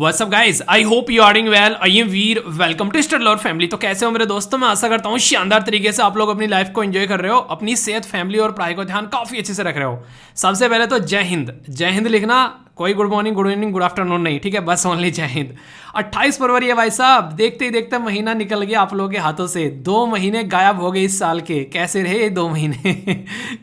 What's up guys, I hope you are doing well. I am Veer, welcome to study lore family. तो कैसे हो मेरे दोस्तों? मैं आशा करता हूँ शानदार तरीके से आप लोग अपनी लाइफ को एंजॉय कर रहे हो, अपनी सेहत, फैमिली और पढ़ाई को ध्यान काफी अच्छे से रख रहे हो। सबसे पहले तो जय हिंद। जय हिंद लिखना, कोई good morning, good evening, good afternoon नहीं, ठीक है, बस ओनली जय हिंद। 28 फरवरी है भाई साहब, देखते ही देखते महीना निकल गया आप लोगों के हाथों से। 2 महीने गायब हो गए इस साल के। कैसे रहे ये 2 महीने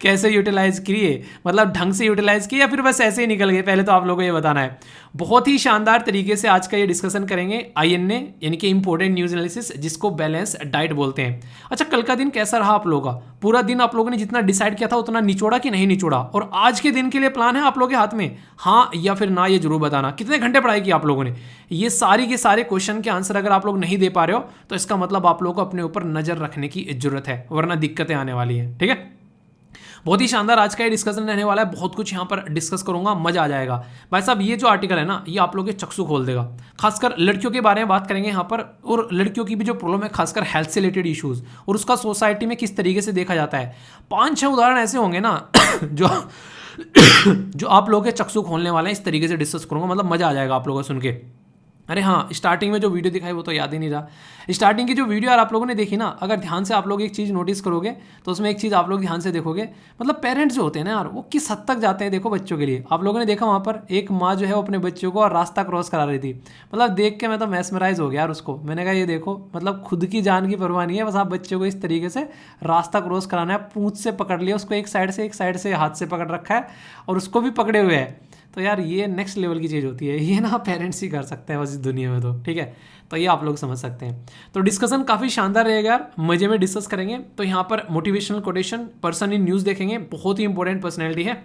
कैसे यूटिलाइज किए, मतलब ढंग से यूटिलाइज किए या फिर बस ऐसे ही निकल गए? पहले तो आप लोगों को ये बताना है। बहुत ही शानदार तरीके से आज का ये डिस्कशन करेंगे आईएनए यानी कि इंपॉर्टेंट न्यूज एनालिसिस, जिसको बैलेंस डाइट बोलते हैं। अच्छा, कल का दिन कैसा रहा आप लोगों का? पूरा दिन आप लोगों ने जितना डिसाइड किया था उतना निचोड़ा कि नहीं निचोड़ा? और आज के दिन के लिए प्लान है आप लोगों के हाथ में, हाँ या फिर ना, ये जरूर बताना। कितने घंटे पढ़ाई की आप लोगों ने? ये सारी के सारे क्वेश्चन के आंसर अगर आप लोग नहीं दे पा रहे हो तो इसका मतलब आप लोगों को अपने ऊपर नजर रखने की जरूरत है, वरना दिक्कतें आने वाली है। ठीक है, बहुत ही शानदार आज का ये डिस्कशन रहने वाला है। बहुत कुछ यहाँ पर डिस्कस करूंगा, मजा आ जाएगा भाई साहब। ये जो आर्टिकल है ना, ये आप लोगों के चक्षु खोल देगा। खासकर लड़कियों के बारे में बात करेंगे यहाँ पर, और लड़कियों की भी जो प्रॉब्लम है, खासकर हेल्थ से रिलेटेड इश्यूज, और उसका सोसाइटी में किस तरीके से देखा जाता है। 5-6 उदाहरण ऐसे होंगे ना जो जो आप लोगों के चक्षु खोलने वाले हैं। इस तरीके से डिस्कस करूंगा, मतलब मजा आ जाएगा आप लोगों को सुन के। अरे हाँ, स्टार्टिंग में जो वीडियो दिखाई वो तो याद ही नहीं रहा। स्टार्टिंग की जो वीडियो यार आप लोगों ने देखी ना, अगर ध्यान से आप लोग एक चीज़ नोटिस करोगे तो उसमें एक चीज़ आप लोग ध्यान से देखोगे, मतलब पेरेंट्स जो होते हैं ना यार, वो किस हद तक जाते हैं देखो बच्चों के लिए। आप लोगों ने देखा वहाँ पर एक माँ जो है वो अपने बच्चों को रास्ता क्रॉस करा रही थी। मतलब देख के मैं तो मैस्मराइज हो गया यार उसको। मैंने कहा ये देखो, मतलब खुद की जान की परवाह नहीं है, बस आप बच्चों को इस तरीके से रास्ता क्रॉस कराना है। पूंछ से पकड़ लिया उसको, एक साइड से हाथ से पकड़ रखा है और उसको भी पकड़े हुए है। तो यार ये नेक्स्ट लेवल की चीज़ होती है, ये ना पेरेंट्स ही कर सकते हैं बस इस दुनिया में। तो ठीक है, तो ये आप लोग समझ सकते हैं। तो डिस्कशन काफ़ी शानदार रहेगा यार, मजे में डिस्कस करेंगे। तो यहाँ पर motivational quotation, person in news देखेंगे, बहुत ही इंपॉर्टेंट पर्सनैलिटी है।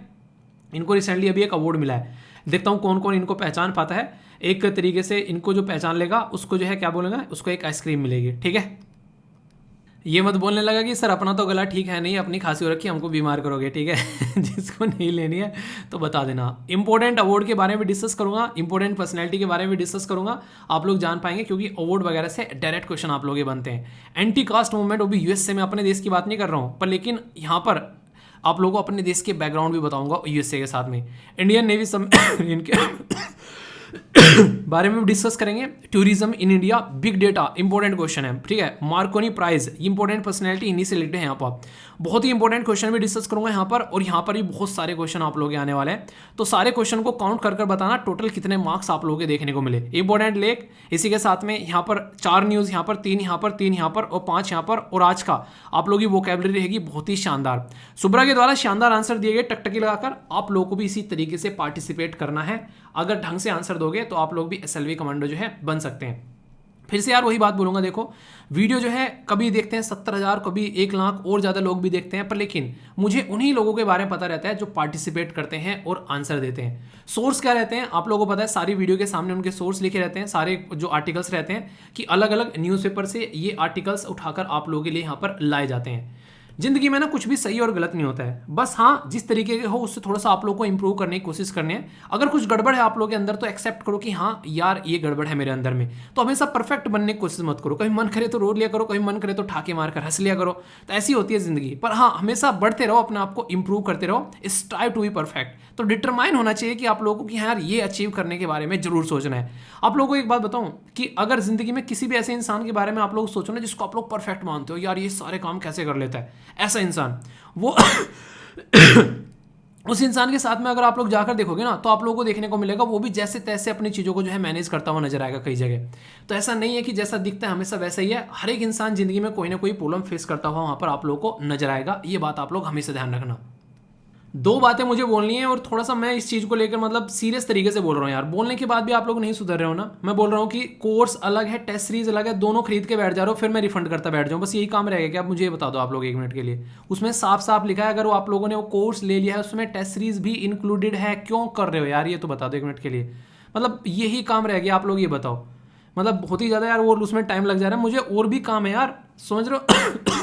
इनको रिसेंटली अभी एक अवार्ड मिला है, देखता हूँ कौन कौन इनको पहचान पाता है। एक तरीके से इनको जो पहचान लेगा उसको जो है क्या बोलेगा, उसको एक आइसक्रीम मिलेगी। ठीक है, ये मत बोलने लगा कि सर अपना तो गला ठीक है नहीं, अपनी खांसी हो रखी, हमको बीमार करोगे। ठीक है जिसको नहीं लेनी है तो बता देना। इंपॉर्टेंट अवार्ड के बारे में डिस्कस करूंगा, इंपॉर्टेंट पर्सनैलिटी के बारे में डिस्कस करूंगा, आप लोग जान पाएंगे, क्योंकि अवार्ड वगैरह से डायरेक्ट क्वेश्चन आप लोग ये बनते हैं। एंटी कास्ट मूवमेंट, वो भी यूएसए में, अपने देश की बात नहीं कर रहा हूँ पर, लेकिन यहाँ पर आप लोगों को अपने देश के बैकग्राउंड भी बताऊंगा यूएसए के साथ में। इंडियन नेवी इनके बारे में डिस्कस करेंगे। Tourism in India, big data, important question है। ठीक है, मार्कोनी प्राइज, इंपॉर्टेंट पर्सनैलिटी इन्हीं से रिलेटेड है यहाँ पर। बहुत ही इंपॉर्टेंट क्वेश्चन भी डिस्कस करूंगा यहाँ पर, और यहाँ पर भी बहुत सारे क्वेश्चन आप लोग आने वाले हैं। तो सारे क्वेश्चन को काउंट कर कर बताना टोटल कितने मार्क्स आप लोगों के देखने को मिले। इंपॉर्टेंट लेख, इसी के साथ में यहाँ पर 4 न्यूज़, यहाँ पर 3 यहाँ पर 3 यहाँ पर और 5 यहाँ पर, और आज का आप लोगों की वोकैबुलरी रहेगी बहुत ही शानदार। सुब्रा के द्वारा शानदार आंसर दिए गए टकटकी लगाकर। आप लोगों को भी इसी तरीके से पार्टिसिपेट करना है। अगर ढंग से आंसर दोगे तो आप लोग भी एसएलवी कमांडो जो है बन सकते हैं। फिर से यार वही बात बोलूंगा, देखो वीडियो जो है कभी देखते हैं 70,000, कभी 1 लाख और ज़्यादा लोग भी देखते हैं, पर लेकिन मुझे उन्हीं लोगों के बारे में पता रहता है जो पार्टिसिपेट करते हैं और आंसर देते हैं। सोर्स क्या रहते हैं आप लोगों को पता है, सारी वीडियो के सामने उनके सोर्स लिखे रहते हैं, सारे जो आर्टिकल्स रहते हैं कि अलग अलग न्यूज़पेपर से ये आर्टिकल्स उठाकर आप लोगों के लिए यहाँ पर लाए जाते हैं। जिंदगी में ना कुछ भी सही और गलत नहीं होता है, बस हाँ जिस तरीके के हो उससे थोड़ा सा आप लोग को इंप्रूव करने की कोशिश करनी है। अगर कुछ गड़बड़ है आप लोगों के अंदर तो एक्सेप्ट करो कि हाँ यार ये गड़बड़ है मेरे अंदर में। तो हमेशा परफेक्ट बनने की कोशिश मत करो। कभी मन करे तो रो लिया करो, कभी मन करे तो ठाके मारकर हंस लिया करो। तो ऐसी होती है जिंदगी। पर हाँ, हमेशा बढ़ते रहो, अपने आप को इंप्रूव करते रहो, स्ट्राइव टू बी परफेक्ट। तो डिटरमाइन होना चाहिए कि आप लोगों को कि हाँ यार ये अचीव करने के बारे में जरूर सोचना है। आप लोगों को एक बात बताऊं कि अगर जिंदगी में किसी भी ऐसे इंसान के बारे में आप लोग सोचो ना जिसको आप लोग परफेक्ट मानते हो, यार ये सारे काम कैसे कर लेता है, ऐसा इंसान, वो उस इंसान के साथ में अगर आप लोग जाकर देखोगे ना तो आप लोगों को देखने को मिलेगा वो भी जैसे तैसे अपनी चीज़ों को जो है मैनेज करता हुआ नजर आएगा कई जगह। तो ऐसा नहीं है कि जैसा दिखता है हमेशा वैसा ही है। हर एक इंसान जिंदगी में कोई ना कोई प्रॉब्लम फेस करता हुआ वहां पर आप लोगों को नजर आएगा। ये बात आप लोग हमेशा ध्यान रखना। 2 बातें मुझे बोलनी है, और थोड़ा सा मैं इस चीज़ को लेकर मतलब सीरियस तरीके से बोल रहा हूँ यार। बोलने के बाद भी आप लोग नहीं सुधर रहे हो ना। मैं बोल रहा हूँ कि कोर्स अलग है, टेस्ट सीरीज अलग है, दोनों खरीद के बैठ जा रहे हो, फिर मैं रिफंड करता बैठ जाऊँ। बस यही काम रहेगा कि आप मुझे ये बता दो आप लोग 1 मिनट के लिए। उसमें साफ साफ लिखा है, अगर वो आप लोगों ने वो कोर्स ले लिया है उसमें टेस्ट सीरीज भी इंक्लूडेड है, क्यों कर रहे हो यार, ये तो बता दो 1 मिनट के लिए। मतलब यही काम रह गया, आप लोग ये बताओ। मतलब बहुत ही ज़्यादा यार वो उसमें टाइम लग जा रहा है, मुझे और भी काम है यार, समझ रहे हो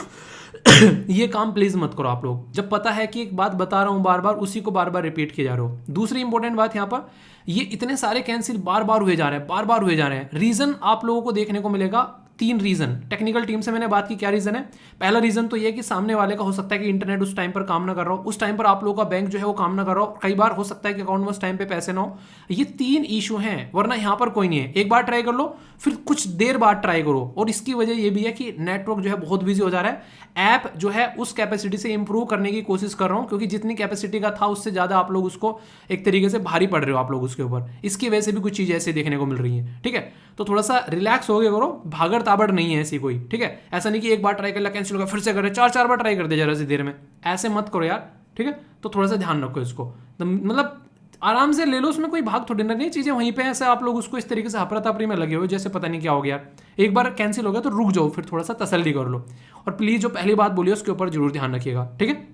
ये काम प्लीज मत करो आप लोग। जब पता है कि एक बात बता रहा हूं बार बार, उसी को बार बार रिपीट किए जा रहे हो। दूसरी इंपॉर्टेंट बात यहाँ पर, ये इतने सारे कैंसिल बार बार हुए जा रहे हैं, बार बार हुए जा रहे हैं। रीजन आप लोगों को देखने को मिलेगा 3 रीजन, टेक्निकल टीम से मैंने बात की क्या रीजन है। पहला रीजन तो ये है कि सामने वाले का हो सकता है कि इंटरनेट उस टाइम पर काम ना कर रहा हो, उस टाइम पर आप लोगों का बैंक जो है वो काम ना कर रहा हो, कई बार हो सकता है कि अकाउंट में उस टाइम पे पैसे ना हो। ये 3 इशू हैं, वरना यहाँ पर कोई नहीं है। एक बार ट्राई कर लो, फिर कुछ देर बाद ट्राई करो। और इसकी वजह ये भी है कि नेटवर्क जो है बहुत बिजी हो जा रहा है। ऐप जो है उस कैपेसिटी से इंप्रूव करने की कोशिश कर रहा हूं, क्योंकि जितनी कैपेसिटी का था उससे ज्यादा आप लोग उसको एक तरीके से भारी पड़ रहे हो आप लोग उसके ऊपर। इसकी वजह से भी कुछ चीजें ऐसे देखने को मिल रही हैं, ठीक है। तो थोड़ा सा रिलैक्स हो गया करो, भागड़ ताबड़ नहीं है ऐसी कोई, ठीक है। ऐसा नहीं कि एक बार ट्राई कर लिया कैंसिल हो गया फिर से कर रहे, 4 बार ट्राई कर दे जरा सी देर में, ऐसे मत करो यार, ठीक है। तो थोड़ा सा ध्यान रखो इसको, मतलब आराम से ले लो, उसमें कोई भाग थोड़ी ना नहीं चीजें वहीं पे ऐसे आप लोग उसको इस तरीके से हपरा तपरी में लगे हो जैसे पता नहीं क्या हो गया। एक बार कैंसिल हो गया तो रुक जाओ, फिर थोड़ा सा तसल्ली कर लो। और प्लीज जो पहली बात बोली उसके ऊपर जरूर ध्यान रखिएगा, ठीक है।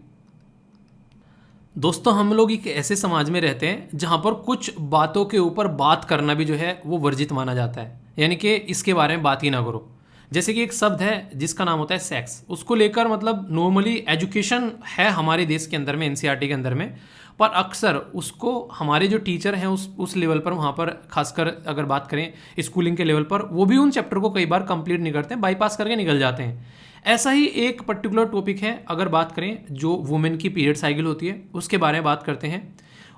दोस्तों हम लोग एक ऐसे समाज में रहते हैं जहां पर कुछ बातों के ऊपर बात करना भी जो है वो वर्जित माना जाता है, यानी कि इसके बारे में बात ही ना करो। जैसे कि एक शब्द है जिसका नाम होता है सेक्स, उसको लेकर मतलब नॉर्मली एजुकेशन है हमारे देश के अंदर में, एनसीईआरटी के अंदर में, पर अक्सर उसको हमारे जो टीचर हैं उस लेवल पर, वहाँ पर खासकर अगर बात करें स्कूलिंग के लेवल पर, वो भी उन चैप्टर को कई बार कंप्लीट नहीं करते हैं, बाईपास करके निकल जाते हैं। ऐसा ही एक पर्टिकुलर टॉपिक है, अगर बात करें जो वुमेन की पीरियड साइकिल होती है उसके बारे में बात करते हैं।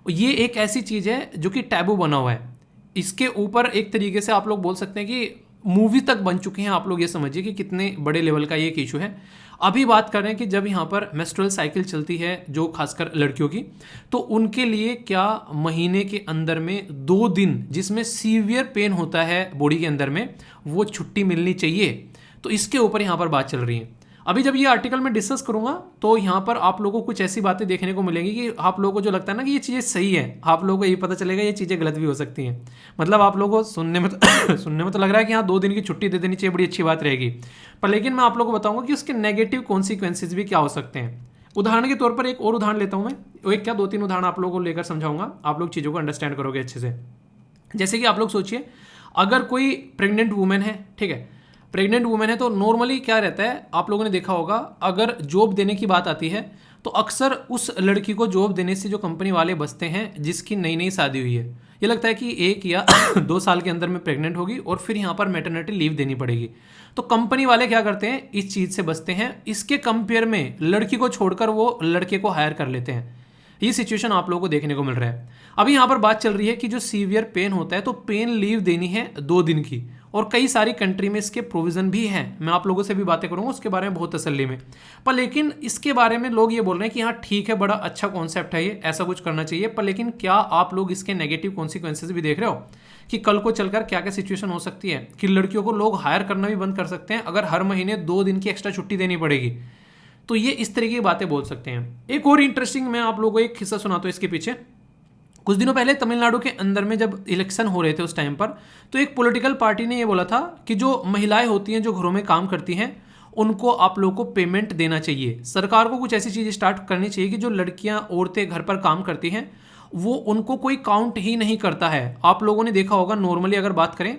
ये एक ऐसी चीज़ है जो कि टैबू बना हुआ है। इसके ऊपर एक तरीके से आप लोग बोल सकते हैं कि मूवी तक बन चुके हैं। आप लोग ये समझिए कि कितने बड़े लेवल का ये एक इशू है। अभी बात कर रहे हैं कि जब यहाँ पर मेंस्ट्रुअल साइकिल चलती है जो खासकर लड़कियों की, तो उनके लिए क्या महीने के अंदर में 2 दिन जिसमें सीवियर पेन होता है बॉडी के अंदर में, वो छुट्टी मिलनी चाहिए। तो इसके ऊपर यहाँ पर बात चल रही है। अभी जब ये आर्टिकल मैं डिस्कस करूंगा तो यहाँ पर आप लोगों को कुछ ऐसी बातें देखने को मिलेंगी कि आप लोगों को जो लगता है ना कि ये चीज़ें सही है, आप लोगों को ये पता चलेगा ये चीज़ें गलत भी हो सकती हैं। मतलब आप लोगों को सुनने में तो लग रहा है कि हाँ 2 दिन की छुट्टी दे देनी चाहिए, बड़ी अच्छी बात रहेगी, पर लेकिन मैं आप लोगों को बताऊंगा कि उसके नेगेटिव कॉन्सिक्वेंसेज भी क्या हो सकते हैं। उदाहरण के तौर पर एक और उदाहरण लेता हूँ मैं, एक क्या 2-3 उदाहरण आप लोगों को लेकर समझाऊंगा, आप लोग चीज़ों को अंडरस्टैंड करोगे अच्छे से। जैसे कि आप लोग सोचिए, अगर कोई प्रेग्नेंट वुमेन है, ठीक है, प्रेग्नेंट वुमेन है तो नॉर्मली क्या रहता है, आप लोगों ने देखा होगा, अगर जॉब देने की बात आती है तो अक्सर उस लड़की को जॉब देने से जो कंपनी वाले बचते हैं जिसकी नई नई शादी हुई है, ये लगता है कि 1 या 2 साल के अंदर में प्रेग्नेंट होगी और फिर यहाँ पर मैटरनिटी लीव देनी पड़ेगी। तो कंपनी वाले क्या करते हैं, इस चीज़ से बचते हैं। इसके कंपेयर में लड़की को छोड़कर वो लड़के को हायर कर लेते हैं। ये सिचुएशन आप लोगों को देखने को मिल रहा है। अभी यहाँ पर बात चल रही है कि जो सीवियर पेन होता है तो पेन लीव देनी है 2 दिन की, और कई सारी कंट्री में इसके प्रोविजन भी हैं। मैं आप लोगों से भी बातें करूंगा उसके बारे में बहुत तसल्ली में। पर लेकिन इसके बारे में लोग ये बोल रहे हैं कि हाँ ठीक है, बड़ा अच्छा कॉन्सेप्ट है ये, ऐसा कुछ करना चाहिए, पर लेकिन क्या आप लोग इसके नेगेटिव कॉन्सिक्वेंसेज भी देख रहे हो कि कल को चलकर क्या क्या सिचुएशन हो सकती है कि लड़कियों को लोग हायर करना भी बंद कर सकते हैं अगर हर महीने 2 दिन की एक्स्ट्रा छुट्टी देनी पड़ेगी। तो ये इस तरीके की बातें बोल सकते हैं। एक और इंटरेस्टिंग मैं आप लोगों को एक किस्सा सुनाता हूँ इसके पीछे। कुछ दिनों पहले तमिलनाडु के अंदर में जब इलेक्शन हो रहे थे उस टाइम पर, तो एक पॉलिटिकल पार्टी ने ये बोला था कि जो महिलाएं होती हैं जो घरों में काम करती हैं उनको आप लोगों को पेमेंट देना चाहिए। सरकार को कुछ ऐसी चीज़ स्टार्ट करनी चाहिए कि जो लड़कियां औरतें घर पर काम करती हैं वो उनको कोई काउंट ही नहीं करता है। आप लोगों ने देखा होगा नॉर्मली अगर बात करें,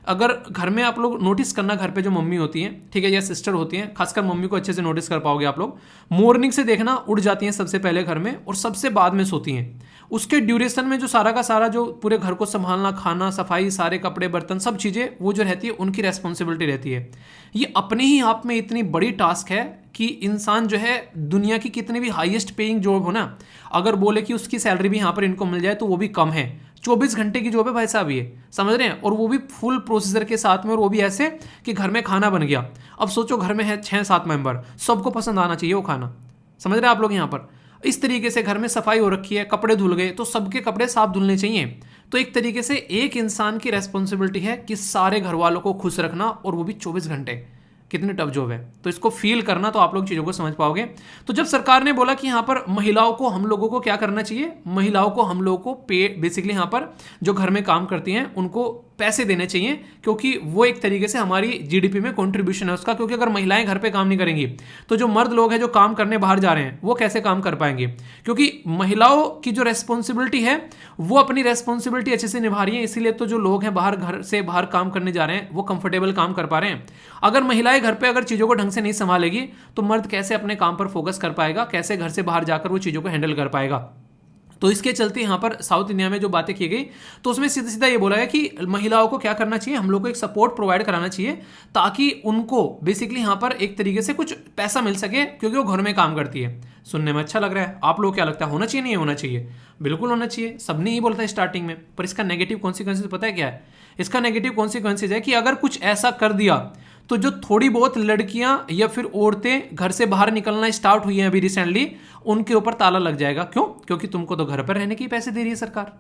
अगर घर में आप लोग नोटिस करना, घर पे जो मम्मी होती हैं, ठीक है, या सिस्टर होती हैं, खासकर मम्मी को अच्छे से नोटिस कर पाओगे आप लोग, मॉर्निंग से देखना उठ जाती हैं सबसे पहले घर में और सबसे बाद में सोती हैं। उसके ड्यूरेशन में जो सारा का सारा जो पूरे घर को संभालना, खाना, सफाई, सारे कपड़े, बर्तन, सब चीज़ें वो जो रहती है उनकी रेस्पॉन्सिबिलिटी रहती है। ये अपने ही आप में इतनी बड़ी टास्क है कि इंसान जो है दुनिया की कितनी भी हाईएस्ट पेइंग जॉब हो ना, अगर बोले कि उसकी सैलरी भी यहाँ पर इनको मिल जाए तो वो भी कम है। 24 घंटे की जॉब है भाई साहब, ये समझ रहे हैं, और वो भी फुल प्रोसीजर के साथ में, और वो भी ऐसे कि घर में खाना बन गया। अब सोचो घर में है 6-7 मेंबर, सबको पसंद आना चाहिए वो खाना, समझ रहे हैं आप लोग। यहाँ पर इस तरीके से घर में सफाई हो रखी है, कपड़े धुल गए तो सबके कपड़े साफ धुलने चाहिए। तो एक तरीके से एक इंसान की रेस्पॉन्सिबिलिटी है कि सारे घर वालों को खुश रखना, और वो भी 24 घंटे। कितनी टफ जॉब है, तो इसको फील करना तो आप लोग चीज़ों को समझ पाओगे। तो जब सरकार ने बोला कि यहाँ पर महिलाओं को, हम लोगों को क्या करना चाहिए, महिलाओं को हम लोगों को पे, बेसिकली यहाँ पर जो घर में काम करती हैं उनको पैसे देने चाहिए, क्योंकि वो एक तरीके से हमारी जीडीपी में कंट्रीब्यूशन है उसका। क्योंकि अगर महिलाएं घर पे काम नहीं करेंगी तो जो मर्द लोग हैं जो काम करने बाहर जा रहे हैं वो कैसे काम कर पाएंगे, क्योंकि महिलाओं की जो रेस्पॉन्सिबिलिटी है वो अपनी रेस्पॉन्सिबिलिटी अच्छे से निभा रही है। इसीलिए तो जो लोग हैं बाहर, घर से बाहर काम करने जा रहे हैं, वो कंफर्टेबल काम कर पा रहे हैं। अगर महिलाएं घर पे अगर चीज़ों को ढंग से नहीं संभालेगी तो मर्द कैसे अपने काम पर फोकस कर पाएगा, कैसे घर से बाहर जाकर वो चीज़ों को हैंडल कर पाएगा। तो इसके चलते यहाँ पर साउथ इंडिया में जो बातें की गई, तो उसमें सीधा सीधा ये बोला गया कि महिलाओं को क्या करना चाहिए, हम लोग को एक सपोर्ट प्रोवाइड कराना चाहिए ताकि उनको बेसिकली यहाँ पर एक तरीके से कुछ पैसा मिल सके, क्योंकि वो घर में काम करती है। सुनने में अच्छा लग रहा है, आप लोग क्या लगता है, होना चाहिए नहीं होना चाहिए? बिल्कुल होना चाहिए, सबने ही बोलता है स्टार्टिंग में। पर इसका नेगेटिव कॉन्सिक्वेंसेज पता है क्या है? इसका नेगेटिव कॉन्सिक्वेंसेज है कि अगर कुछ ऐसा कर दिया तो जो थोड़ी बहुत लड़कियां या फिर औरतें घर से बाहर निकलना स्टार्ट हुई हैं अभी रिसेंटली, उनके ऊपर ताला लग जाएगा। क्यों? क्योंकि तुमको तो घर पर रहने के पैसे दे रही है सरकार,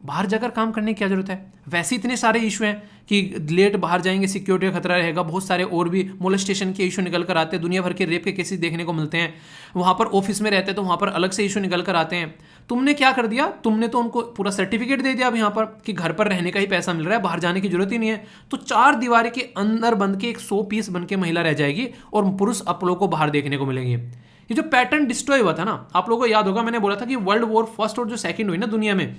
बाहर जाकर काम करने की क्या जरूरत है? वैसे इतने सारे इशू हैं कि लेट बाहर जाएंगे सिक्योरिटी का खतरा रहेगा, बहुत सारे और भी मोलेस्टेशन के इशू निकल कर आते हैं, दुनिया भर के रेप के केसेस देखने को मिलते हैं। वहाँ पर ऑफिस में रहते हैं तो वहाँ पर अलग से इशू निकल कर आते हैं। तुमने क्या कर दिया, तुमने तो उनको पूरा सर्टिफिकेट दे दिया अब यहाँ पर कि घर पर रहने का ही पैसा मिल रहा है, बाहर जाने की जरूरत ही नहीं है। तो 4 दीवारी के अंदर बंद के एक 100 पीस बन के महिला रह जाएगी और पुरुष आप लोगों को बाहर देखने को मिलेंगे। ये जो पैटर्न डिस्ट्रॉय हुआ था ना, आप लोगों को याद होगा मैंने बोला था कि वर्ल्ड वॉर फर्स्ट और जो सेकंड हुई ना दुनिया में,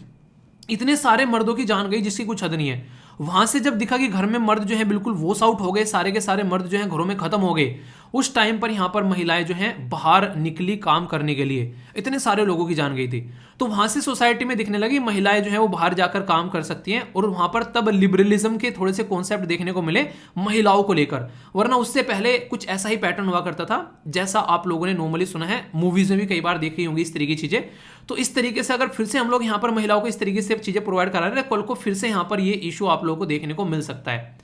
इतने सारे मर्दों की जान गई जिसकी कुछ हद नहीं है। वहां से जब दिखा कि घर में मर्द जो है बिल्कुल वॉश आउट हो गए, सारे के सारे मर्द जो हैं घरों में खत्म हो गए, उस टाइम पर यहां पर महिलाएं जो हैं बाहर निकली काम करने के लिए, इतने सारे लोगों की जान गई थी। तो वहां से सोसाइटी में दिखने लगी महिलाएं जो है वो बाहर जाकर काम कर सकती हैं, और वहां पर तब लिबरलिज्म के थोड़े से कॉन्सेप्ट देखने को मिले महिलाओं को लेकर। वरना उससे पहले कुछ ऐसा ही पैटर्न हुआ करता था जैसा आप लोगों ने नॉर्मली सुना है, मूवीज में भी कई बार देखी होंगी इस तरीके की चीजें। तो इस तरीके से अगर फिर से हम लोग यहाँ पर महिलाओं को इस तरीके से चीजें प्रोवाइड करा रहे हैं, कल को फिर से यहाँ पर ये इशू आप लोगों को देखने को मिल सकता है।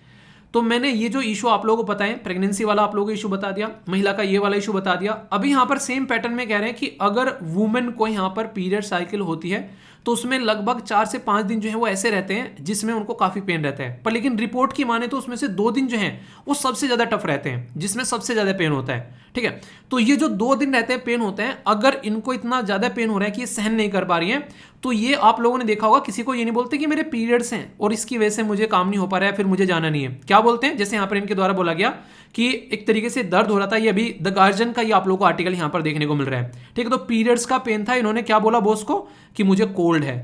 तो मैंने ये जो इशू आप लोगों को पता है, प्रेगनेंसी वाला आप लोगों को इशू बता दिया, महिला का ये वाला इशू बता दिया। अभी यहाँ पर सेम पैटर्न में कह रहे हैं कि अगर वुमेन को यहाँ पर पीरियड साइकिल होती है तो उसमें लगभग 4 से 5 दिन जो है वो ऐसे रहते हैं जिसमें उनको काफी पेन रहता है। पर लेकिन रिपोर्ट की माने तो उसमें से 2 दिन जो है वो सबसे ज्यादा टफ रहते हैं, जिसमें सबसे ज्यादा पेन होता है। ठीक है, तो ये जो 2 दिन रहते हैं पेन होते हैं, अगर इनको इतना ज्यादा पेन हो रहा है कि ये सहन नहीं कर पा रही है, तो ये आप लोगों ने देखा होगा किसी को ये नहीं बोलते कि मेरे पीरियड्स हैं और इसकी वजह से मुझे काम नहीं हो पा रहा है, फिर मुझे जाना नहीं है। क्या बोलते हैं? जैसे यहाँ पर इनके द्वारा बोला गया कि एक तरीके से दर्द हो रहा था, ये अभी द गार्जियन का ये आप लोगों को आर्टिकल यहाँ पर देखने को मिल रहा है। ठीक है, तो पीरियड्स का पेन था, इन्होंने क्या बोला बॉस को कि मुझे कोल्ड है।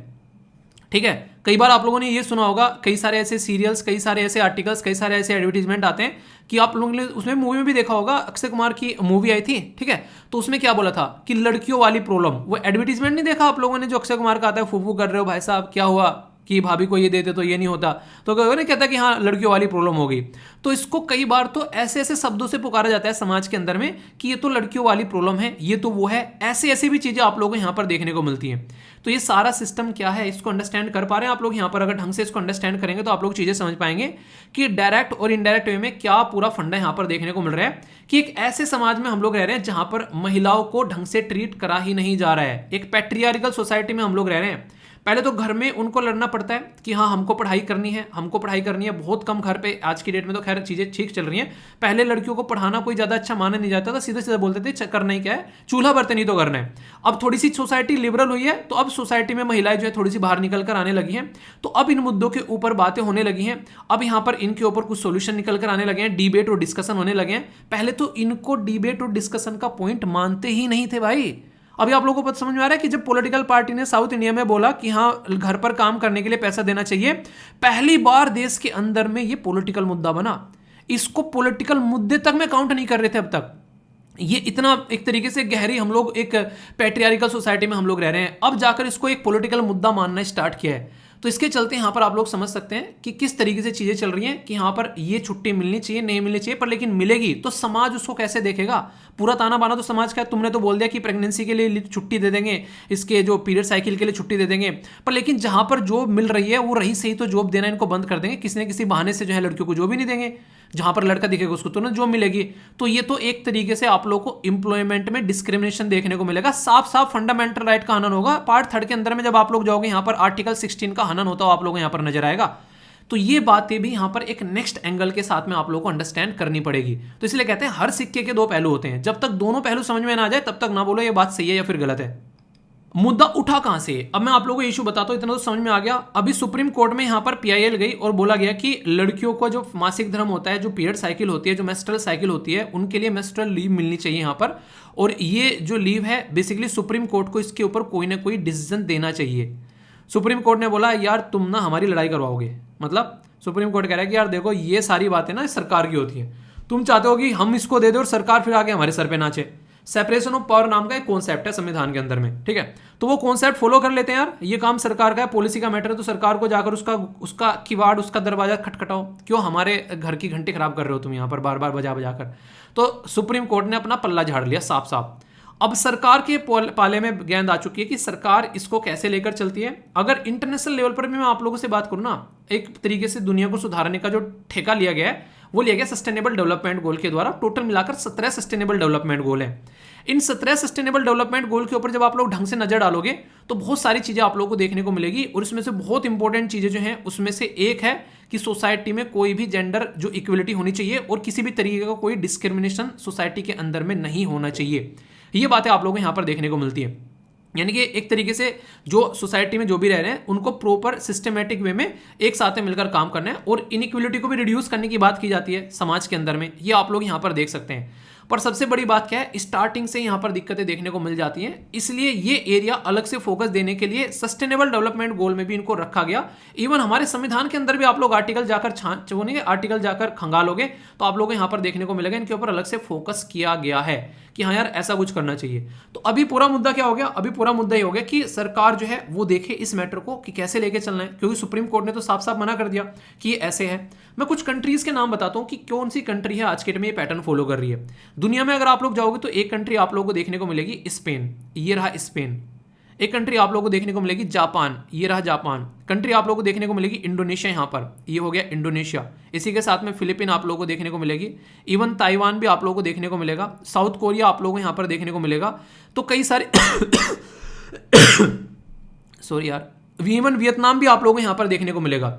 ठीक है, कई बार आप लोगों ने ये सुना होगा, कई सारे ऐसे सीरियल्स, कई सारे ऐसे आर्टिकल्स, कई सारे ऐसे एडवर्टीजमेंट आते हैं कि आप लोगों ने उसमें मूवी में भी देखा होगा, अक्षय कुमार की मूवी आई थी। ठीक है, तो उसमें क्या बोला था कि लड़कियों वाली प्रॉब्लम, वो एडवर्टीजमेंट नहीं देखा आप लोगों ने जो अक्षय कुमार का आता है, फूफू कर रहे हो भाई साहब, क्या हुआ कि भाभी को ये देते तो ये नहीं होता, तो कोई कहता कि हाँ लड़कियों वाली प्रॉब्लम हो गई। तो इसको कई बार तो ऐसे ऐसे शब्दों से पुकारा जाता है समाज के अंदर में कि ये तो लड़कियों वाली प्रॉब्लम है, ये तो वो है, ऐसे ऐसे भी चीजें आप लोगों को यहाँ पर देखने को मिलती हैं। तो ये सारा सिस्टम क्या है, इसको अंडरस्टैंड कर पा रहे हैं आप लोग यहाँ पर? अगर ढंग से इसको अंडरस्टैंड करेंगे तो आप लोग चीजें समझ पाएंगे कि डायरेक्ट और इनडायरेक्ट वे में क्या पूरा फंडा यहाँ पर देखने को मिल रहा है कि एक ऐसे समाज में हम लोग रह रहे हैं जहां पर महिलाओं को ढंग से ट्रीट करा ही नहीं जा रहा है। एक पैट्रियार्कल सोसाइटी में हम लोग रह रहे हैं। पहले तो घर में उनको लड़ना पड़ता है कि हाँ हमको पढ़ाई करनी है, हमको पढ़ाई करनी है। बहुत कम घर पे आज की डेट में तो खैर चीजें ठीक चल रही हैं। पहले लड़कियों को पढ़ाना कोई ज्यादा अच्छा माना नहीं जाता था, सीधे सीधे बोलते थे करना ही क्या है, चूल्हा बर्तन ही तो करना है। अब थोड़ी सी सोसाइटी लिबरल हुई है, तो अब सोसाइटी में महिलाएं जो है थोड़ी सी बाहर निकल कर आने लगी हैं, तो अब इन मुद्दों के ऊपर बातें होने लगी हैं। अब यहाँ पर इनके ऊपर कुछ सोल्यूशन निकल कर आने लगे हैं, डिबेट और डिस्कशन होने लगे हैं। पहले तो इनको डिबेट और डिस्कशन का पॉइंट मानते ही नहीं थे भाई। अभी आप लोगों को समझ में आ रहा है कि जब पॉलिटिकल पार्टी ने साउथ इंडिया में बोला कि हाँ घर पर काम करने के लिए पैसा देना चाहिए, पहली बार देश के अंदर में ये पॉलिटिकल मुद्दा बना। इसको पॉलिटिकल मुद्दे तक में काउंट नहीं कर रहे थे अब तक। ये इतना एक तरीके से गहरी हम लोग एक पैट्रियार्कल सोसाइटी में हम लोग रह रहे हैं, अब जाकर इसको एक पॉलिटिकल मुद्दा मानना स्टार्ट किया है। तो इसके चलते यहाँ पर आप लोग समझ सकते हैं कि किस तरीके से चीजें चल रही हैं कि यहाँ पर ये छुट्टी मिलनी चाहिए, नहीं मिलनी चाहिए, पर लेकिन मिलेगी तो समाज उसको कैसे देखेगा? पूरा ताना बाना तो समाज का है। तुमने तो बोल दिया कि प्रेगनेंसी के लिए छुट्टी दे देंगे, इसके जो पीरियड साइकिल के लिए छुट्टी दे देंगे, पर लेकिन जहां पर जॉब मिल रही है वो रही सही तो जॉब देना इनको बंद कर देंगे, किसी न किसी बहाने से जो है लड़कियों को जॉब ही नहीं देंगे। जहां पर लड़का दिखेगा उसको तुरंत जॉब मिलेगी। तो ये तो एक तरीके से आप लोग को इंप्लॉयमेंट में डिस्क्रिमिनेशन देखने को मिलेगा, साफ साफ फंडामेंटल राइट का हनन होगा। पार्ट 3 के अंदर में जब आप लोग जाओगे यहाँ पर आर्टिकल 16 का हनन होता हो आप लोगों को यहाँ पर नजर आएगा। तो ये बातें भी यहाँ पर एक नेक्स्ट एंगल के साथ में आप लोगों को अंडरस्टैंड करनी पड़ेगी। तो इसलिए कहते हैं हर सिक्के के 2 पहलू होते हैं, जब तक दोनों पहलू समझ में ना आ जाए तब तक ना बोलो ये बात सही है या फिर गलत है। मुद्दा उठा कहां से? अब मैं आप लोगों को इशू बताता हूं, इतना तो समझ में आ गया। अभी सुप्रीम कोर्ट में यहां पर पीआईएल गई और बोला गया कि लड़कियों को जो मासिक धर्म होता है, जो पीरियड साइकिल होती है, जो मेंस्ट्रुअल साइकिल होती है, उनके लिए मेंस्ट्रुअल लीव मिलनी चाहिए यहां पर। और ये जो लीव है बेसिकली सुप्रीम कोर्ट को इसके ऊपर कोई ना कोई डिसीजन देना चाहिए। सुप्रीम कोर्ट ने बोला यार तुम ना हमारी लड़ाई करवाओगे, मतलब सुप्रीम कोर्ट कह रहा है कि यार देखो ये सारी बातें ना सरकार की होती है, तुम चाहते हो कि हम इसको दे दो और सरकार फिर आगे हमारे सर पे नाचे। सेपरेशन ऑफ पावर नाम का एक कॉन्सेप्ट है संविधान के अंदर में, ठीक है। तो वो कॉन्सेप्ट फॉलो कर लेते हैं यार, ये काम सरकार का है, पॉलिसी का मैटर है, तो सरकार को जाकर उसका उसका किवाड़, उसका दरवाजा खटखटाओ। क्यों हमारे घर की घंटी खराब कर रहे हो तुम यहाँ पर बार बार बजा बजा कर। तो सुप्रीम कोर्ट ने अपना पल्ला झाड़ लिया साफ साफ। अब सरकार के पाले में गेंद आ चुकी है कि सरकार इसको कैसे लेकर चलती है। अगर इंटरनेशनल लेवल पर भी मैं आप लोगों से बात करूं ना, एक तरीके से दुनिया को सुधारने का जो ठेका लिया गया है वो लिया गया सस्टेनेबल डेवलपमेंट गोल के द्वारा। टोटल मिलाकर 17 सस्टेनेबल डेवलपमेंट गोल है। इन 17 सस्टेनेबल डेवलपमेंट गोल के ऊपर जब आप लोग ढंग से नजर डालोगे तो बहुत सारी चीजें आप लोगों को देखने को मिलेगी, और इसमें से बहुत इंपॉर्टेंट चीजें जो हैं उसमें से एक है कि सोसाइटी में कोई भी जेंडर जो इक्वलिटी होनी चाहिए और किसी भी तरीके का कोई डिस्क्रिमिनेशन सोसाइटी के अंदर में नहीं होना चाहिए। ये बातें आप लोगों को यहाँ पर देखने को मिलती है। यानी कि एक तरीके से जो सोसाइटी में जो भी रह रहे हैं उनको प्रॉपर सिस्टमेटिक वे में एक साथ में मिलकर काम करना है, और इनइक्वलिटी को भी रिड्यूस करने की बात की जाती है समाज के अंदर में। ये आप लोग यहाँ पर देख सकते हैं। पर सबसे बड़ी बात क्या है, स्टार्टिंग से यहाँ पर दिक्कतें देखने को मिल जाती हैं, इसलिए ये एरिया अलग से फोकस देने के लिए सस्टेनेबल डेवलपमेंट गोल में भी इनको रखा गया। इवन हमारे संविधान के अंदर भी आप लोग आर्टिकल जाकर आर्टिकल जाकर खंगालोगे तो आप लोगों को यहाँ पर देखने को मिलेगा इनके ऊपर अलग से फोकस किया गया है कि हाँ यार ऐसा कुछ करना चाहिए। तो अभी पूरा मुद्दा क्या हो गया, अभी पूरा मुद्दा ये हो गया कि सरकार जो है वो देखे इस मैटर को कि कैसे लेके चलना है, क्योंकि सुप्रीम कोर्ट ने तो साफ साफ मना कर दिया कि ये ऐसे है। मैं कुछ कंट्रीज के नाम बताता हूँ कि कौन सी कंट्री है आज के डेट में ये पैटर्न फॉलो कर रही है। दुनिया में अगर आप लोग जाओगे तो एक कंट्री आप लोगों को देखने को मिलेगी स्पेन, ये रहा स्पेन। एक कंट्री आप लोगों को देखने को मिलेगी जापान, ये रहा जापान। कंट्री आप लोगों को देखने को मिलेगी इंडोनेशिया, यहाँ पर ये हो गया इंडोनेशिया। इसी के साथ में फिलीपीन आप लोगों को देखने को मिलेगी, इवन ताइवान भी आप लोगों को देखने को मिलेगा, साउथ कोरिया आप लोगों को यहाँ पर देखने को मिलेगा। तो कई सारे सॉरी यार, इवन वियतनाम भी आप लोगों को यहाँ पर देखने को मिलेगा।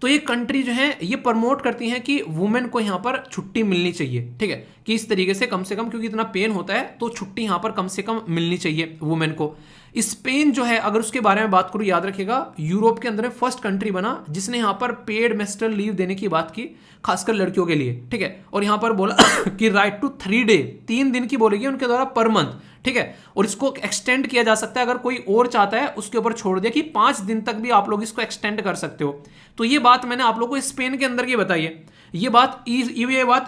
तो ये कंट्री जो है ये प्रमोट करती हैं कि वुमेन को यहाँ पर छुट्टी मिलनी चाहिए, ठीक है, कि इस तरीके से कम क्योंकि इतना पेन होता है तो छुट्टी यहाँ पर कम से कम मिलनी चाहिए वुमेन को। स्पेन जो है अगर उसके बारे में बात करूँ, याद रखिएगा यूरोप के अंदर फर्स्ट कंट्री बना जिसने यहाँ पर पेड मेस्टरल लीव देने की बात की, खासकर लड़कियों के लिए, ठीक है। और यहाँ पर बोला कि राइट टू 3 डे, 3 दिन की बोलेगी उनके द्वारा पर मंथ, ठीक है। और इसको एक्सटेंड किया जा सकता है अगर कोई और चाहता है, उसके ऊपर छोड़ दिया कि 5 दिन तक भी आप लोग इसको एक्सटेंड कर सकते हो। तो ये बात मैंने आप लोगों को स्पेन के अंदर की बताई है। ये बात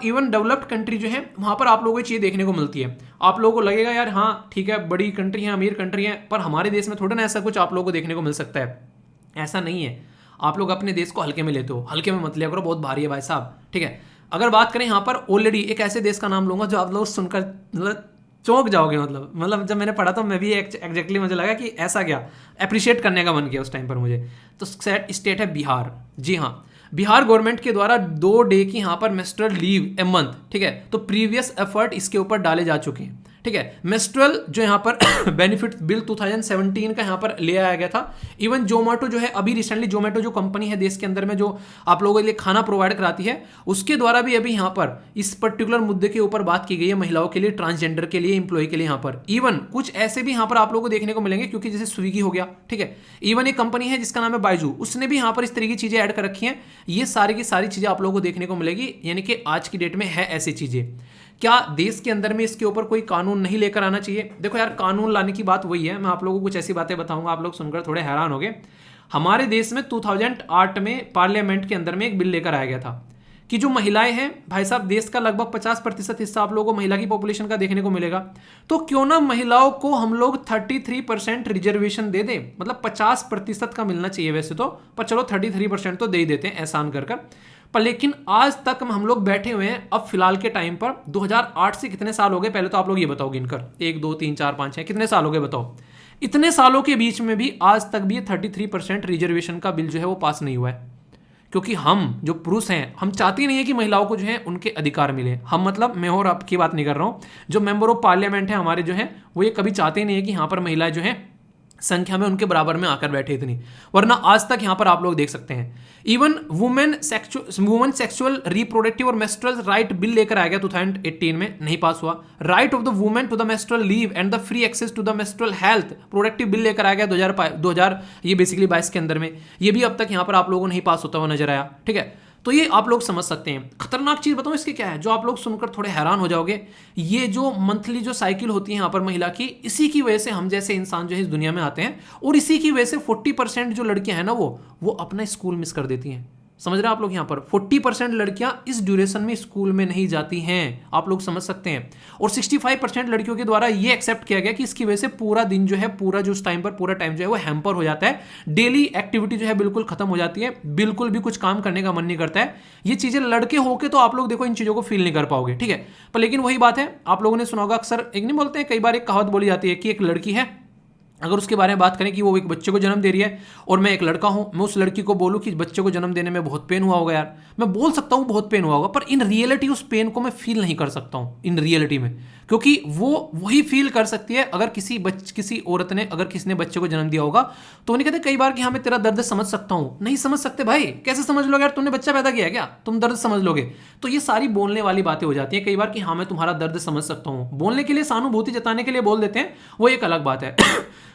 इवन डेवलप्ड कंट्री जो है वहां पर आप लोगों को चीज़ देखने को मिलती है। आप लोगों को लगेगा यार हाँ ठीक है, बड़ी कंट्री है, अमीर कंट्री है, पर हमारे देश में थोड़ा ना ऐसा कुछ आप लोगों को देखने को मिल सकता है। ऐसा नहीं है, आप लोग अपने देश को हल्के में लेते हो, हल्के में मत लिया करो, बहुत भारी है भाई साहब, ठीक है। अगर बात करें यहाँ पर ऑलरेडी एक ऐसे देश का नाम लूंगा जो आप लोग सुनकर मतलब चौंक जाओगे, मतलब जब मैंने पढ़ा तो मैं भी एग्जैक्टली मुझे लगा कि ऐसा क्या, अप्रिशिएट करने का मन किया उस टाइम पर मुझे। तो स्टेट है बिहार। जी हाँ, बिहार गवर्नमेंट के द्वारा 2 डे की यहाँ पर मेस्ट्रुअल लीव ए मंथ, ठीक है। तो प्रीवियस एफर्ट इसके ऊपर डाले जा चुके हैं, ठीक है। मेस्ट्रुअल जो यहाँ पर बेनिफिट बिल 2017 का यहाँ पर ले आया गया था। इवन जोमेटो जो है अभी रिसेंटली, जोमेटो जो कंपनी है देश के अंदर में जो आप लोगों के लिए खाना प्रोवाइड कराती है, उसके द्वारा भी अभी यहाँ पर इस पर्टिकुलर मुद्दे के ऊपर बात की गई है, महिलाओं के लिए, ट्रांसजेंडर के लिए, एम्प्लॉय के लिए। यहाँ पर इवन कुछ ऐसे भी यहाँ पर आप लोगों को देखने को मिलेंगे, क्योंकि जैसे स्विगी हो गया, ठीक है। इवन एक कंपनी है जिसका नाम है बाइजू, उसने भी यहाँ पर इस तरह की चीजें ऐड कर रखी हैं। ये सारी की सारी चीजें आप लोगों को देखने को मिलेगी, यानी कि आज की डेट में है ऐसी चीजें। क्या देश के अंदर में इसके ऊपर कोई कानून नहीं लेकर आना चाहिए? देखो यार, कानून लाने की बात वही है, मैं आप लोगों को कुछ ऐसी बातें बताऊंगा, आप लोग सुनकर थोड़े हैरान होंगे। हमारे देश में 2008 में पार्लियामेंट के अंदर में एक बिल लेकर आया गया था कि जो महिलाएं हैं भाई साहब, देश का लगभग 50% हिस्सा आप लोगों को महिला की पॉपुलेशन का देखने को मिलेगा, तो क्यों ना महिलाओं को हम लोग 33% रिजर्वेशन दे दें। मतलब 50% का मिलना चाहिए वैसे तो, पर चलो 33% तो दे ही देते हैं एहसान कर कर। पर लेकिन आज तक हम लोग बैठे हुए हैं, अब फिलहाल के टाइम पर 2008 से कितने साल हो गए, पहले तो आप लोग ये बताओ गिनकर, 1 2 3 4 5 6 कितने साल हो गए बताओ। इतने सालों के बीच में भी आज तक भी 33% रिजर्वेशन का बिल जो है वो पास नहीं हुआ है, क्योंकि हम जो पुरुष हैं हम चाहते नहीं है कि महिलाओं को जो है उनके अधिकार मिले। हम मतलब मैं और आपकी बात नहीं कर रहा हूँ, जो मेंबर ऑफ पार्लियामेंट है हमारे जो है वो ये कभी चाहते नहीं है कि यहाँ पर महिलाएं जो है संख्या में उनके बराबर में आकर बैठे इतनी, वरना आज तक यहाँ पर आप लोग देख सकते हैं। इवन वुमेन सेक्सुअल रिप्रोडक्टिव और मेस्ट्रुअल राइट बिल लेकर आया गया 2018 में, नहीं पास हुआ। Right of the women to the menstrual leave and the free access to the menstrual health productive bill लेकर आया गया 2000 ये बेसिकली 22 के अंदर में, ये भी अब तक यहाँ पर आप लोगों को नहीं पास होता हुआ नजर आया, ठीक है। तो ये आप लोग समझ सकते हैं। खतरनाक चीज बताऊं इसके क्या है, जो आप लोग सुनकर थोड़े हैरान हो जाओगे, ये जो मंथली जो साइकिल होती है यहाँ पर महिला की, इसी की वजह से हम जैसे इंसान जो है इस दुनिया में आते हैं, और इसी की वजह से 40% जो लड़कियां हैं ना वो अपना स्कूल मिस कर देती हैं। समझ रहे हैं आप लोग। यहाँ पर 40% लड़कियां इस ड्यूरेशन में स्कूल में नहीं जाती हैं, आप लोग समझ सकते हैं। और 65% लड़कियों के द्वारा ये एक्सेप्ट किया गया कि इसकी वजह से पूरा दिन जो है, पूरा जो उस टाइम पर पूरा टाइम जो है वो हैम्पर हो जाता है, डेली एक्टिविटी जो है बिल्कुल खत्म हो जाती है, बिल्कुल भी कुछ काम करने का मन नहीं करता है। ये चीजें लड़के होके तो आप लोग देखो इन चीजों को फील नहीं कर पाओगे, ठीक है। पर लेकिन वही बात है, आप लोगों ने सुना होगा अक्सर, एक नहीं बोलते हैं, कई बार एक कहावत बोली जाती है कि एक लड़की है, अगर उसके बारे में बात करें कि वो एक बच्चे को जन्म दे रही है और मैं एक लड़का हूं, मैं उस लड़की को बोलूं कि बच्चे को जन्म देने में बहुत पेन हुआ होगा यार, मैं बोल सकता हूं बहुत पेन हुआ होगा, पर इन रियलिटी उस पेन को मैं फील नहीं कर सकता हूं इन रियलिटी में, क्योंकि वो वही फील कर सकती है अगर किसी औरत ने, अगर किसी ने बच्चे को जन्म दिया होगा। तो उन्हें कहते कई बार कि हाँ मैं तेरा दर्द समझ सकता हूं, नहीं समझ सकते भाई, कैसे समझ लोगे यार, तुमने बच्चा पैदा किया क्या, तुम दर्द समझ लोगे। तो ये सारी बोलने वाली बातें हो जाती हैं कई बार कि हाँ मैं तुम्हारा दर्द समझ सकता हूं, बोलने के लिए, सहानुभूति जताने के लिए बोल देते हैं, वो एक अलग बात है।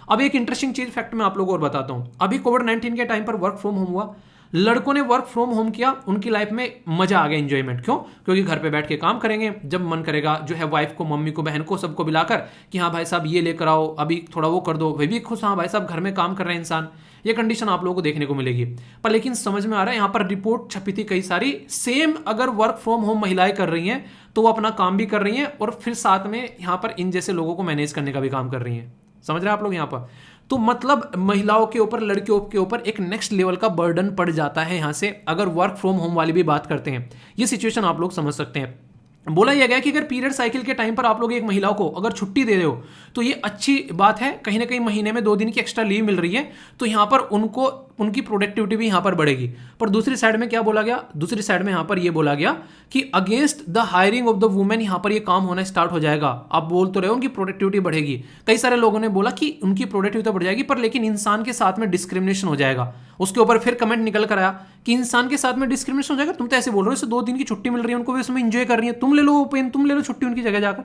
अब एक इंटरेस्टिंग चीज फैक्ट मैं आप लोगों को और बताता हूं। अभी कोविड-19 के टाइम पर वर्क फ्रॉम होम हुआ, लड़कों ने वर्क फ्रॉम होम किया, उनकी लाइफ में मजा आ गया, एंजॉयमेंट। क्यों? क्योंकि घर पे बैठ के काम करेंगे, जब मन करेगा जो है वाइफ को, मम्मी को, बहन को, सबको बुलाकर कि हाँ भाई साहब ये लेकर आओ, अभी थोड़ा वो कर दो, वे भी खुश, हाँ भाई साहब घर में काम कर रहे हैं इंसान। ये कंडीशन आप लोगों को देखने को मिलेगी। पर लेकिन समझ में आ रहा है, यहाँ पर रिपोर्ट छपी थी कई सारी, सेम अगर वर्क फ्रॉम होम महिलाएं कर रही हैं तो वो अपना काम भी कर रही हैं और फिर साथ में यहाँ पर इन जैसे लोगों को मैनेज करने का भी काम कर रही हैं। समझ रहे हैं आप लोग यहाँ पर। तो मतलब महिलाओं के ऊपर, लड़कियों के ऊपर एक नेक्स्ट लेवल का बर्डन पड़ जाता है यहाँ से, अगर वर्क फ्रॉम होम वाली भी बात करते हैं। ये सिचुएशन आप लोग समझ सकते हैं। बोला यह गया कि अगर पीरियड साइकिल के टाइम पर आप लोग एक महिला को अगर छुट्टी दे रहे हो तो ये अच्छी बात है, कहीं ना कहीं महीने में 2 दिन की एक्स्ट्रा लीव मिल रही है, तो यहाँ पर उनको, उनकी प्रोडक्टिविटी भी यहाँ पर बढ़ेगी। पर दूसरी साइड में क्या बोला गया, दूसरी साइड में यहाँ पर ये बोला गया कि against the hiring of the women यहाँ पर ये काम होना स्टार्ट हो जाएगा। आप बोल तो रहे हो उनकी प्रोडक्टिविटी बढ़ेगी, कई सारे लोगों ने बोला कि उनकी प्रोडक्टिविटी बढ़ जाएगी, पर लेकिन इंसान के साथ में डिस्क्रिमिनेशन हो जाएगा। उसके ऊपर फिर कमेंट निकल कर आया कि इंसान के साथ में डिस्क्रिमिनेशन हो जाएगा, तुम तो ऐसे बोल रहे हो, इसे 2 दिन की छुट्टी मिल रही है, उनको भी उसमें एंजॉय कर रही है, तुम ले लो वो पेन, तुम ले लो छुट्टी उनकी जगह जाकर।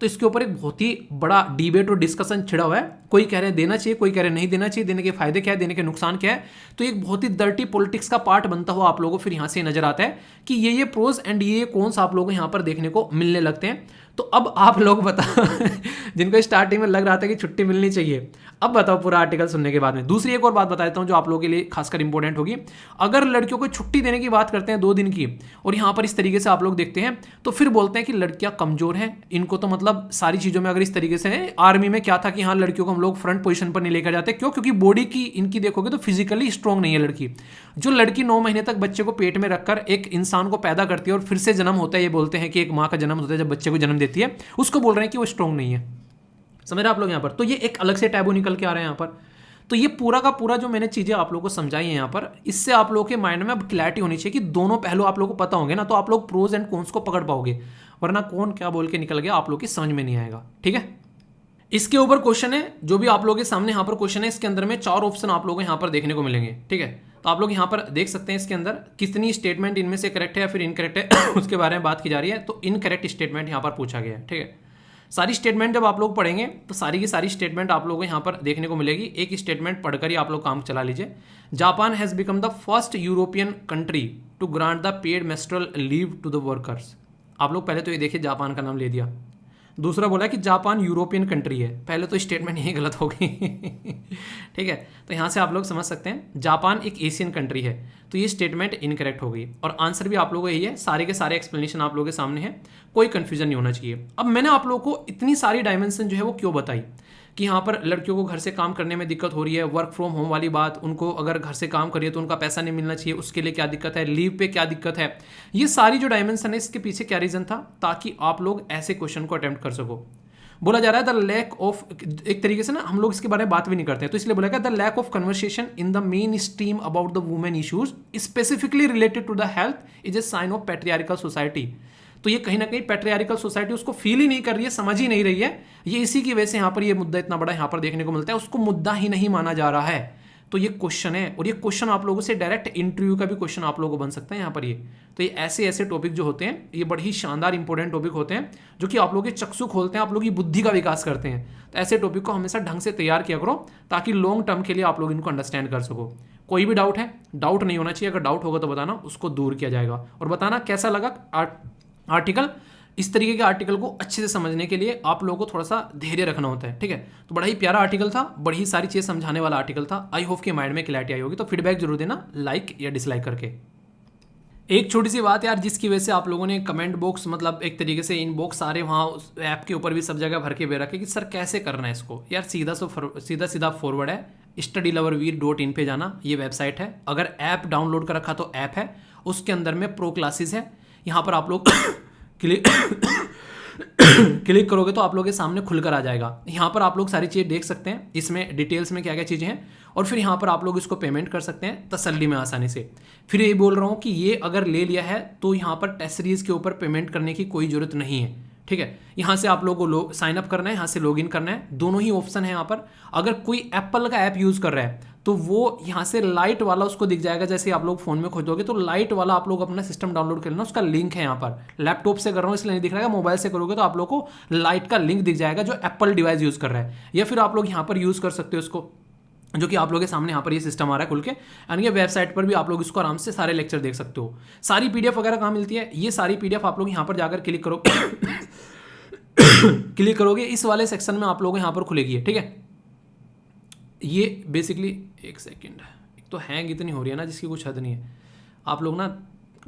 तो इसके ऊपर एक बहुत ही बड़ा डिबेट और डिस्कशन छिड़ा हुआ है। कोई कह रहे हैं देना चाहिए, कोई कह रहे हैं नहीं देना चाहिए, देने के फायदे क्या है, देने के नुकसान क्या है। तो एक बहुत ही डर्टी पॉलिटिक्स का पार्ट बनता हुआ आप लोगों को फिर यहाँ से नजर आता है कि ये प्रोज एंड ये कौन आप लोगों को यहाँ पर देखने को मिलने लगते हैं। तो अब आप लोग बताओ जिनको स्टार्टिंग में लग रहा था कि छुट्टी मिलनी चाहिए, अब बताओ पूरा आर्टिकल सुनने के बाद में। दूसरी एक और बात बता देता हूं जो आप लोगों के लिए खासकर इंपॉर्टेंट होगी। अगर लड़कियों को छुट्टी देने की बात करते हैं 2 दिन की, और यहां पर इस तरीके से आप लोग देखते हैं, तो फिर बोलते हैं कि लड़कियां कमजोर हैं, इनको तो मतलब सारी चीजों में, अगर इस तरीके से है, आर्मी में क्या था कि हाँ लड़कियों को हम लोग फ्रंट पोजीशन पर नहीं लेकर जाते। क्यों? क्योंकि बॉडी की इनकी देखोगे तो फिजिकली स्ट्रॉन्ग नहीं है लड़की। जो लड़की 9 महीने तक बच्चे को पेट में रखकर एक इंसान को पैदा करती है और फिर से जन्म होता है, ये बोलते हैं कि एक माँ का जन्म होता है जब बच्चे को जन्म देती है, उसको बोल रहे हैं कि वो स्ट्रॉन्ग नहीं है। समझ रहे आप लोग यहाँ पर। तो ये एक अलग से टैबू निकल के आ रहे हैं यहाँ पर। तो ये पूरा का पूरा जो मैंने चीजें आप लोगों को समझाई हैं यहाँ पर, इससे आप लोगों के माइंड में अब क्लैरिटी होनी चाहिए कि दोनों पहलू आप लोगों को पता होंगे ना, तो आप लोग प्रोज एंड कॉन्स को पकड़ पाओगे, वरना कौन क्या बोल के निकल गया आप लोग की समझ में नहीं आएगा। ठीक है, इसके ऊपर क्वेश्चन है, जो भी आप लोगों के सामने यहाँ पर क्वेश्चन है, इसके अंदर में 4 ऑप्शन आप लोगों को यहाँ पर देखने को मिलेंगे। ठीक है, तो आप लोग यहाँ पर देख सकते हैं इसके अंदर कितनी स्टेटमेंट इनमें से करेक्ट है या फिर इनकरेक्ट है उसके बारे में बात की जा रही है। तो इनकरेक्ट स्टेटमेंट यहाँ पर पूछा गया है। ठीक है, सारी स्टेटमेंट जब आप लोग पढ़ेंगे तो सारी की सारी स्टेटमेंट आप लोगों को यहाँ पर देखने को मिलेगी। एक स्टेटमेंट पढ़कर ही आप लोग काम चला लीजिए। Japan has become the first European country to grant the paid menstrual leave to the workers. आप लोग पहले तो ये देखिए, जापान का नाम ले दिया। दूसरा बोला कि जापान यूरोपियन कंट्री है, पहले तो स्टेटमेंट यही गलत होगी ठीक है, तो यहाँ से आप लोग समझ सकते हैं जापान एक एशियन कंट्री है, तो ये स्टेटमेंट इनकरेक्ट हो गई। और आंसर भी आप लोगों को यही है, सारे के सारे एक्सप्लेनेशन आप लोगों के सामने है, कोई कंफ्यूजन नहीं होना चाहिए। अब मैंने आप लोगों को इतनी सारी डायमेंशन जो है वो क्यों बताई कि यहाँ पर लड़कियों को घर से काम करने में दिक्कत हो रही है, वर्क फ्रॉम होम वाली बात, उनको अगर घर से काम करिए तो उनका पैसा नहीं मिलना चाहिए, उसके लिए क्या दिक्कत है, लीव पे क्या दिक्कत है, ये सारी जो डायमेंशन है इसके पीछे क्या रीजन था, ताकि आप लोग ऐसे क्वेश्चन को अटेम्प्ट कर सको। बोला जा रहा है द लैक ऑफ, एक तरीके से ना हम लोग इसके बारे में बात भी नहीं करते हैं, तो इसलिए बोला गया the lack of conversation in the mainstream about the women issues specifically related to the health is a sign of patriarchal society. तो ये कहीं ना कहीं पैट्रियार्कल सोसाइटी उसको फील ही नहीं कर रही है, समझ ही नहीं रही है, ये इसी की वजह से यहाँ पर ये मुद्दा इतना बड़ा यहाँ पर देखने को मिलता है, उसको मुद्दा ही नहीं माना जा रहा है। तो ये क्वेश्चन है, और ये क्वेश्चन आप लोगों से डायरेक्ट इंटरव्यू का भी क्वेश्चन आप लोगों को बन सकता है यहाँ पर ये। तो ये ऐसे ऐसे टॉपिक जो होते हैं ये बड़े ही शानदार इंपॉर्टेंट टॉपिक होते हैं, जो कि आप लोगों के चक्षु खोलते हैं, आप लोगों की बुद्धि का विकास करते हैं। तो ऐसे टॉपिक को हमेशा ढंग से तैयार किया करो, ताकि लॉन्ग टर्म के लिए आप लोग इनको अंडरस्टैंड कर सको। कोई भी डाउट है, डाउट नहीं होना चाहिए, अगर डाउट होगा तो बताना, उसको दूर किया जाएगा। और बताना कैसा लगा आर्टिकल। इस तरीके के आर्टिकल को अच्छे से समझने के लिए आप लोगों को थोड़ा सा धैर्य रखना होता है। ठीक है, तो बड़ा ही प्यारा आर्टिकल था, बड़ी ही सारी चीज़ समझाने वाला आर्टिकल था। आई होप कि माइंड में क्लैरिटी आई होगी। तो फीडबैक जरूर देना, लाइक या डिसलाइक करके। एक छोटी सी बात यार, जिसकी वजह से आप लोगों ने कमेंट बॉक्स, मतलब एक तरीके से इनबॉक्स सारे वहाँ उस ऐप के ऊपर भी सब जगह भर के दे रखे कि सर कैसे करना है इसको। यार सीधा सीधा फॉरवर्ड है, studyloverveer.in पे जाना, ये वेबसाइट है। अगर ऐप डाउनलोड कर रखा तो ऐप है, उसके अंदर में प्रो क्लासेस है। यहाँ पर आप लोग क्लिक क्लिक करोगे तो आप लोग के सामने खुलकर आ जाएगा। यहाँ पर आप लोग सारी चीज़ें देख सकते हैं, इसमें डिटेल्स में क्या क्या चीज़ें हैं, और फिर यहाँ पर आप लोग इसको पेमेंट कर सकते हैं तसल्ली में आसानी से। फिर ये बोल रहा हूँ कि ये अगर ले लिया है तो यहाँ पर टेस्ट सीरीज के ऊपर पेमेंट करने की कोई ज़रूरत नहीं है, ठीक है। यहाँ से आप लोगों को साइन अप करना है, यहाँ से लॉगिन करना है, दोनों ही ऑप्शन है यहाँ पर। अगर कोई एप्पल का ऐप यूज़ कर रहा है तो वो यहाँ से लाइट वाला उसको दिख जाएगा, जैसे आप लोग फोन में खोजोगे तो लाइट वाला आप लोग अपना सिस्टम डाउनलोड कर लेना, उसका लिंक है यहाँ पर। लैपटॉप से कर रहा हूँ इसलिए नहीं दिख रहा है, मोबाइल से करोगे तो आप लोग को लाइट का लिंक दिख जाएगा जो एप्पल डिवाइस यूज़ कर रहा है। या फिर आप लोग यहाँ पर यूज़ कर सकते हो उसको, जो कि आप लोगों के सामने यहाँ पर ये सिस्टम आ रहा है खुल के, यानी कि वेबसाइट पर भी आप लोग इसको आराम से सारे लेक्चर देख सकते हो। सारी पीडीएफ वगैरह कहाँ मिलती है, ये सारी पीडीएफ आप लोग यहाँ पर जाकर क्लिक करो क्लिक करोगे, इस वाले सेक्शन में आप लोग यहाँ पर खुलेगी, ठीक है। ये बेसिकली एक सेकेंड, एक तो हैंग इतनी हो रही है ना जिसकी कुछ हद नहीं है। आप लोग ना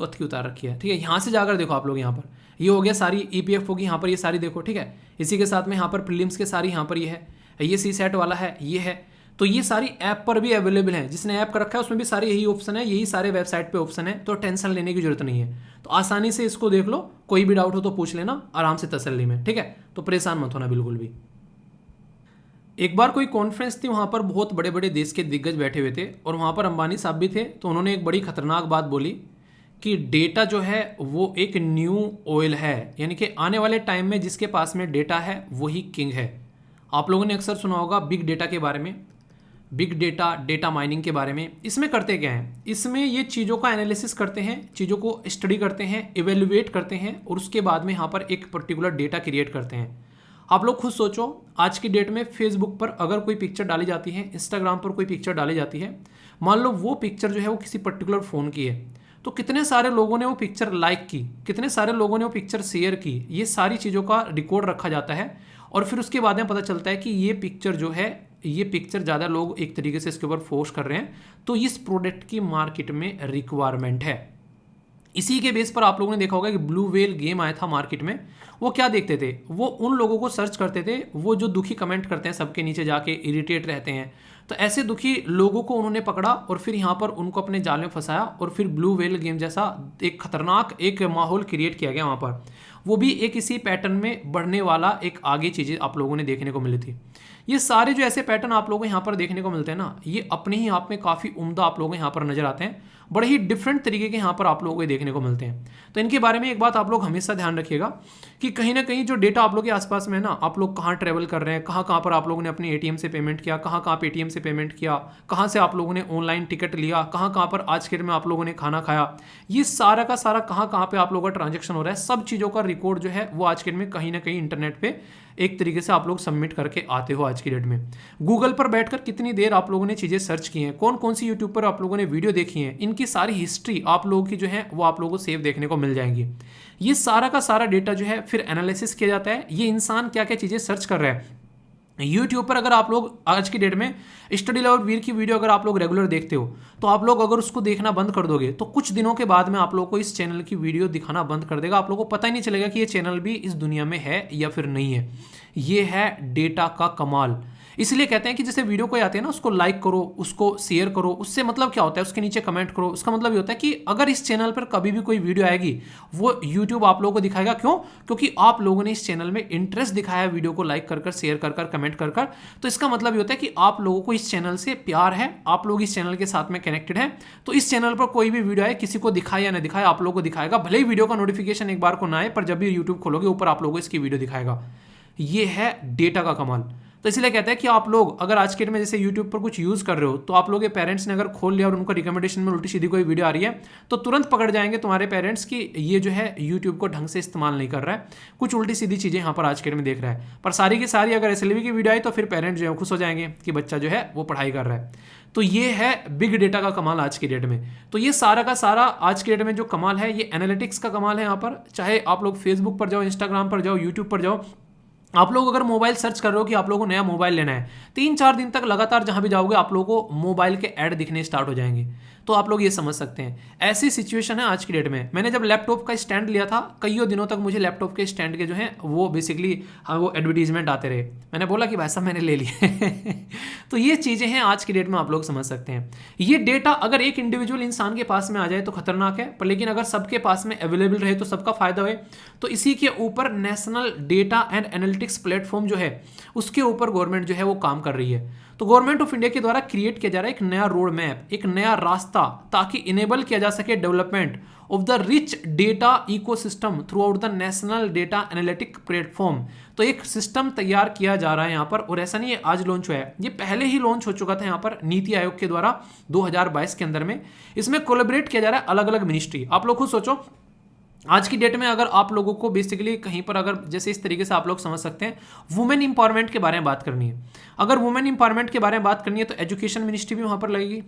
वक्त की उतार रखी है, ठीक है। यहाँ से जाकर देखो आप लोग, यहाँ पर ये हो गया सारी ईपीएफ होगी, यहाँ पर ये सारी देखो, ठीक है। इसी के साथ में यहाँ पर प्रीलिम्स के सारी यहाँ पर ये है, ये सी सेट वाला है, ये है। तो ये सारी ऐप पर भी अवेलेबल है, जिसने ऐप कर रखा है उसमें भी सारे यही ऑप्शन है, यही सारे वेबसाइट पे ऑप्शन है, तो टेंशन लेने की जरूरत नहीं है। तो आसानी से इसको देख लो, कोई भी डाउट हो तो पूछ लेना आराम से तसल्ली में, ठीक है। तो परेशान मत होना बिल्कुल भी। एक बार कोई कॉन्फ्रेंस थी, वहाँ पर बहुत बड़े बड़े देश के दिग्गज बैठे हुए थे और वहाँ पर अंबानी साहब भी थे। तो उन्होंने एक बड़ी खतरनाक बात बोली कि डेटा जो है वो एक न्यू ऑयल है, यानी कि आने वाले टाइम में जिसके पास में डेटा है वही किंग है। आप लोगों ने अक्सर सुना होगा बिग डेटा के बारे में, बिग डेटा, डेटा माइनिंग के बारे में। इसमें करते क्या हैं, इसमें ये चीज़ों का एनालिसिस करते हैं, चीज़ों को स्टडी करते हैं, इवेल्युएट करते हैं और उसके बाद में यहाँ पर एक पर्टिकुलर डेटा क्रिएट करते हैं। आप लोग खुद सोचो, आज की डेट में फेसबुक पर अगर कोई पिक्चर डाली जाती है, इंस्टाग्राम पर कोई पिक्चर डाली जाती है, मान लो वो पिक्चर जो है वो किसी पर्टिकुलर फ़ोन की है, तो कितने सारे लोगों ने वो पिक्चर लाइक की, कितने सारे लोगों ने वो पिक्चर शेयर की, ये सारी चीज़ों का रिकॉर्ड रखा जाता है। और फिर उसके बाद में पता चलता है कि ये पिक्चर जो है, ये पिक्चर ज़्यादा लोग एक तरीके से इसके ऊपर फोर्स कर रहे हैं, तो इस प्रोडक्ट की मार्केट में रिक्वायरमेंट है। इसी के बेस पर आप लोगों ने देखा होगा कि ब्लू व्हेल गेम आया था मार्केट में। वो क्या देखते थे, वो उन लोगों को सर्च करते थे, वो जो दुखी कमेंट करते हैं सबके नीचे जाके, इरिटेट रहते हैं, तो ऐसे दुखी लोगों को उन्होंने पकड़ा और फिर यहाँ पर उनको अपने जाल में फंसाया और फिर ब्लू व्हेल गेम जैसा एक खतरनाक एक माहौल क्रिएट किया गया वहाँ पर। वो भी एक इसी पैटर्न में बढ़ने वाला एक आगे चीज़ें आप लोगों ने देखने को मिली थी। ये सारे जो ऐसे पैटर्न आप लोगों को यहाँ पर देखने को मिलते हैं ना, ये अपने ही आप में काफ़ी उम्दा आप लोगों को यहाँ पर नजर आते हैं, बड़े ही डिफरेंट तरीके के यहाँ पर आप लोगों को देखने को मिलते हैं। तो इनके बारे में एक बात आप लोग हमेशा ध्यान रखिएगा कि कहीं ना कहीं जो डेटा आप लोग के आसपास में है ना, आप लोग कहाँ ट्रैवल कर रहे हैं, कहाँ कहाँ पर आप लोगों ने अपने एटीएम से पेमेंट किया, कहाँ कहाँ पेटीएम से पेमेंट किया, कहाँ से आप लोगों ने ऑनलाइन टिकट लिया, कहाँ कहाँ पर आज के दिन में आप लोगों ने खाना खाया, ये सारा का सारा कहाँ कहाँ पे आप लोगों का ट्रांजेक्शन हो रहा है, सब चीज़ों का रिकॉर्ड जो है वो आज के दिन में कहीं ना कहीं इंटरनेट पे एक तरीके से आप लोग सबमिट करके आते हो। आज की डेट में गूगल पर बैठकर कितनी देर आप लोगों ने चीज़ें सर्च की हैं, कौन कौन सी यूट्यूब पर आप लोगों ने वीडियो देखी हैं, इनकी सारी हिस्ट्री आप लोगों की जो है वो आप लोगों को सेव देखने को मिल जाएंगी। ये सारा का सारा डेटा जो है फिर एनालिसिस किया जाता है, ये इंसान क्या क्या चीज़ें सर्च कर रहा है। यूट्यूब पर अगर आप लोग आज की डेट में स्टडी लवर वीर की वीडियो अगर आप लोग रेगुलर देखते हो, तो आप लोग अगर उसको देखना बंद कर दोगे तो कुछ दिनों के बाद में आप लोग को इस चैनल की वीडियो दिखाना बंद कर देगा। आप लोगों को पता ही नहीं चलेगा कि ये चैनल भी इस दुनिया में है या फिर नहीं है। ये है डेटा का कमाल। इसलिए कहते हैं कि जैसे वीडियो कोई आते हैं ना, उसको लाइक करो, उसको शेयर करो। उससे मतलब क्या होता है, उसके नीचे कमेंट करो। उसका मतलब ये होता है कि अगर इस चैनल पर कभी भी कोई वीडियो आएगी, वो यूट्यूब आप लोगों को दिखाएगा। क्यों? क्योंकि आप लोगों ने इस चैनल में इंटरेस्ट दिखाया है, वीडियो को लाइक कर, शेयर कर, कमेंट कर। तो इसका मतलब ये होता है कि आप लोगों को इस चैनल से प्यार है, आप लोग इस चैनल के साथ में कनेक्टेड हैं। तो इस चैनल पर कोई भी वीडियो आए, किसी को दिखाए या ना दिखाए, आप लोगों को दिखाएगा। भले ही वीडियो का नोटिफिकेशन एक बार को ना आए, पर जब भी यूट्यूब खोलोगे ऊपर आप लोगों को इसकी वीडियो दिखाएगा। ये है डेटा का कमाल। तो इसलिए कहते हैं कि आप लोग अगर आज के डेट में जैसे यूट्यूब पर कुछ यूज़ कर रहे हो, तो आप लोग के पेरेंट्स ने अगर खोल लिया और उनको रिकमेंडेशन में उल्टी सीधी कोई वीडियो आ रही है, तो तुरंत पकड़ जाएंगे तुम्हारे पेरेंट्स कि ये जो है यूट्यूब को ढंग से इस्तेमाल नहीं कर रहा है, कुछ उल्टी सीधी चीज़ें यहाँ पर आज के डेट में देख रहा है। पर सारी की सारी अगर SLV की वीडियो आई तो फिर पेरेंट्स जो है खुश हो जाएंगे कि बच्चा जो है वो पढ़ाई कर रहा है। तो ये है बिग डेटा का कमाल आज की डेट में। तो ये सारा का सारा आज की डेट में जो कमाल है, ये एनालिटिक्स का कमाल है। यहाँ पर चाहे आप लोग फेसबुक पर जाओ, इंस्टाग्राम पर जाओ, यूट्यूब पर जाओ, आप लोग अगर मोबाइल सर्च कर रहे हो कि आप लोगों को नया मोबाइल लेना है, 3-4 दिन तक लगातार जहां भी जाओगे आप लोगों को मोबाइल के ऐड दिखने स्टार्ट हो जाएंगे। तो आप लोग ये समझ सकते हैं ऐसी सिचुएशन है आज की डेट में। मैंने जब लैपटॉप का स्टैंड लिया था, कईयों दिनों तक मुझे लैपटॉप के स्टैंड के जो है वो बेसिकली वो एडवर्टीजमेंट आते रहे। मैंने बोला कि भाई साहब मैंने ले लिए तो ये चीज़ें हैं आज की डेट में, आप लोग समझ सकते हैं। ये डेटा अगर एक इंडिविजुअल इंसान के पास में आ जाए तो खतरनाक है, पर लेकिन अगर सबके पास में अवेलेबल रहे तो सबका फायदा हो। तो इसी के ऊपर national data and analytics platform जो है उसके ऊपर गवर्नमेंट जो है वो काम कर रही है। तो गवर्नमेंट ऑफ इंडिया के द्वारा क्रिएट किया जा रहा है एक नया रोड मैप, एक नया रास्ता, ताकि इनेबल किया जा सके development of the rich data ecosystem through out the national data analytic platform. तो एक सिस्टम तैयार किया जा रहा है यहाँ पर, और ऐसा नहीं है आज लॉन्च हुआ है, ये पहले ही लॉन्च हो चुका था यहाँ पर नीति आयोग के द्वारा 2022 के अंदर में। इसमें कोलैबोरेट किया जा रहा है अलग अलग मिनिस्ट्री। आप लोग खुद सोचो, आज की डेट में अगर आप लोगों को बेसिकली कहीं पर अगर जैसे इस तरीके से आप लोग समझ सकते हैं वुमेन इंपावरमेंट के बारे में बात करनी है, अगर वुमेन इंपावरमेंट के बारे में बात करनी है तो एजुकेशन मिनिस्ट्री भी वहाँ पर लगेगी,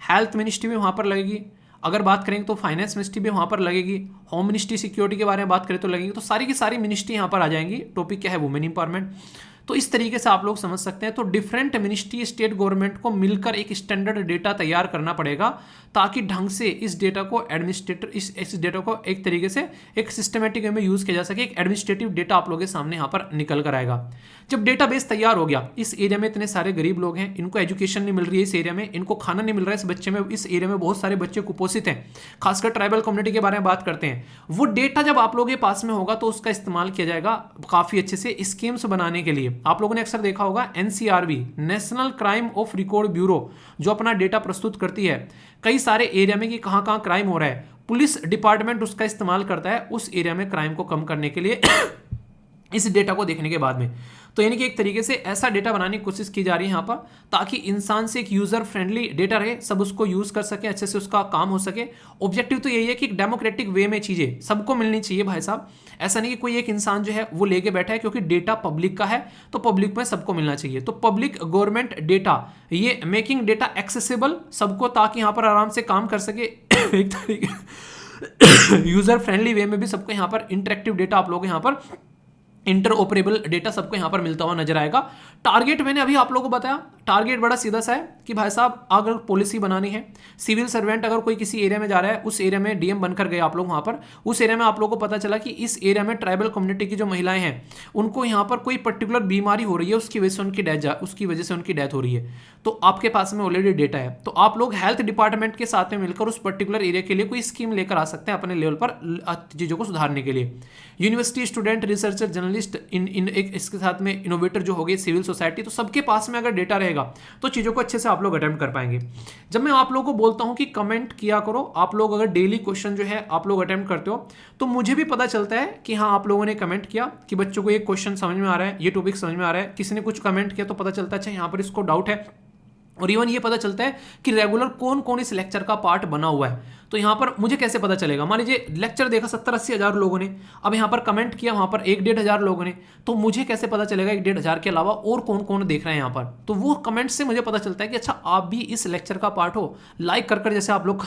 हेल्थ मिनिस्ट्री भी वहाँ पर लगेगी, अगर बात करेंगे तो फाइनेंस मिनिस्ट्री भी वहाँ पर लगेगी, होम मिनिस्ट्री सिक्योरिटी के बारे में बात करें तो लगेगी। तो सारी की सारी मिनिस्ट्री यहाँ पर आ जाएंगी। टॉपिक क्या है? Women empowerment. तो इस तरीके से आप लोग समझ सकते हैं। तो डिफरेंट मिनिस्ट्री स्टेट गवर्नमेंट को मिलकर एक स्टैंडर्ड डेटा तैयार करना पड़ेगा, ताकि ढंग से इस डेटा को एडमिनिस्ट्रेटर इस डेटा को एक तरीके से एक सिस्टमेटिक वे में यूज किया जा सके। एक एडमिनिस्ट्रेटिव डेटा आप लोगों के सामने यहाँ पर निकल कर आएगा। जब डेटाबेस तैयार हो गया, इस एरिया में इतने सारे गरीब लोग हैं, इनको एजुकेशन नहीं मिल रही है, इस एरिया में इनको खाना नहीं मिल रहा है, इस बच्चे में इस एरिया में बहुत सारे बच्चे कुपोषित हैं, खासकर ट्राइबल कम्युनिटी के बारे में बात करते हैं। वो डेटा जब आप लोगों के पास में होगा तो उसका इस्तेमाल किया जाएगा काफी अच्छे से स्कीम्स बनाने के लिए। आप लोगों ने अक्सर देखा होगा NCRB, national crime of record bureau, जो अपना डेटा प्रस्तुत करती है कई सारे एरिया में कि कहां कहां क्राइम हो रहा है। पुलिस डिपार्टमेंट उसका इस्तेमाल करता है उस एरिया में क्राइम को कम करने के लिए इस डेटा को देखने के बाद में। तो यानी कि एक तरीके से ऐसा डेटा बनाने की कोशिश की जा रही है यहाँ पर, ताकि इंसान से एक यूजर फ्रेंडली डेटा रहे, सब उसको यूज कर सके, अच्छे से उसका काम हो सके। ऑब्जेक्टिव तो यही है कि एक डेमोक्रेटिक वे में चीजें सबको मिलनी चाहिए भाई साहब। ऐसा नहीं कि कोई एक इंसान जो है वो लेके बैठा है, क्योंकि डेटा पब्लिक का है तो पब्लिक में सबको मिलना चाहिए। तो पब्लिक गवर्नमेंट डेटा, ये मेकिंग डेटा एक्सेसिबल सबको, ताकि यहाँ पर आराम से काम कर सके एक तरीके यूजर फ्रेंडली वे में भी सबको यहाँ पर इंटरेक्टिव डेटा आप लोग यहाँ पर इंटरऑपरेबल डेटा सबको यहाँ पर मिलता हुआ नजर आएगा। टारगेट मैंने अभी आप लोगों को बताया, टारगेट बड़ा सीधा सा है कि भाई साहब अगर पॉलिसी बनानी है, सिविल सर्वेंट अगर कोई किसी एरिया में जा रहा है, उस एरिया में डीएम बनकर गए आप लोग वहाँ पर, उस एरिया में आप लोगों को पता चला कि इस एरिया में ट्राइबल कम्युनिटी की जो महिलाएं हैं उनको यहाँ पर कोई पर्टिकुलर बीमारी हो रही है, उसकी वजह से उनकी डेथ हो रही है। तो आपके पास में ऑलरेडी डेटा है, तो आप लोग हेल्थ डिपार्टमेंट के साथ में मिलकर उस पर्टिकुलर एरिया के लिए कोई स्कीम लेकर आ सकते हैं अपने लेवल पर चीज़ों को सुधारने के लिए। यूनिवर्सिटी स्टूडेंट, रिसर्चर, जर्नलिस्ट, इन एक इसके साथ में इनोवेटर जो हो गए, सिविल सोसाइटी, तो सबके पास में अगर डेटा रहेगा तो चीज़ों को अच्छे से आप लोग अटेम्प्ट कर पाएंगे। जब मैं आप लोगों को बोलता हूं कि कमेंट किया करो, आप लोग अगर डेली क्वेश्चन जो है आप लोग अटेम्प्ट करते हो, तो मुझे भी पता चलता है कि हाँ आप लोगों ने कमेंट किया कि बच्चों को ये क्वेश्चन समझ में आ रहा है, ये टॉपिक समझ में आ रहा है। किसी ने कुछ कमेंट किया तो पता चलता है अच्छा यहाँ पर इसको डाउट है। और इवन ये पता चलता है कि रेगुलर कौन कौन इस लेक्चर का पार्ट बना हुआ है। तो यहाँ पर मुझे कैसे पता चलेगा? मान लीजिए लेक्चर देखा 70-80 हज़ार लोगों ने, अब यहाँ पर कमेंट किया वहाँ पर 1-1.5 हज़ार लोगों ने, तो मुझे कैसे पता चलेगा 1-1.5 हज़ार के अलावा और कौन कौन देख रहे हैं यहाँ पर? तो वो कमेंट से मुझे पता चलता है कि अच्छा आप भी इस लेक्चर का पार्ट हो। लाइक कर जैसे आप लोग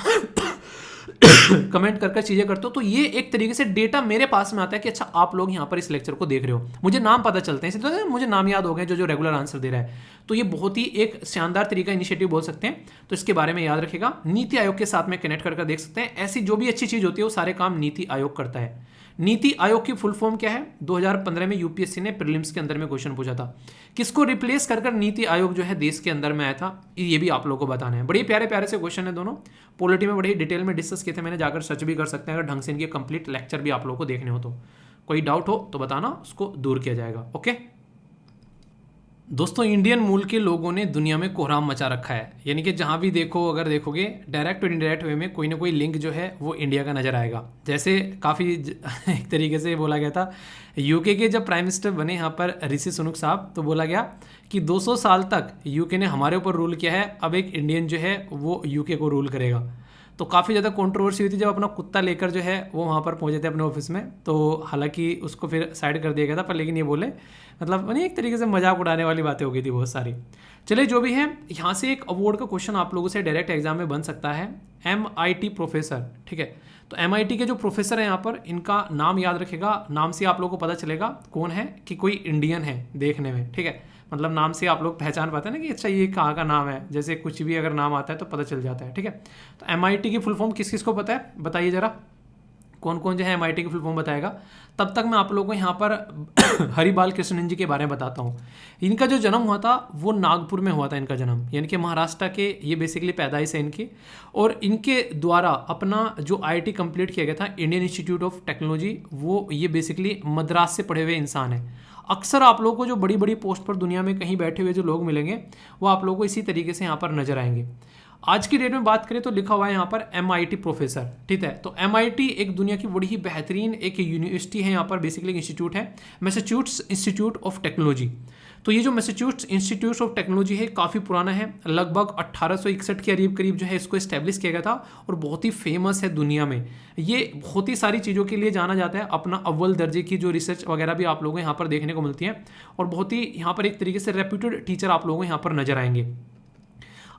कमेंट कर चीजें करते हो, तो ये एक तरीके से डेटा मेरे पास में आता है कि अच्छा आप लोग यहाँ पर इस लेक्चर को देख रहे हो। मुझे नाम पता चलते हैं, इसलिए मुझे नाम याद हो गए जो रेगुलर आंसर दे रहा है। तो ये बहुत ही एक शानदार तरीका इनिशिएटिव बोल सकते हैं। तो इसके बारे में याद रखेगा, नीति आयोग के साथ में कनेक्ट कर देख सकते हैं। ऐसी जो भी अच्छी चीज होती है वो सारे काम नीति आयोग करता है। नीति आयोग की फुल फॉर्म क्या है? 2015 में यूपीएससी ने प्रीलिम्स के अंदर में क्वेश्चन पूछा था, किसको रिप्लेस कर नीति आयोग जो है देश के अंदर में आया था, ये भी आप लोगों को बताना है। बड़े प्यारे प्यारे से क्वेश्चन है दोनों, पॉलिटी में बड़ी डिटेल में डिस्कस किए थे मैंने, जाकर सर्च भी कर सकते हैं अगर ढंग से इनके कंप्लीट लेक्चर भी आप लोगों को देखने हो तो। कोई डाउट हो तो बताना, उसको दूर किया जाएगा। ओके दोस्तों, इंडियन मूल के लोगों ने दुनिया में कोहराम मचा रखा है, यानी कि जहाँ भी देखो अगर देखोगे डायरेक्ट और इनडायरेक्ट वे में कोई ना कोई लिंक जो है वो इंडिया का नज़र आएगा। जैसे काफ़ी एक तरीके से बोला गया था, यूके के जब प्राइम मिनिस्टर बने यहाँ पर ऋषि सुनक साहब, तो बोला गया कि 200 साल तक यूके ने हमारे ऊपर रूल किया है, अब एक इंडियन जो है वो यूके को रूल करेगा। तो काफ़ी ज़्यादा कंट्रोवर्सी हुई थी जब अपना कुत्ता लेकर जो है वो वहाँ पर पहुँचे थे अपने ऑफिस में। तो हालांकि उसको फिर साइड कर दिया गया था, पर लेकिन ये बोले मतलब नहीं, एक तरीके से मजाक उड़ाने वाली बातें हो गई थी बहुत सारी। चलिए जो भी है, यहाँ से एक अवार्ड का क्वेश्चन आप लोगों से डायरेक्ट एग्जाम में बन सकता है। MIT प्रोफेसर, ठीक है, तो MIT के जो प्रोफेसर हैं यहाँ पर, इनका नाम याद रखेगा, नाम से आप लोगों को पता चलेगा कौन है कि कोई इंडियन है देखने में, ठीक है। मतलब नाम से आप लोग पहचान पाते हैं ना कि अच्छा ये कहाँ का नाम है, जैसे कुछ भी अगर नाम आता है तो पता चल जाता है, ठीक है। तो MIT की फुल फॉर्म किस किस को पता है बताइए ज़रा, कौन कौन जो है MIT की फुल फॉर्म बताएगा। तब तक मैं आप लोगों को यहाँ पर हरिबाल कृष्णन जी के बारे में बताता हूँ। इनका जो जन्म हुआ था वो नागपुर में हुआ था इनका जन्म, यानी कि महाराष्ट्र के ये बेसिकली पैदाइश है इनकी। और इनके द्वारा अपना जो IIT कंप्लीट किया गया था, इंडियन इंस्टीट्यूट ऑफ टेक्नोलॉजी, वो ये बेसिकली मद्रास से पढ़े हुए इंसान है। अक्सर आप लोगों को जो बड़ी बड़ी पोस्ट पर दुनिया में कहीं बैठे हुए जो लोग मिलेंगे वो आप लोगों को इसी तरीके से यहाँ पर नजर आएंगे। आज की डेट में बात करें तो लिखा हुआ है यहाँ पर MIT प्रोफेसर, ठीक है। तो MIT एक दुनिया की बड़ी ही बेहतरीन एक यूनिवर्सिटी है, यहाँ पर बेसिकली इंस्टीट्यूट है, मैसाचुसेट्स इंस्टीट्यूट ऑफ टेक्नोलॉजी। तो ये जो मैसाचुसेट्स इंस्टीट्यूट ऑफ टेक्नोलॉजी है काफ़ी पुराना है, लगभग 1861 के करीब जो है इसको इस्टेब्लिश किया गया था और बहुत ही फेमस है दुनिया में। ये बहुत ही सारी चीज़ों के लिए जाना जाता है, अपना अव्वल दर्जे की जो रिसर्च वगैरह भी आप लोगों को यहाँ पर देखने को मिलती है और बहुत ही यहाँ पर एक तरीके से रेप्यूटेड टीचर आप लोगों को यहाँ पर नजर आएंगे।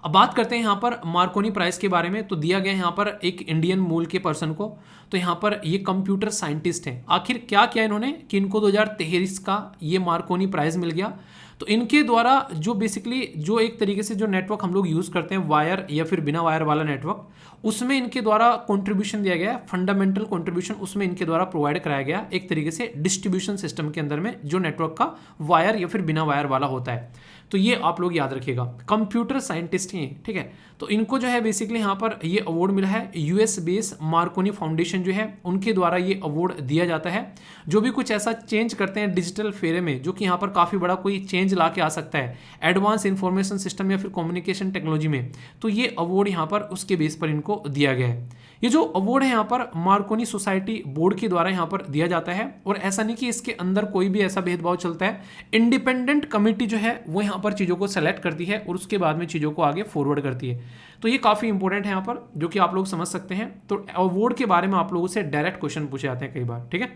अब बात करते हैं यहाँ पर मार्कोनी प्राइज़ के बारे में। तो दिया गया है यहाँ पर एक इंडियन मूल के पर्सन को, तो यहाँ पर ये कंप्यूटर साइंटिस्ट हैं। आखिर क्या किया इन्होंने कि इनको 2023 का ये मार्कोनी प्राइज़ मिल गया। तो इनके द्वारा जो बेसिकली जो एक तरीके से जो नेटवर्क हम लोग यूज़ करते हैं वायर या फिर बिना वायर वाला नेटवर्क, उसमें इनके द्वारा कंट्रीब्यूशन दिया गया है, फंडामेंटल कंट्रीब्यूशन उसमें इनके द्वारा प्रोवाइड कराया गया एक तरीके से डिस्ट्रीब्यूशन सिस्टम के अंदर में जो नेटवर्क का वायर या फिर बिना वायर वाला होता है। तो ये आप लोग याद रखिएगा, कंप्यूटर साइंटिस्ट ही, ठीक है। तो इनको जो है बेसिकली यहाँ पर ये अवार्ड मिला है, US बेस मार्कोनी फाउंडेशन जो है उनके द्वारा ये अवार्ड दिया जाता है। जो भी कुछ ऐसा चेंज करते हैं डिजिटल फेरे में, जो कि यहाँ पर काफ़ी बड़ा कोई चेंज ला के आ सकता है एडवांस इंफॉर्मेशन सिस्टम या फिर कम्युनिकेशन टेक्नोलॉजी में, तो ये अवार्ड यहाँ पर उसके बेस पर इनको दिया गया है। ये जो अवार्ड है यहाँ पर मार्कोनी सोसाइटी बोर्ड के द्वारा यहाँ पर दिया जाता है और ऐसा नहीं कि इसके अंदर कोई भी ऐसा भेदभाव चलता है। इंडिपेंडेंट कमेटी जो है वो यहाँ पर चीज़ों को सेलेक्ट करती है और उसके बाद में चीज़ों को आगे फॉरवर्ड करती है। तो ये काफ़ी इंपॉर्टेंट है यहाँ पर, जो कि आप लोग समझ सकते हैं। तो अवार्ड के बारे में आप लोगों से डायरेक्ट क्वेश्चन पूछे जाते हैं कई बार, ठीक है,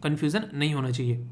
कन्फ्यूजन नहीं होना चाहिए।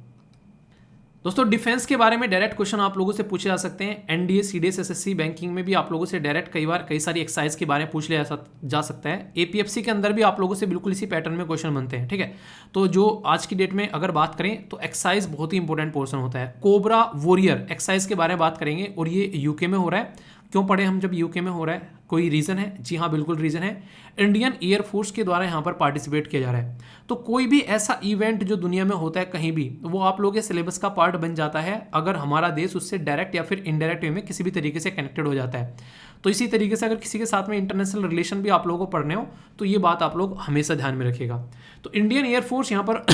दोस्तों डिफेंस के बारे में डायरेक्ट क्वेश्चन आप लोगों से पूछे जा सकते हैं। NDA, CDS, SSC बैंकिंग में भी आप लोगों से डायरेक्ट कई बार कई सारी एक्सरसाइज के बारे में पूछ लिया जा सकता है। APFC के अंदर भी आप लोगों से बिल्कुल इसी पैटर्न में क्वेश्चन बनते हैं, ठीक है। तो जो आज की डेट में अगर बात करें तो एक्सरसाइज बहुत ही इंपॉर्टेंट पोर्शन होता है। कोबरा वॉरियर एक्सरसाइज के बारे में बात करेंगे और ये UK में हो रहा है। क्यों पढ़े हम जब UK में हो रहा है, कोई रीज़न है? जी हाँ, बिल्कुल रीज़न है। इंडियन एयरफोर्स के द्वारा यहाँ पर पार्टिसिपेट किया जा रहा है। तो कोई भी ऐसा इवेंट जो दुनिया में होता है कहीं भी, वो आप लोगों के सिलेबस का पार्ट बन जाता है अगर हमारा देश उससे डायरेक्ट या फिर इनडायरेक्ट वे में किसी भी तरीके से कनेक्टेड हो जाता है। तो इसी तरीके से अगर किसी के साथ में इंटरनेशनल रिलेशन भी आप लोगों को पढ़ने हो तो ये बात आप लोग हमेशा ध्यान में रखिएगा। तो इंडियन एयरफोर्स यहाँ पर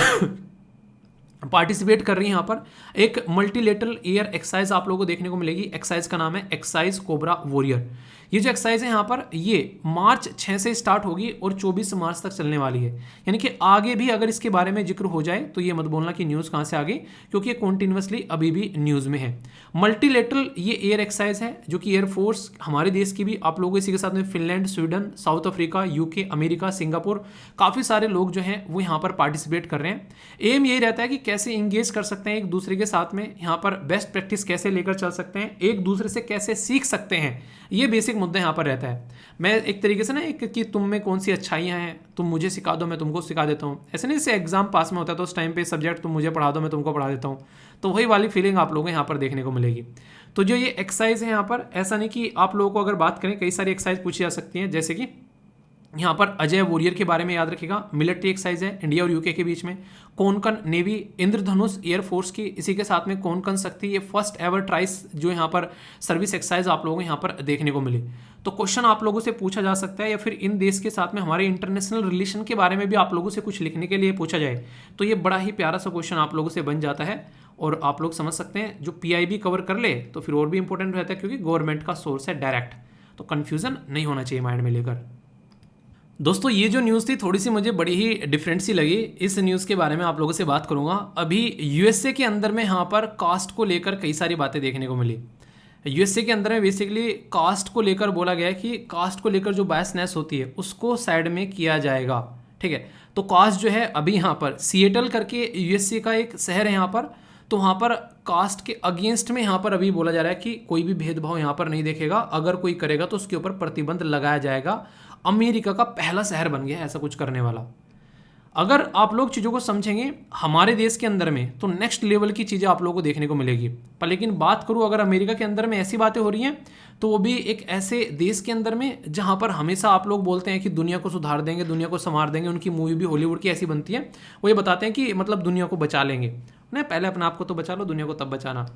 पार्टिसिपेट कर रही है। यहाँ पर एक मल्टीलेटरल एयर एक्सरसाइज आप लोगों को देखने को मिलेगी। एक्सरसाइज का नाम है एक्सरसाइज कोबरा वॉरियर। ये जो एक्सरसाइज है यहाँ पर ये मार्च 6 से स्टार्ट होगी और 24 मार्च तक चलने वाली है। यानी कि आगे भी अगर इसके बारे में जिक्र हो जाए तो ये मत बोलना कि न्यूज़ कहाँ से आ गई, क्योंकि ये कॉन्टिन्यूसली अभी भी न्यूज़ में है। मल्टीलेटरल ये एयर एक्सरसाइज है जो कि एयरफोर्स हमारे देश की भी आप लोगों इसी के साथ में Finland, Sweden, south Africa, UK, America, Singapore, काफ़ी सारे लोग जो हैं वो यहाँ पर पार्टिसिपेट कर रहे हैं। एम यही रहता है कि कैसे इंगेज कर सकते हैं एक दूसरे के साथ में, यहाँ पर बेस्ट प्रैक्टिस कैसे लेकर चल सकते हैं, एक दूसरे से कैसे सीख सकते हैं, ये बेसिक मुद्दा यहाँ पर रहता है। मैं एक तरीके से ना एक कि तुम में कौन सी अच्छाइयाँ हैं, तुम मुझे सिखा दो मैं तुमको सिखा देता हूँ, ऐसे नहीं जैसे एग्जाम पास में होता है तो उस टाइम पे सब्जेक्ट तुम मुझे पढ़ा दो मैं तुमको पढ़ा देता हूँ, तो वही वाली फीलिंग आप लोगों को यहाँ पर देखने को मिलेगी। तो जो ये एक्सरसाइज है यहाँ पर, ऐसा नहीं कि आप लोगों को अगर बात करें कई सारी एक्सरसाइज पूछी जा सकती हैं, जैसे कि यहाँ पर अजय वॉरियर के बारे में याद रखिएगा। मिलिट्री एक्सरसाइज है इंडिया और UK के बीच में। कोंकण नेवी, इंद्रधनुष एयरफोर्स की, इसी के साथ में कोंकण शक्ति, ये फर्स्ट एवर ट्राइस जो यहाँ पर सर्विस एक्सरसाइज आप लोगों को यहाँ पर देखने को मिली। तो क्वेश्चन आप लोगों से पूछा जा सकता है, या फिर इन देश के साथ में हमारे इंटरनेशनल रिलेशन के बारे में भी आप लोगों से कुछ लिखने के लिए पूछा जाए तो ये बड़ा ही प्यारा सा क्वेश्चन आप लोगों से बन जाता है। और आप लोग समझ सकते हैं जो PIB कवर कर ले तो फिर और भी इंपॉर्टेंट रहता है, क्योंकि गवर्नमेंट का सोर्स है डायरेक्ट। तो कन्फ्यूजन नहीं होना चाहिए माइंड में लेकर। दोस्तों ये जो न्यूज़ थी थोड़ी सी मुझे बड़ी ही डिफरेंट सी लगी, इस न्यूज़ के बारे में आप लोगों से बात करूंगा। अभी USA के अंदर में यहाँ पर कास्ट को लेकर कई सारी बातें देखने को मिली। USA के अंदर में बेसिकली कास्ट को लेकर बोला गया है कि कास्ट को लेकर जो बायसनेस होती है उसको साइड में किया जाएगा, ठीक है। तो कास्ट जो है अभी यहाँ पर सिएटल करके USA का एक शहर है यहाँ पर, तो वहाँ पर कास्ट के अगेंस्ट में यहाँ पर अभी बोला जा रहा है कि कोई भी भेदभाव यहाँ पर नहीं देखेगा, अगर कोई करेगा तो उसके ऊपर प्रतिबंध लगाया जाएगा। अमेरिका का पहला शहर बन गया है ऐसा कुछ करने वाला। अगर आप लोग चीज़ों को समझेंगे हमारे देश के अंदर में, तो नेक्स्ट लेवल की चीज़ें आप लोगों को देखने को मिलेगी। पर लेकिन बात करूँ अगर अमेरिका के अंदर में ऐसी बातें हो रही हैं, तो वो भी एक ऐसे देश के अंदर में जहाँ पर हमेशा आप लोग बोलते हैं कि दुनिया को सुधार देंगे, दुनिया को संवार देंगे। उनकी मूवी भी हॉलीवुड की ऐसी बनती है, वो ये बताते हैं कि मतलब दुनिया को बचा लेंगे। नहीं, पहले अपने आप को तो बचा लो, दुनिया को तब बचाना।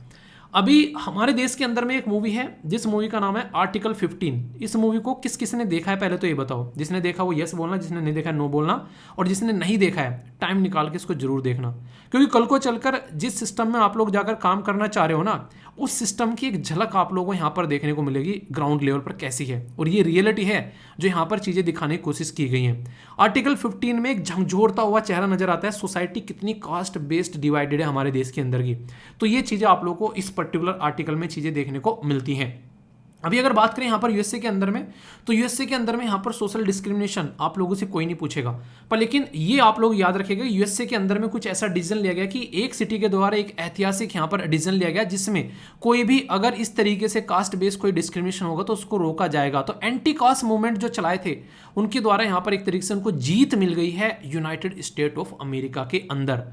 अभी हमारे देश के अंदर में एक मूवी है जिस मूवी का नाम है आर्टिकल 15। इस मूवी को किस किसने देखा है पहले तो ये बताओ। जिसने देखा वो यस बोलना, जिसने नहीं देखा नो बोलना, और जिसने नहीं देखा है टाइम निकाल के इसको जरूर देखना। क्योंकि कल को चलकर जिस सिस्टम में आप लोग जाकर काम करना चाह रहे हो ना, उस सिस्टम की एक झलक आप लोगों को यहाँ पर देखने को मिलेगी ग्राउंड लेवल पर कैसी है, और ये रियलिटी है जो यहाँ पर चीज़ें दिखाने की कोशिश की गई हैं। आर्टिकल 15 में एक झंझोरता हुआ चेहरा नजर आता है, सोसाइटी कितनी कास्ट बेस्ड डिवाइडेड है हमारे देश के अंदर की। तो ये चीज़ें आप लोगों को इस पर्टिकुलर आर्टिकल में चीज़ें देखने को मिलती हैं। अभी अगर बात करें यहाँ पर यूएसए के अंदर में, तो यूएसए के अंदर में यहाँ पर सोशल डिस्क्रिमिनेशन आप लोगों से कोई नहीं पूछेगा। पर लेकिन ये आप लोग याद रखिएगा, यूएसए के अंदर में कुछ ऐसा डिसीजन लिया गया कि एक सिटी के द्वारा एक ऐतिहासिक यहाँ पर डिसीजन लिया गया जिसमें कोई भी अगर इस तरीके से कास्ट बेस्ड कोई डिस्क्रिमिनेशन होगा तो उसको रोका जाएगा। तो एंटी कास्ट मूवमेंट जो चलाए थे उनके द्वारा यहाँ पर एक तरीके से उनको जीत मिल गई है यूनाइटेड स्टेट ऑफ अमेरिका के अंदर।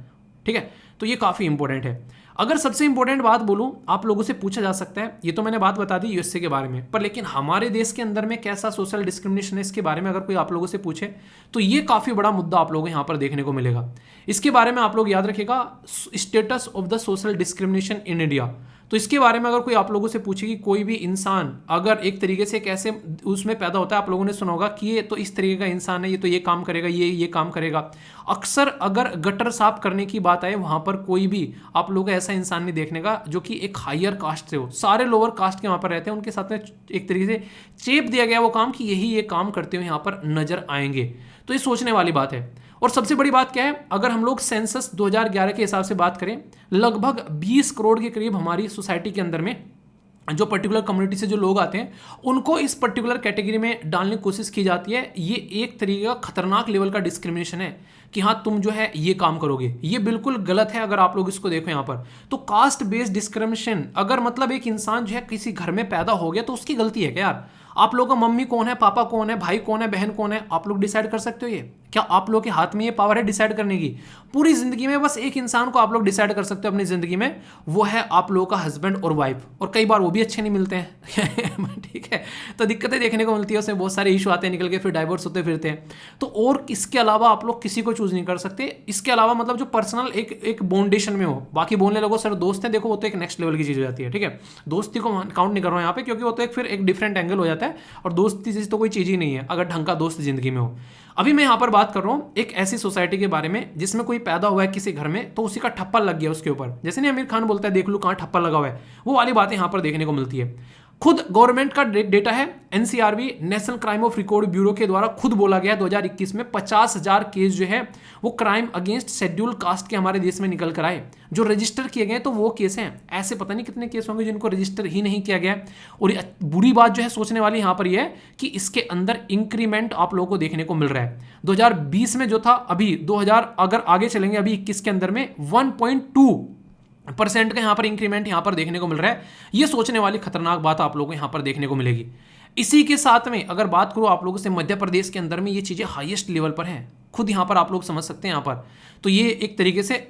ठीक है, तो ये काफ़ी इंपॉर्टेंट है। अगर सबसे इंपॉर्टेंट बात बोलूं, आप लोगों से पूछा जा सकता है, ये तो मैंने बात बता दी यूएसए के बारे में, पर लेकिन हमारे देश के अंदर में कैसा सोशल डिस्क्रिमिनेशन है इसके बारे में अगर कोई आप लोगों से पूछे तो ये काफ़ी बड़ा मुद्दा आप लोगों को यहाँ पर देखने को मिलेगा। इसके बारे में आप लोग याद रखिएगा, status of the social discrimination in India. तो इसके बारे में अगर कोई आप लोगों से पूछे कि कोई भी इंसान अगर एक तरीके से कैसे उसमें पैदा होता है, आप लोगों ने सुना होगा कि ये तो इस तरीके का इंसान है, ये तो ये काम करेगा, ये काम करेगा। अक्सर अगर गटर साफ करने की बात आए वहाँ पर कोई भी आप लोगों को ऐसा इंसान नहीं देखने का जो कि एक हायर कास्ट से हो। सारे लोअर कास्ट के वहाँ पर रहते हैं, उनके साथ में एक तरीके से चेप दिया गया वो काम कि यही ये काम करते हुए यहाँ पर नजर आएंगे। तो ये सोचने वाली बात है। और सबसे बड़ी बात क्या है, अगर हम लोग सेंसस 2011 के हिसाब से बात करें, लगभग 20 करोड़ के करीब हमारी सोसाइटी के अंदर में जो पर्टिकुलर कम्युनिटी से जो लोग आते हैं उनको इस पर्टिकुलर कैटेगरी में डालने की कोशिश की जाती है। ये एक तरीके का खतरनाक लेवल का डिस्क्रिमिनेशन है कि हाँ तुम जो है ये काम करोगे, ये बिल्कुल गलत है। अगर आप लोग इसको देखो यहाँ पर, तो कास्ट बेस्ड डिस्क्रिमिनेशन, अगर मतलब एक इंसान जो है किसी घर में पैदा हो गया तो उसकी गलती है क्या यार? आप लोगों का मम्मी कौन है, पापा कौन है, भाई कौन है, बहन कौन है, आप लोग डिसाइड कर सकते हो? ये क्या आप लोगों के हाथ में ये पावर है डिसाइड करने की? पूरी जिंदगी में बस एक इंसान को आप लोग डिसाइड कर सकते हो अपनी जिंदगी में, वो है आप लोगों का हस्बैंड और वाइफ। और कई बार वो भी अच्छे नहीं मिलते हैं ठीक है, तो दिक्कतें देखने को मिलती है, उसमें बहुत सारे इशू आते हैं, निकल के फिर डाइवोर्स होते फिरते हैं। तो और इसके अलावा आप लोग किसी को चूज नहीं कर सकते। इसके अलावा मतलब जो पर्सनल एक बॉन्डेशन में हो, बाकी बोलने लगो सर दोस्त है, देखो वो तो एक नेक्स्ट लेवल की चीज हो जाती है। ठीक है, दोस्ती को काउंट नहीं कर रहा हूँ यहाँ पे, क्योंकि वो तो एक फिर एक डिफरेंट एंगल हो जाता है, और दोस्ती जैसी तो कोई चीज ही नहीं है अगर ढंग का दोस्त जिंदगी में हो। अभी मैं यहाँ पर बात कर रहा हूँ एक ऐसी सोसाइटी के बारे में जिसमें कोई पैदा हुआ है किसी घर में, तो उसी का ठप्पा लग गया उसके ऊपर। जैसे नहीं आमिर खान बोलता है देख लो कहाँ ठप्पा लगा हुआ है, वो वाली बातें यहाँ पर देखने को मिलती है। खुद गवर्नमेंट का डेटा है, NCRB national crime of record bureau के द्वारा खुद बोला गया 2021 में 50,000 केस जो है वो क्राइम अगेंस्ट शेड्यूल कास्ट के हमारे देश में निकल कर आए। जो रजिस्टर किए गए तो वो केस हैं, ऐसे पता नहीं कितने केस होंगे जिनको रजिस्टर ही नहीं किया गया। और बुरी बात जो है सोचने वाली यहाँ पर यह है कि इसके अंदर इंक्रीमेंट आप लोगों को देखने को मिल रहा है। 2020 में जो था, अभी 2000 अगर आगे चलेंगे, अभी 21 के अंदर में 1.2% का यहाँ पर इंक्रीमेंट यहाँ पर देखने को मिल रहा है। ये सोचने वाली खतरनाक बात आप लोगों को यहाँ पर देखने को मिलेगी। इसी के साथ में अगर बात करूँ आप लोगों से, मध्य प्रदेश के अंदर में ये चीज़ें हाईएस्ट लेवल पर हैं, खुद यहाँ पर आप लोग समझ सकते हैं यहाँ पर। तो ये एक तरीके से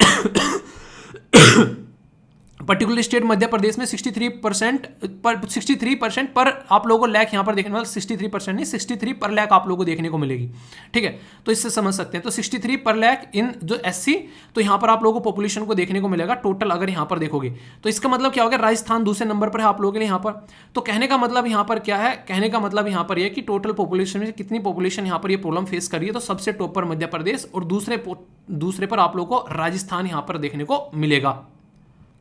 पर्टिकुलर स्टेट मध्य प्रदेश में 63% पर आप लोगों को लैख यहाँ पर देखने वाला, 63% नहीं 63 पर लैख आप लोगों को देखने को मिलेगी। ठीक है, तो इससे समझ सकते हैं। तो 63 पर लैख इन जो एससी, तो यहाँ पर आप लोगों को पॉपुलेशन को देखने को मिलेगा टोटल अगर यहाँ पर देखोगे। तो इसका मतलब क्या हो गया, राजस्थान दूसरे नंबर पर है आप लोगों के लिए यहाँ पर। तो कहने का मतलब यहाँ पर क्या है, कहने का मतलब यहाँ पर यह कि टोटल पॉपुलेशन में कितनी पॉपुलेशन यहाँ पर ये प्रॉब्लम फेस कर रही है, तो सबसे टॉप पर मध्य प्रदेश और दूसरे पर आप लोगों को राजस्थान यहाँ पर देखने को मिलेगा।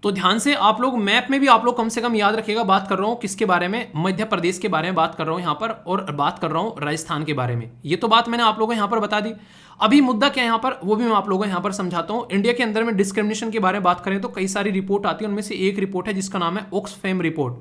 तो ध्यान से आप लोग मैप में भी आप लोग कम से कम याद रखिएगा, बात कर रहा हूँ किसके बारे में, मध्य प्रदेश के बारे में बात कर रहा हूँ यहाँ पर, और बात कर रहा हूँ राजस्थान के बारे में। ये तो बात मैंने आप लोगों को यहाँ पर बता दी। अभी मुद्दा क्या है यहाँ पर वो भी मैं आप लोगों को यहाँ पर समझाता हूँ। इंडिया के अंदर में डिस्क्रिमिनेशन के बारे में बात करें तो कई सारी रिपोर्ट आती है, उनमें से एक रिपोर्ट है जिसका नाम है ऑक्सफैम रिपोर्ट।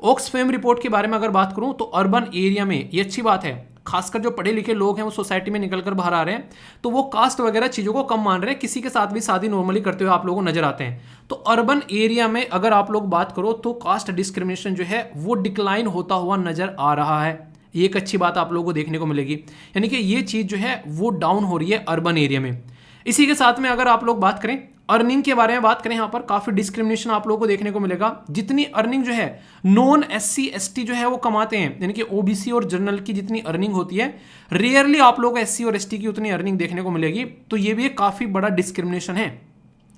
ऑक्सफैम रिपोर्ट के बारे में अगर बात करूँ तो अर्बन एरिया में ये अच्छी बात है, खासकर जो पढ़े लिखे लोग हैं वो सोसाइटी में निकल कर बाहर आ रहे हैं, तो वो कास्ट वगैरह चीज़ों को कम मान रहे हैं, किसी के साथ भी शादी नॉर्मली करते हुए आप लोगों को नजर आते हैं। तो अर्बन एरिया में अगर आप लोग बात करो तो कास्ट डिस्क्रिमिनेशन जो है वो डिक्लाइन होता हुआ नजर आ रहा है। ये एक अच्छी बात आप लोगों को देखने को मिलेगी, यानी कि ये चीज़ जो है वो डाउन हो रही है अर्बन एरिया में। इसी के साथ में अगर आप लोग बात करें अर्निंग के बारे में बात करें, यहाँ पर काफी डिस्क्रिमिनेशन आप लोगों को देखने को मिलेगा। जितनी अर्निंग जो है नॉन SC ST जो है वो कमाते हैं, यानी कि OBC और जनरल की जितनी अर्निंग होती है, रेयरली आप लोगों को SC और ST की उतनी अर्निंग देखने को मिलेगी। तो ये भी एक काफी बड़ा डिस्क्रिमिनेशन है।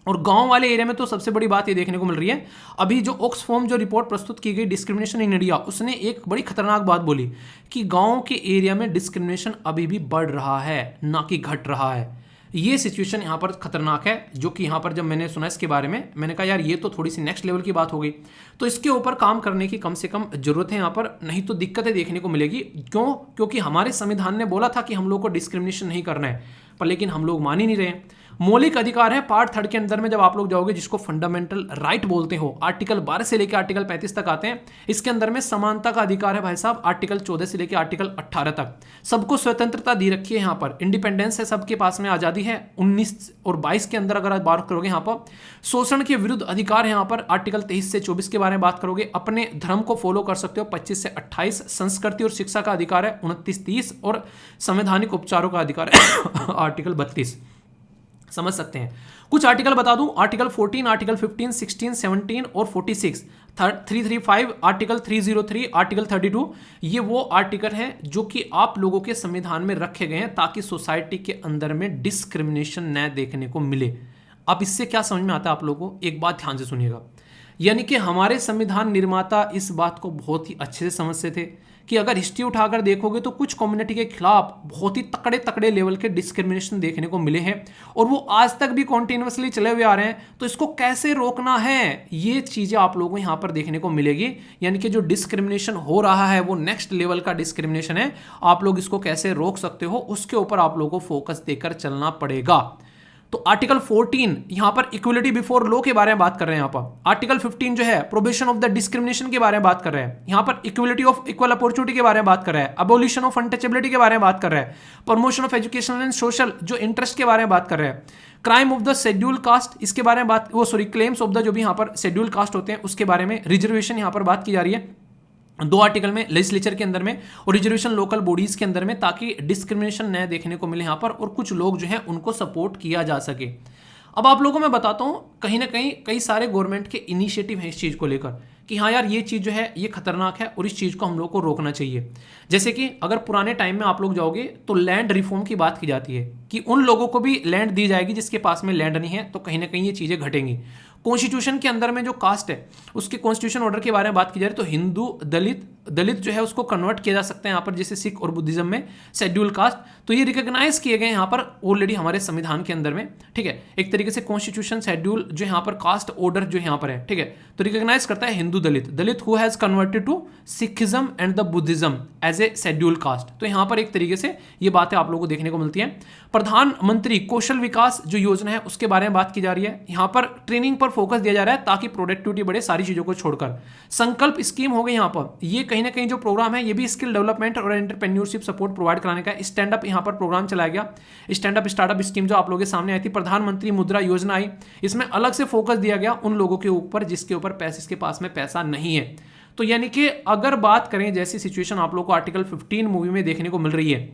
और गांव वाले एरिया में तो सबसे बड़ी बात ये देखने को मिल रही है, अभी जो ऑक्सफॉर्म जो रिपोर्ट प्रस्तुत की गई डिस्क्रिमिनेशन इन इंडिया, उसने एक बड़ी खतरनाक बात बोली कि गांव के एरिया में डिस्क्रिमिनेशन अभी भी बढ़ रहा है, ना कि घट रहा है। ये सिचुएशन यहाँ पर खतरनाक है, जो कि यहाँ पर जब मैंने सुना इसके बारे में, मैंने कहा यार ये तो थोड़ी सी नेक्स्ट लेवल की बात हो गई। तो इसके ऊपर काम करने की कम से कम जरूरत है यहाँ पर, नहीं तो दिक्कतें देखने को मिलेगी। क्यों? क्योंकि हमारे संविधान ने बोला था कि हम लोग को डिस्क्रिमिनेशन नहीं करना है, पर लेकिन हम लोग मान ही नहीं रहे। मौलिक अधिकार है पार्ट 3 के अंदर में जब आप लोग जाओगे, जिसको फंडामेंटल राइट बोलते हो, आर्टिकल 12 से लेकर आर्टिकल 35 तक आते हैं। इसके अंदर में समानता का अधिकार है भाई साहब, आर्टिकल 14 से लेकर आर्टिकल 18 तक। सबको स्वतंत्रता दी रखी है, यहाँ पर इंडिपेंडेंस है, सबके पास में आजादी है। 19 और 22 के अंदर अगर आप बात करोगे, यहाँ पर शोषण के विरुद्ध अधिकार है, यहाँ पर आर्टिकल 23 से 24 के बारे में बात करोगे। अपने धर्म को फॉलो कर सकते हो 25 से 28। संस्कृति और शिक्षा का अधिकार है 29-30, और संवैधानिक उपचारों का अधिकार है आर्टिकल 32। समझ सकते हैं। कुछ आर्टिकल बता दूं, आर्टिकल 14, आर्टिकल 15, 16, 17 और 46, 335, आर्टिकल 303, आर्टिकल 32, ये वो आर्टिकल हैं जो कि आप लोगों के संविधान में रखे गए हैं ताकि सोसाइटी के अंदर में डिस्क्रिमिनेशन न देखने को मिले। अब इससे क्या समझ में आता है आप लोगों को, एक बात ध्यान से सुनिएगा। यानी कि हमारे संविधान निर्माता इस बात को बहुत ही अच्छे से समझते थे कि अगर हिस्ट्री उठाकर देखोगे तो कुछ कम्युनिटी के खिलाफ बहुत ही तकड़े तकड़े लेवल के डिस्क्रिमिनेशन देखने को मिले हैं, और वो आज तक भी कॉन्टिन्यूसली चले हुए आ रहे हैं। तो इसको कैसे रोकना है, ये चीजें आप लोगों को यहाँ पर देखने को मिलेगी। यानी कि जो डिस्क्रिमिनेशन हो रहा है वो नेक्स्ट लेवल का डिस्क्रिमिनेशन है, आप लोग इसको कैसे रोक सकते हो, उसके ऊपर आप लोगों को फोकस देकर चलना पड़ेगा। तो आर्टिकल 14 यहां पर इक्वलिटी बिफोर लॉ के बारे में बात कर रहे हैं। यहां पर आर्टिकल 15 जो है प्रोहिबिशन ऑफ द डिस्क्रिमिनेशन के बारे में बात कर रहे हैं। यहां पर इक्वलिटी ऑफ इक्वल अपॉर्चुनिटी के बारे में बात कर रहे हैं। अबोलिशन ऑफ अनटचेबिलिटी के बारे में बात कर रहे हैं। Promotion of educational and social जो इंटरेस्ट के बारे में बात कर रहे हैं। Crime of the schedule caste, इसके बारे में बात, क्लेम्स ऑफ द जो भी यहां पर शेड्यूल कास्ट होते हैं उसके बारे में। रिजर्वेशन यहां पर बात की जा रही है 2 आर्टिकल में, लेजिस्लेचर के अंदर में और रिजर्वेशन लोकल बॉडीज के अंदर में, ताकि डिस्क्रिमिनेशन न देखने को मिले यहाँ पर और कुछ लोग जो है उनको सपोर्ट किया जा सके। अब आप लोगों को मैं बताता हूँ, कहीं ना कहीं कई सारे गवर्नमेंट के इनिशिएटिव हैं इस चीज़ को लेकर कि हाँ यार ये चीज़ जो है ये खतरनाक है और इस चीज़ को हम लोग को रोकना चाहिए। जैसे कि अगर पुराने टाइम में आप लोग जाओगे तो लैंड रिफॉर्म की बात की जाती है कि उन लोगों को भी लैंड दी जाएगी जिसके पास में लैंड नहीं है, तो कहीं ना कहीं ये चीज़ें घटेंगी। कॉन्स्टिट्यूशन के अंदर में जो कास्ट है उसके कॉन्स्टिट्यूशन ऑर्डर के बारे में बात की जा रही है, तो हिंदू दलित जो है उसको कन्वर्ट किया जा सकता है यहाँ पर, जैसे सिख और बुद्धिज्म में शेड्यूल कास्ट, तो ये रिकॉग्नाइज किए गए यहाँ पर ऑलरेडी हमारे संविधान के अंदर में। ठीक है, एक तरीके से कॉन्स्टिट्यूशन शेड्यूल जो यहाँ पर कास्ट ऑर्डर जो यहाँ पर है, ठीक है, तो रिकॉग्नाइज करता है Hindu Dalit who has converted to Sikhism and the Buddhism as a schedule caste. तो यहाँ पर एक तरीके से ये बातें आप लोगों को देखने को मिलती हैं। प्रधानमंत्री कौशल विकास जो योजना है उसके बारे में बात की जा रही है। यहाँ पर ट्रेनिंग पर फोकस दिया जा रहा है ताकि प्रोडक्टिविटी बढ़े, सारी चीजों को छोड़कर। संकल्प स्कीम हो गई यहाँ पर, ये कहीं ना कहीं जो प्रोग्राम है ये भी स्किल डेवलपमेंट और एंटरप्रेन्योरशिप सपोर्ट प्रोवाइड कराने का। स्टैंड अप यहाँ पर प्रोग्राम चलाया गया, स्टैंड अप स्टार्टअप स्कीम जो आप लोगों के सामने आई थी। प्रधानमंत्री मुद्रा योजना आई, इसमें अलग से फोकस दिया गया उन लोगों के ऊपर जिसके ऊपर जिसके पास में पैसा नहीं है। तो यानी कि अगर बात करें जैसी सिचुएशन आप लोग को आर्टिकल 15 मूवी में देखने को मिल रही है,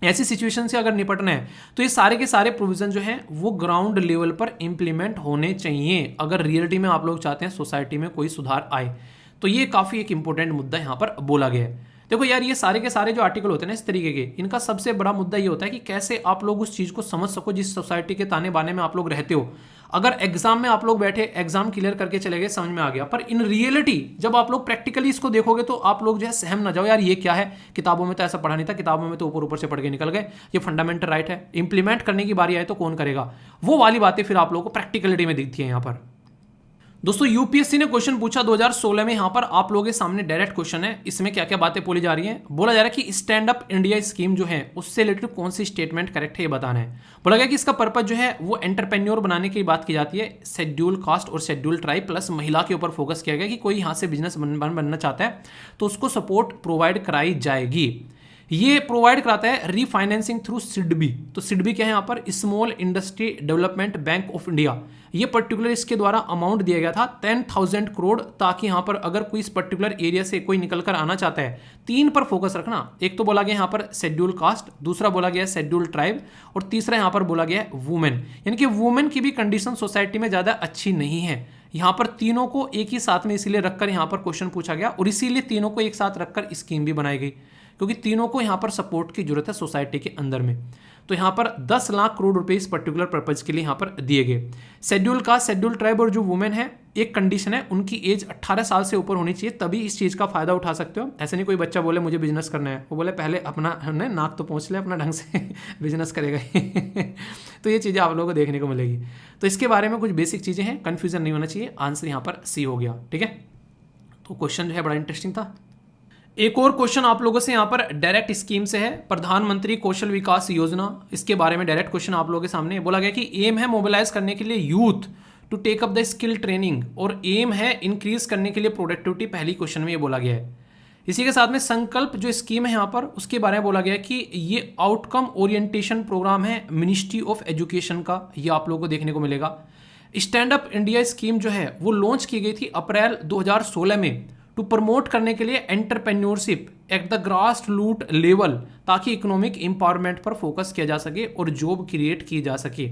ऐसी सिचुएशन से अगर निपटना है तो ये सारे के सारे प्रोविजन जो हैं वो ग्राउंड लेवल पर इंप्लीमेंट होने चाहिए अगर रियलिटी में आप लोग चाहते हैं सोसाइटी में कोई सुधार आए। तो ये काफ़ी एक इंपॉर्टेंट मुद्दा यहाँ पर बोला गया है। देखो यार ये सारे के सारे जो आर्टिकल होते हैं ना इस तरीके के, इनका सबसे बड़ा मुद्दा ये होता है कि कैसे आप लोग उस चीज़ को समझ सको जिस सोसाइटी के ताने बाने में आप लोग रहते हो। अगर एग्जाम में आप लोग बैठे, एग्जाम क्लियर करके चले गए, समझ में आ गया, पर इन रियलिटी जब आप लोग प्रैक्टिकली इसको देखोगे तो आप लोग जो है सहम ना जाओ यार ये क्या है, किताबों में तो ऐसा पढ़ा नहीं था, किताबों में तो ऊपर ऊपर से पढ़ के निकल गए, ये फंडामेंटल राइट है, इंप्लीमेंट करने की बारी आए तो कौन करेगा, वो वाली बातें फिर आप लोगों को प्रैक्टिकलिटी में दिखती है यहाँ पर। दोस्तों यूपीएससी ने क्वेश्चन पूछा 2016 में, यहां पर आप लोगों के सामने डायरेक्ट क्वेश्चन है, इसमें क्या क्या बातें बोली जा रही हैं। बोला जा रहा है कि स्टैंड अप इंडिया स्कीम जो है उससे रिलेटेड कौन सी स्टेटमेंट करेक्ट है ये बताना है। बोला गया कि इसका पर्पज जो है वो एंटरप्रेन्योर बनाने की बात की जाती है, शेड्यूल कास्ट और शेड्यूल ट्राइब प्लस महिला के ऊपर फोकस किया गया कि कोई यहाँ से बिजनेस बनना चाहता है तो उसको सपोर्ट प्रोवाइड कराई जाएगी। ये प्रोवाइड कराता है रीफाइनेंसिंग थ्रू सिडबी। तो सिडबी क्या है यहाँ पर, small industry development bank of India. ये पर्टिकुलर इसके द्वारा अमाउंट दिया गया था 10,000 करोड़, ताकि यहाँ पर अगर कोई इस पर्टिकुलर एरिया से कोई निकल कर आना चाहता है, तीन पर फोकस रखना। एक तो बोला गया यहाँ पर शेड्यूल कास्ट, दूसरा बोला गया शेड्यूल ट्राइब, और तीसरा यहाँ पर बोला गया है वुमेन। यानी कि वुमेन की भी कंडीशन सोसाइटी में ज़्यादा अच्छी नहीं है। यहाँ पर तीनों को एक ही साथ में इसीलिए रखकर यहाँ पर क्वेश्चन पूछा गया, और इसीलिए तीनों को एक साथ रखकर स्कीम भी बनाई गई, क्योंकि तीनों को यहाँ पर सपोर्ट की जरूरत है सोसाइटी के अंदर में। तो यहाँ पर 10 लाख करोड़ रुपए इस पर्टिकुलर पर्पज के लिए यहाँ पर दिए गए। शेड्यूल कास्ट, शेड्यूल ट्राइब और जो वुमेन है, एक कंडीशन है उनकी एज 18 साल से ऊपर होनी चाहिए, तभी इस चीज़ का फायदा उठा सकते हो। ऐसे नहीं कोई बच्चा बोले मुझे बिजनेस करना है, वो बोले पहले अपना हमने नाक तो पहुँच ले अपना ढंग से बिजनेस करेगा तो ये चीज़ें आप लोगों को देखने को मिलेगी। तो इसके बारे में कुछ बेसिक चीज़ें हैं, कन्फ्यूजन नहीं होना चाहिए। आंसर यहाँ पर सी हो गया, ठीक है। तो क्वेश्चन जो है बड़ा इंटरेस्टिंग था। एक और क्वेश्चन आप लोगों से यहाँ पर डायरेक्ट स्कीम से है, प्रधानमंत्री कौशल विकास योजना। इसके बारे में डायरेक्ट क्वेश्चन आप लोगों के सामने बोला गया कि एम है मोबिलाइज करने के लिए youth to take up the skill training, और एम है इंक्रीज करने के लिए प्रोडक्टिविटी। पहली क्वेश्चन में ये बोला गया है। इसी के साथ में संकल्प जो स्कीम है यहाँ पर, उसके बारे में बोला गया है कि ये आउटकम ओरिएंटेशन प्रोग्राम है मिनिस्ट्री ऑफ एजुकेशन का, ये आप लोगों को देखने को मिलेगा। स्टैंड अप इंडिया स्कीम जो है वो लॉन्च की गई थी अप्रैल 2016 में, टू प्रमोट करने के लिए entrepreneurship at the grass root level, ताकि इकोनॉमिक एम्पावरमेंट पर फोकस किया जा सके और जॉब क्रिएट की जा सके।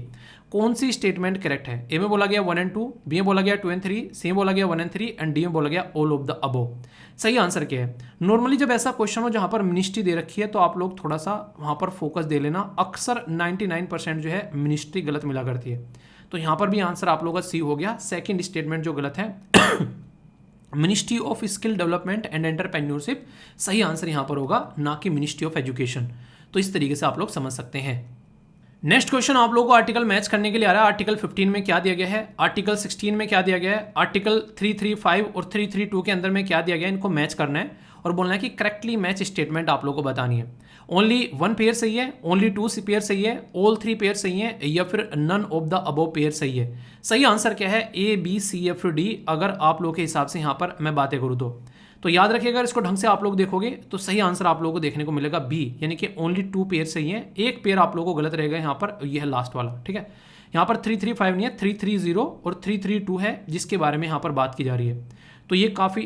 कौन सी स्टेटमेंट करेक्ट है? ए में बोला गया 1 and 2, बी में बोला गया 2 and 3, सी में बोला गया 1 and 3 एंड डी में बोला गया ऑल ऑफ द अबव। सही आंसर क्या है? नॉर्मली जब ऐसा क्वेश्चन हो जहां पर मिनिस्ट्री दे रखी है, तो आप लोग थोड़ा सा वहां पर फोकस दे लेना। अक्सर 99% जो है मिनिस्ट्री गलत मिला करती है। तो यहां पर भी आंसर आप लोगों का सी हो गया। सेकेंड स्टेटमेंट जो गलत है ministry of skill development and entrepreneurship, सही आंसर यहां पर होगा, ना कि मिनिस्ट्री ऑफ एजुकेशन। तो इस तरीके से आप लोग समझ सकते हैं। नेक्स्ट क्वेश्चन आप लोगों को आर्टिकल मैच करने के लिए आ रहा है। आर्टिकल 15 में क्या दिया गया है, आर्टिकल 16 में क्या दिया गया है, आर्टिकल 335 और 332 के अंदर में क्या दिया गया है, इनको मैच करना है और बोलना है कि करेक्टली मैच स्टेटमेंट आप लोगों को बतानी है। ओनली 1 पेयर सही है, ओनली 2 पेयर सही है, ऑल 3 पेयर सही है, या फिर none of the above pair सही है। सही आंसर क्या है? A B C F D, अगर आप लोगों के हिसाब से यहाँ पर मैं बातें करूँ तो याद रखिएगा, इसको ढंग से आप लोग देखोगे तो सही आंसर आप लोगों को देखने को मिलेगा बी, यानी कि ओनली 2 पेयर सही है। एक पेयर आप लोगों को गलत रहेगा यहाँ पर, यह है लास्ट वाला, ठीक है। यहाँ पर 335 नहीं है, 330 और 332 है, जिसके बारे में यहाँ पर बात की जा रही है। तो ये काफ़ी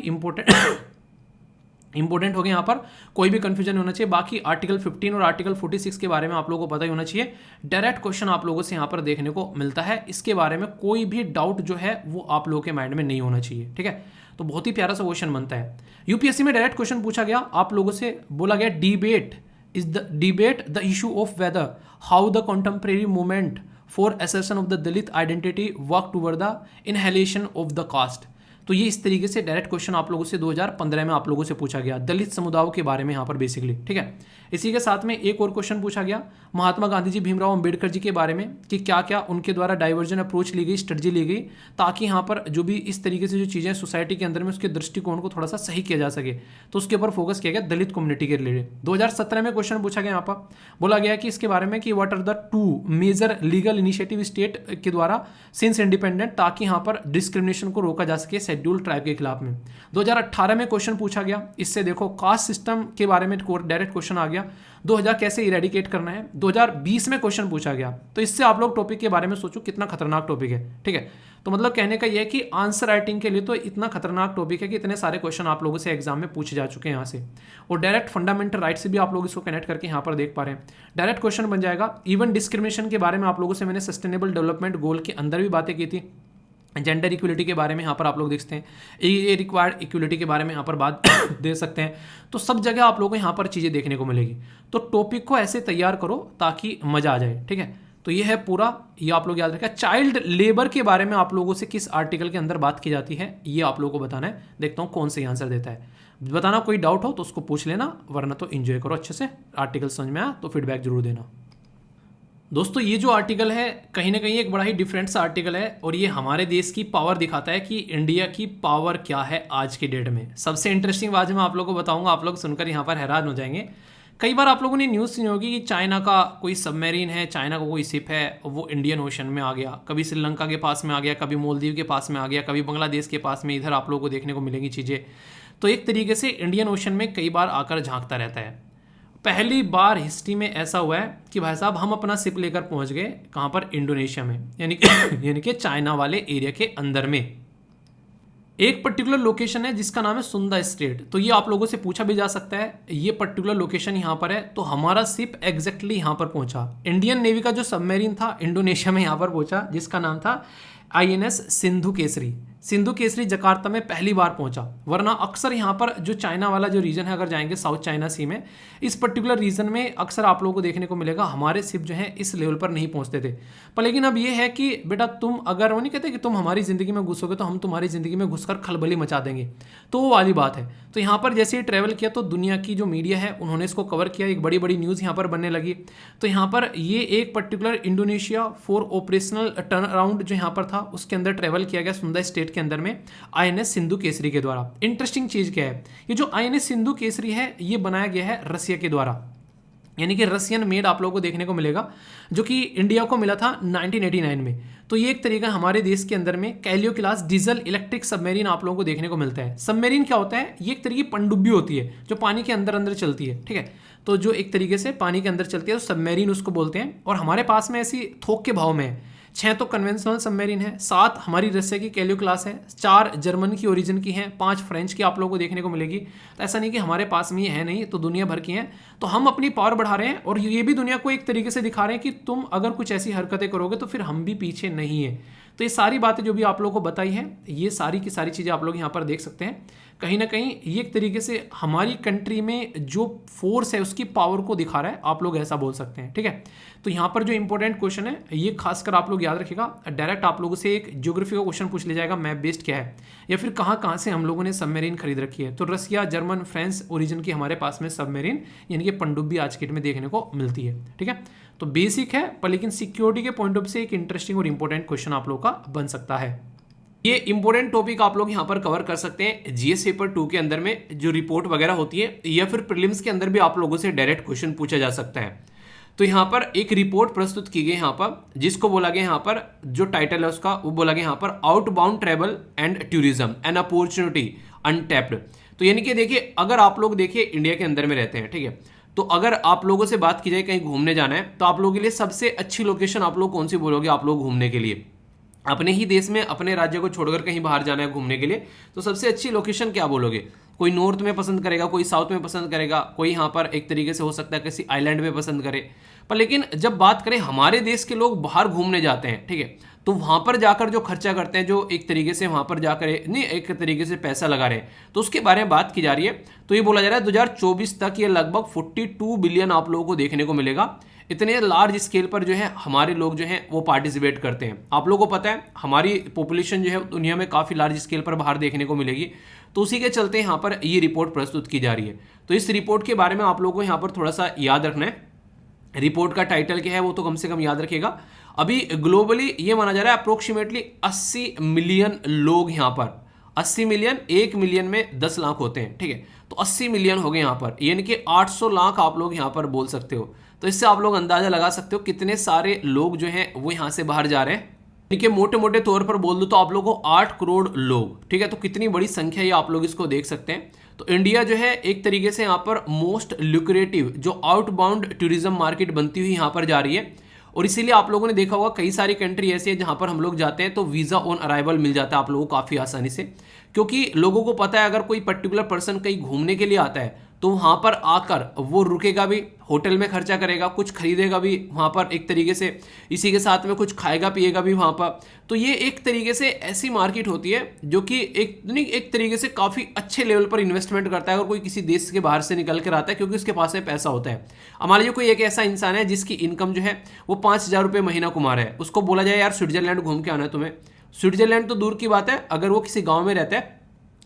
इंपॉर्टेंट हो गया, यहाँ पर कोई भी कंफ्यूजन नहीं होना चाहिए। बाकी आर्टिकल 15 और आर्टिकल 46 के बारे में आप लोगों को पता ही होना चाहिए। डायरेक्ट क्वेश्चन आप लोगों से यहाँ पर देखने को मिलता है, इसके बारे में कोई भी डाउट जो है वो आप लोगों के माइंड में नहीं होना चाहिए, ठीक है। तो बहुत ही प्यारा सा क्वेश्चन बनता है। यूपीएससी में डायरेक्ट क्वेश्चन पूछा गया, आप लोगों से बोला गया debate the issue of whether how the contemporary movement for assertion of the Dalit identity work toward the annihilation of the caste. तो ये इस तरीके से डायरेक्ट क्वेश्चन आप लोगों से 2015 में आप लोगों से पूछा गया, दलित समुदायों के बारे में यहाँ पर बेसिकली, ठीक है। इसी के साथ में एक और क्वेश्चन पूछा गया महात्मा गांधी जी, भीमराव अंबेडकर जी के बारे में, कि क्या क्या उनके द्वारा डाइवर्जन अप्रोच ली गई, स्ट्रेटजी ली गई, ताकि यहाँ पर जो भी इस तरीके से जो चीज़ें सोसाइटी के अंदर में उसके दृष्टिकोण को थोड़ा सा सही किया जा सके, तो उसके ऊपर फोकस किया गया दलित कम्युनिटी के रिलेटेड। 2017 में क्वेश्चन पूछा गया, यहाँ पर बोला गया कि इसके बारे में कि what are the 2 major legal initiative state के द्वारा सिंस इंडिपेंडेंट, ताकि यहाँ पर डिस्क्रिमिनेशन को रोका जा सके शेड्यूल ट्राइब के खिलाफ में। 2018 में क्वेश्चन पूछा गया, इससे देखो कास्ट सिस्टम के बारे में डायरेक्ट क्वेश्चन आ गया। 2000 कैसे इरेडिकेट करना है, 2020 में क्वेश्चन पूछा गया। तो इससे आप लोग टॉपिक के बारे में सोचो कितना खतरनाक टॉपिक है, ठीक है। तो मतलब कहने का यह है कि आंसर राइटिंग के लिए तो इतना खतरनाक टॉपिक है कि इतने सारे क्वेश्चन आप लोगों से एग्जाम में पूछे जा चुके हैं यहाँ से, और डायरेक्ट फंडामेंटल राइट से भी आप लोग इसको कनेक्ट करके यहाँ पर देख पा रहे हैं। डायरेक्ट क्वेश्चन बन जाएगा। इवन डिस्क्रिमिनेशन के बारे में आप लोगों से मैंने सस्टेनेबल डेवलपमेंट गोल के अंदर भी बातें की थी। जेंडर इक्वलिटी के बारे में यहाँ पर आप लोग देखते हैं, ये रिक्वायर्ड इक्वलिटी के बारे में यहाँ पर बात दे सकते हैं। तो सब जगह आप लोगों को यहाँ पर चीज़ें देखने को मिलेगी। तो टॉपिक को ऐसे तैयार करो ताकि मजा आ जाए, ठीक है। तो ये है पूरा, ये आप लोग याद रखें। चाइल्ड लेबर के बारे में आप लोगों से किस आर्टिकल के अंदर बात की जाती है, ये आप लोगों को बताना है। देखता हूँ कौन सही आंसर देता है, बताना। कोई डाउट हो तो उसको पूछ लेना, वरना तो एंजॉय करो अच्छे से। आर्टिकल समझ में आया तो फीडबैक जरूर देना। दोस्तों ये जो आर्टिकल है कहीं ना कहीं एक बड़ा ही डिफरेंट सा आर्टिकल है, और ये हमारे देश की पावर दिखाता है कि इंडिया की पावर क्या है आज के डेट में। सबसे इंटरेस्टिंग बात मैं आप लोगों को बताऊंगा, आप लोग सुनकर यहाँ पर हैरान हो जाएंगे। कई बार आप लोगों ने न्यूज़ सुनी होगी कि चाइना का कोई सबमरीन है, चाइना का कोई शिप है, वो इंडियन ओशन में आ गया, कभी श्रीलंका के पास में आ गया, कभी मालदीव के पास में आ गया, कभी बांग्लादेश के पास में। इधर आप लोगों को देखने को मिलेंगी चीज़ें। तो एक तरीके से इंडियन ओशन में कई बार आकर झांकता रहता है। पहली बार हिस्ट्री में ऐसा हुआ है कि भाई साहब हम अपना शिप लेकर पहुंच गए कहाँ पर, इंडोनेशिया में, यानी कि चाइना वाले एरिया के अंदर में। एक पर्टिकुलर लोकेशन है जिसका नाम है सुंदा स्ट्रेट। तो ये आप लोगों से पूछा भी जा सकता है, ये पर्टिकुलर लोकेशन यहाँ पर है। तो हमारा शिप एग्जैक्टली यहाँ पर पहुंचा। इंडियन नेवी का जो सबमरीन था इंडोनेशिया में यहाँ पर पहुंचा, जिसका नाम था INS सिंधु केसरी। सिंधु केसरी जकार्ता में पहली बार पहुंचा। वरना अक्सर यहाँ पर जो चाइना वाला जो रीजन है, अगर जाएंगे साउथ चाइना सी में, इस पर्टिकुलर रीजन में अक्सर आप लोगों को देखने को मिलेगा हमारे शिप जो है इस लेवल पर नहीं पहुंचते थे। पर लेकिन अब ये है कि बेटा तुम अगर, वो नहीं कहते कि तुम हमारी ज़िंदगी में घुसोगे तो हम तुम्हारी ज़िंदगी में घुसकर खलबली मचा देंगे, तो वो वाली बात है। तो यहाँ पर जैसे ही ट्रैवल किया तो दुनिया की जो मीडिया है उन्होंने इसको कवर किया, एक बड़ी बड़ी न्यूज़ यहाँ पर बनने लगी। तो यहाँ पर ये एक particular Indonesia for operational turn around जो यहाँ पर था उसके अंदर ट्रैवल किया गया सुंदा स्टेट के अंदर में INS सिंधु केसरी के द्वारा। इंटरेस्टिंग चीज क्या है, ये जो INS सिंधु केसरी है ये बनाया गया है रसिया के द्वारा, यानी कि रसियन मेड आप लोगों को देखने को मिलेगा, जो कि इंडिया को मिला था 1989 में। तो ये एक तरीका हमारे देश के अंदर में कैलियो क्लास डीजल इलेक्ट्रिक सबमरीन आप लोगों को देखने को मिलता है। सबमरीन क्या होता है, ये एक तरीके की पनडुब्बी होती है जो पानी के अंदर अंदर चलती है, ठीक है। तो जो एक तरीके से पानी के अंदर चलती है तो सबमरीन उसको बोलते हैं। और हमारे पास में ऐसी थोक के भाव में है, 6 तो कन्वेंशनल सबमरीन है, 7 हमारी रसिया की कैलियो क्लास है, 4 जर्मन की ओरिजिन की हैं, 5 फ्रेंच की आप लोगों को देखने को मिलेगी। तो ऐसा नहीं कि हमारे पास में ये है नहीं, तो दुनिया भर की हैं। तो हम अपनी पावर बढ़ा रहे हैं और ये भी दुनिया को एक तरीके से दिखा रहे हैं कि तुम अगर कुछ ऐसी हरकतें करोगे तो फिर हम भी पीछे नहीं है। तो ये सारी बातें जो भी आप लोगों को बताई है, ये सारी की सारी चीज़ें आप लोग यहाँ पर देख सकते हैं। कहीं ना कहीं ये एक तरीके से हमारी कंट्री में जो फोर्स है उसकी पावर को दिखा रहा है, आप लोग ऐसा बोल सकते हैं, ठीक है। तो यहाँ पर जो इंपॉर्टेंट क्वेश्चन है ये खासकर आप लोग याद रखिएगा। डायरेक्ट आप लोगों से एक ज्योग्राफी का क्वेश्चन पूछ लिया जाएगा, मैप बेस्ड क्या है, या फिर कहाँ से हम लोगों ने सबमरीन खरीद रखी है। तो रसिया, जर्मन, फ्रांस ओरिजिन की हमारे पास में सबमरीन यानी कि पनडुब्बी आज के डेट में देखने को मिलती है, ठीक है। तो बेसिक है, पर लेकिन सिक्योरिटी के पॉइंट ऑफ से एक इंटरेस्टिंग और इंपॉर्टेंट क्वेश्चन आप लोग का बन सकता है। ये इंपॉर्टेंट टॉपिक आप लोग यहाँ पर कवर कर सकते हैं GS पेपर 2 के अंदर में, जो रिपोर्ट वगैरह होती है, या फिर प्रीलिम्स के अंदर भी आप लोगों से डायरेक्ट क्वेश्चन पूछा जा सकता है। तो यहाँ पर एक रिपोर्ट प्रस्तुत की गई यहाँ पर, जिसको बोला गया यहाँ पर, जो टाइटल है उसका वो बोला गया यहाँ पर outbound travel and tourism an opportunity untapped. तो यानी कि देखिए, अगर आप लोग देखिए इंडिया के अंदर में रहते हैं, ठीक है, तो अगर आप लोगों से बात की जाए कहीं घूमने जाना है तो आप लोगों के लिए सबसे अच्छी लोकेशन आप लोग कौन सी बोलोगे आप लोग घूमने के लिए? अपने ही देश में अपने राज्य को छोड़कर कहीं बाहर जाना है घूमने के लिए, तो सबसे अच्छी लोकेशन क्या बोलोगे? कोई नॉर्थ में पसंद करेगा, कोई साउथ में पसंद करेगा, कोई यहाँ पर एक तरीके से हो सकता है किसी आइलैंड में पसंद करे। पर लेकिन जब बात करें हमारे देश के लोग बाहर घूमने जाते हैं, ठीक है, तो वहां पर जाकर जो खर्चा करते हैं, जो एक तरीके से वहां पर जाकर नहीं एक तरीके से पैसा लगा रहे हैं, तो उसके बारे में बात की जा रही है। तो ये बोला जा रहा है 2024 तक ये लगभग 42 बिलियन आप लोगों को देखने को मिलेगा। इतने लार्ज स्केल पर जो है हमारे लोग जो हैं वो पार्टिसिपेट करते हैं। आप लोगों को पता है हमारी पॉपुलेशन जो है दुनिया में काफ़ी लार्ज स्केल पर बाहर देखने को मिलेगी, तो उसी के चलते यहाँ पर ये रिपोर्ट प्रस्तुत की जा रही है। तो इस रिपोर्ट के बारे में आप लोगों को यहाँ पर थोड़ा सा याद रखना है। रिपोर्ट का टाइटल क्या है वो तो कम से कम याद रखिएगा। अभी ग्लोबली ये माना जा रहा है अप्रोक्सीमेटली 80 मिलियन लोग यहाँ पर, 80 मिलियन, 1 मिलियन में 10 लाख होते हैं, ठीक है, तो 80 मिलियन हो गए यहाँ पर, यानी कि 800 लाख आप लोग यहाँ पर बोल सकते हो। तो इससे आप लोग अंदाजा लगा सकते हो कितने सारे लोग जो हैं वो यहाँ से बाहर जा रहे हैं। ठीक है, मोटे मोटे तौर पर बोल दो तो आप लोगों को 8 करोड़ लोग, ठीक है, तो कितनी बड़ी संख्या ये आप लोग इसको देख सकते हैं। तो इंडिया जो है एक तरीके से यहाँ पर मोस्ट ल्यूक्रेटिव जो आउटबाउंड टूरिज्म मार्केट बनती हुई यहाँ पर जा रही है। और इसीलिए आप लोगों ने देखा होगा कई सारी कंट्री ऐसी है जहां पर हम लोग जाते हैं तो वीज़ा ऑन अराइवल मिल जाता है आप लोगों को काफ़ी आसानी से, क्योंकि लोगों को पता है अगर कोई पर्टिकुलर पर्सन कहीं घूमने के लिए आता है तो वहां पर आकर वो रुकेगा भी, होटल में खर्चा करेगा, कुछ खरीदेगा भी वहां पर एक तरीके से, इसी के साथ में कुछ खाएगा पिएगा भी वहां पर। तो ये एक तरीके से ऐसी मार्केट होती है जो कि एक तरीके से काफ़ी अच्छे लेवल पर इन्वेस्टमेंट करता है अगर कोई किसी देश के बाहर से निकल कर आता है, क्योंकि उसके पास में पैसा होता है। मान लीजिए कोई एक ऐसा इंसान है जिसकी इनकम जो है वो 5,000 रुपये महीना कमा रहा है, उसको बोला जाए यार स्विट्जरलैंड घूम के आना है तुम्हें, स्विट्जरलैंड तो दूर की बात है, अगर वो किसी गाँव में रहता है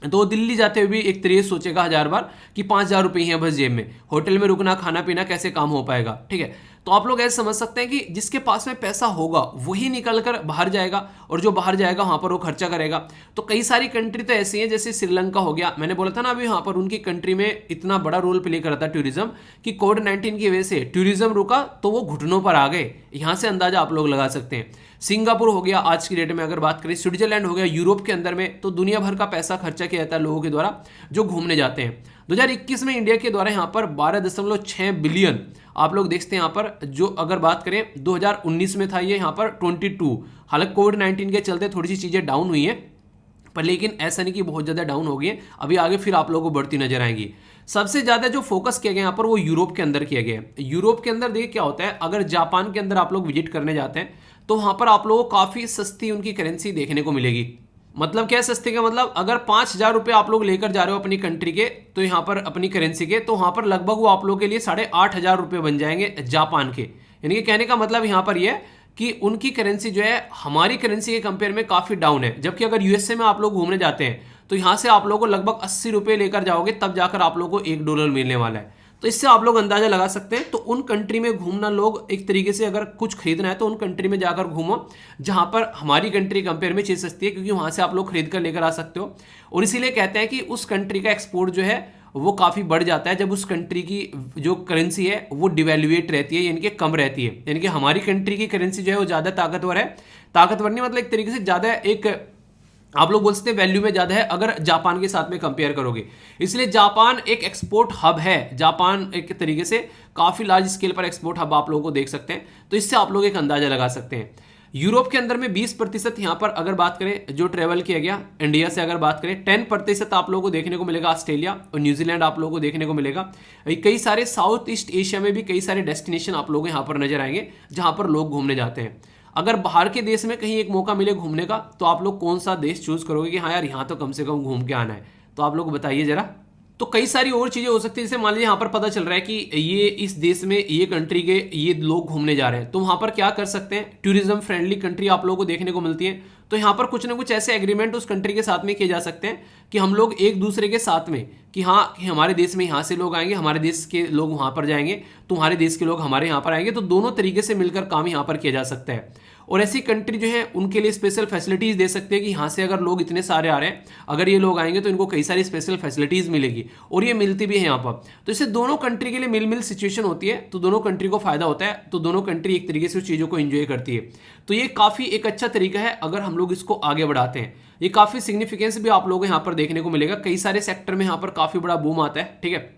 तो दिल्ली जाते हुए भी एक तरीके सोचेगा 1000 बार कि 5,000 रुपये ही है बस जेब में, होटल में रुकना खाना पीना कैसे काम हो पाएगा, ठीक है। तो आप लोग ऐसे समझ सकते हैं कि जिसके पास में पैसा होगा वही निकल कर बाहर जाएगा, और जो बाहर जाएगा वहां पर वो खर्चा करेगा। तो कई सारी कंट्री तो ऐसी हैं जैसे श्रीलंका हो गया, मैंने बोला था ना अभी, वहां पर उनकी कंट्री में इतना बड़ा रोल प्ले करता टूरिज्म कि कोविड-19 की वजह से टूरिज्म रुका तो वो घुटनों पर आ गए। यहां से अंदाजा आप लोग लगा सकते हैं। सिंगापुर हो गया आज की डेट में, अगर बात करें स्विट्जरलैंड हो गया यूरोप के अंदर में, तो दुनिया भर का पैसा खर्चा किया जाता है लोगों के द्वारा जो घूमने जाते हैं। 2021 में इंडिया के द्वारा यहाँ पर 12.6 बिलियन आप लोग देखते हैं यहाँ पर, जो अगर बात करें 2019 में था ये यहाँ पर 22। हालांकि कोविड-19 के चलते थोड़ी सी चीज़ें डाउन हुई हैं, पर लेकिन ऐसा नहीं कि बहुत ज़्यादा डाउन हो गई है, अभी आगे फिर आप लोगों को बढ़ती नजर आएंगी। सबसे ज़्यादा जो फोकस किया गया यहाँ पर वो यूरोप के अंदर किया गया है। यूरोप के अंदर देखिए क्या होता है, अगर जापान के अंदर आप लोग विजिट करने जाते हैं तो वहाँ पर आप लोगों को काफ़ी सस्ती उनकी करेंसी देखने को मिलेगी। मतलब क्या है सस्ते का मतलब, अगर 5,000 रुपये आप लोग लेकर जा रहे हो अपनी कंट्री के, तो यहाँ पर अपनी करेंसी के, तो वहाँ पर लगभग वो आप लोग के लिए 8,500 रुपये बन जाएंगे जापान के। यानी कि कहने का मतलब यहाँ पर ये कि उनकी करेंसी जो है हमारी करेंसी के कंपेयर में काफ़ी डाउन है। जबकि अगर यूएसए में आप लोग घूमने जाते हैं तो यहाँ से आप लोगों को लगभग 80 रुपये लेकर जाओगे, तब जाकर आप लोगों को $1 मिलने वाला है। तो इससे आप लोग अंदाजा लगा सकते हैं। तो उन कंट्री में घूमना, लोग एक तरीके से अगर कुछ खरीदना है तो उन कंट्री में जाकर घूमो जहां पर हमारी कंट्री कंपेयर में चीज़ सस्ती है, क्योंकि वहां से आप लोग खरीद कर लेकर आ सकते हो। और इसीलिए कहते हैं कि उस कंट्री का एक्सपोर्ट जो है वो काफ़ी बढ़ जाता है जब उस कंट्री की जो करेंसी है वो डिवैल्यूएट रहती है, यानी कि कम रहती है। यानी कि हमारी कंट्री की करेंसी जो है वो ज़्यादा ताकतवर है, ताकतवर नहीं मतलब एक तरीके से ज़्यादा एक आप लोग बोल सकते हैं वैल्यू में ज़्यादा है अगर जापान के साथ में कंपेयर करोगे। इसलिए जापान एक एक्सपोर्ट हब है, जापान एक तरीके से काफ़ी लार्ज स्केल पर एक्सपोर्ट हब आप लोगों को देख सकते हैं। तो इससे आप लोग एक अंदाजा लगा सकते हैं। यूरोप के अंदर में 20% यहाँ पर अगर बात करें जो ट्रेवल किया गया इंडिया से, अगर बात करें 10% आप लोगों को देखने को मिलेगा ऑस्ट्रेलिया और न्यूजीलैंड आप लोगों को देखने को मिलेगा। कई सारे साउथ ईस्ट एशिया में भी कई सारे डेस्टिनेशन आप लोगों को यहाँ पर नजर आएंगे जहाँ पर लोग घूमने जाते हैं। अगर बाहर के देश में कहीं एक मौका मिले घूमने का, तो आप लोग कौन सा देश चूज करोगे कि हाँ यार यहाँ तो कम से कम घूम के आना है? तो आप लोग बताइए जरा। तो कई सारी और चीज़ें हो सकती है, जैसे मान लीजिए यहाँ पर पता चल रहा है कि ये इस देश में ये कंट्री के ये लोग घूमने जा रहे हैं, तो वहाँ पर क्या कर सकते हैं, टूरिज्म फ्रेंडली कंट्री आप लोगों को देखने को मिलती है। तो यहाँ पर कुछ ना कुछ ऐसे एग्रीमेंट उस कंट्री के साथ में किए जा सकते हैं कि हम लोग एक दूसरे के साथ में कि हाँ कि हमारे देश में यहाँ से लोग आएंगे, हमारे देश के लोग वहाँ पर जाएंगे, तुम्हारे देश के लोग हमारे यहाँ पर आएंगे, तो दोनों तरीके से मिलकर काम यहाँ पर किया जा सकता है। और ऐसी कंट्री जो है उनके लिए स्पेशल फैसिलिटीज़ दे सकते हैं कि यहाँ से अगर लोग इतने सारे आ रहे हैं, अगर ये लोग आएंगे तो इनको कई सारी स्पेशल फैसिलिटीज़ मिलेगी, और ये मिलती भी है यहाँ पर। तो इससे दोनों कंट्री के लिए मिल मिल सिचुएशन होती है, तो दोनों कंट्री को फायदा होता है, तो दोनों कंट्री एक तरीके से उस चीज़ों को एंजॉय करती है। तो ये काफ़ी एक अच्छा तरीका है अगर हम लोग इसको आगे बढ़ाते हैं। ये काफ़ी सिग्निफिकेंस भी आप लोगों को यहाँ पर देखने को मिलेगा। कई सारे सेक्टर में यहाँ पर काफ़ी बड़ा बूम आता है, ठीक है।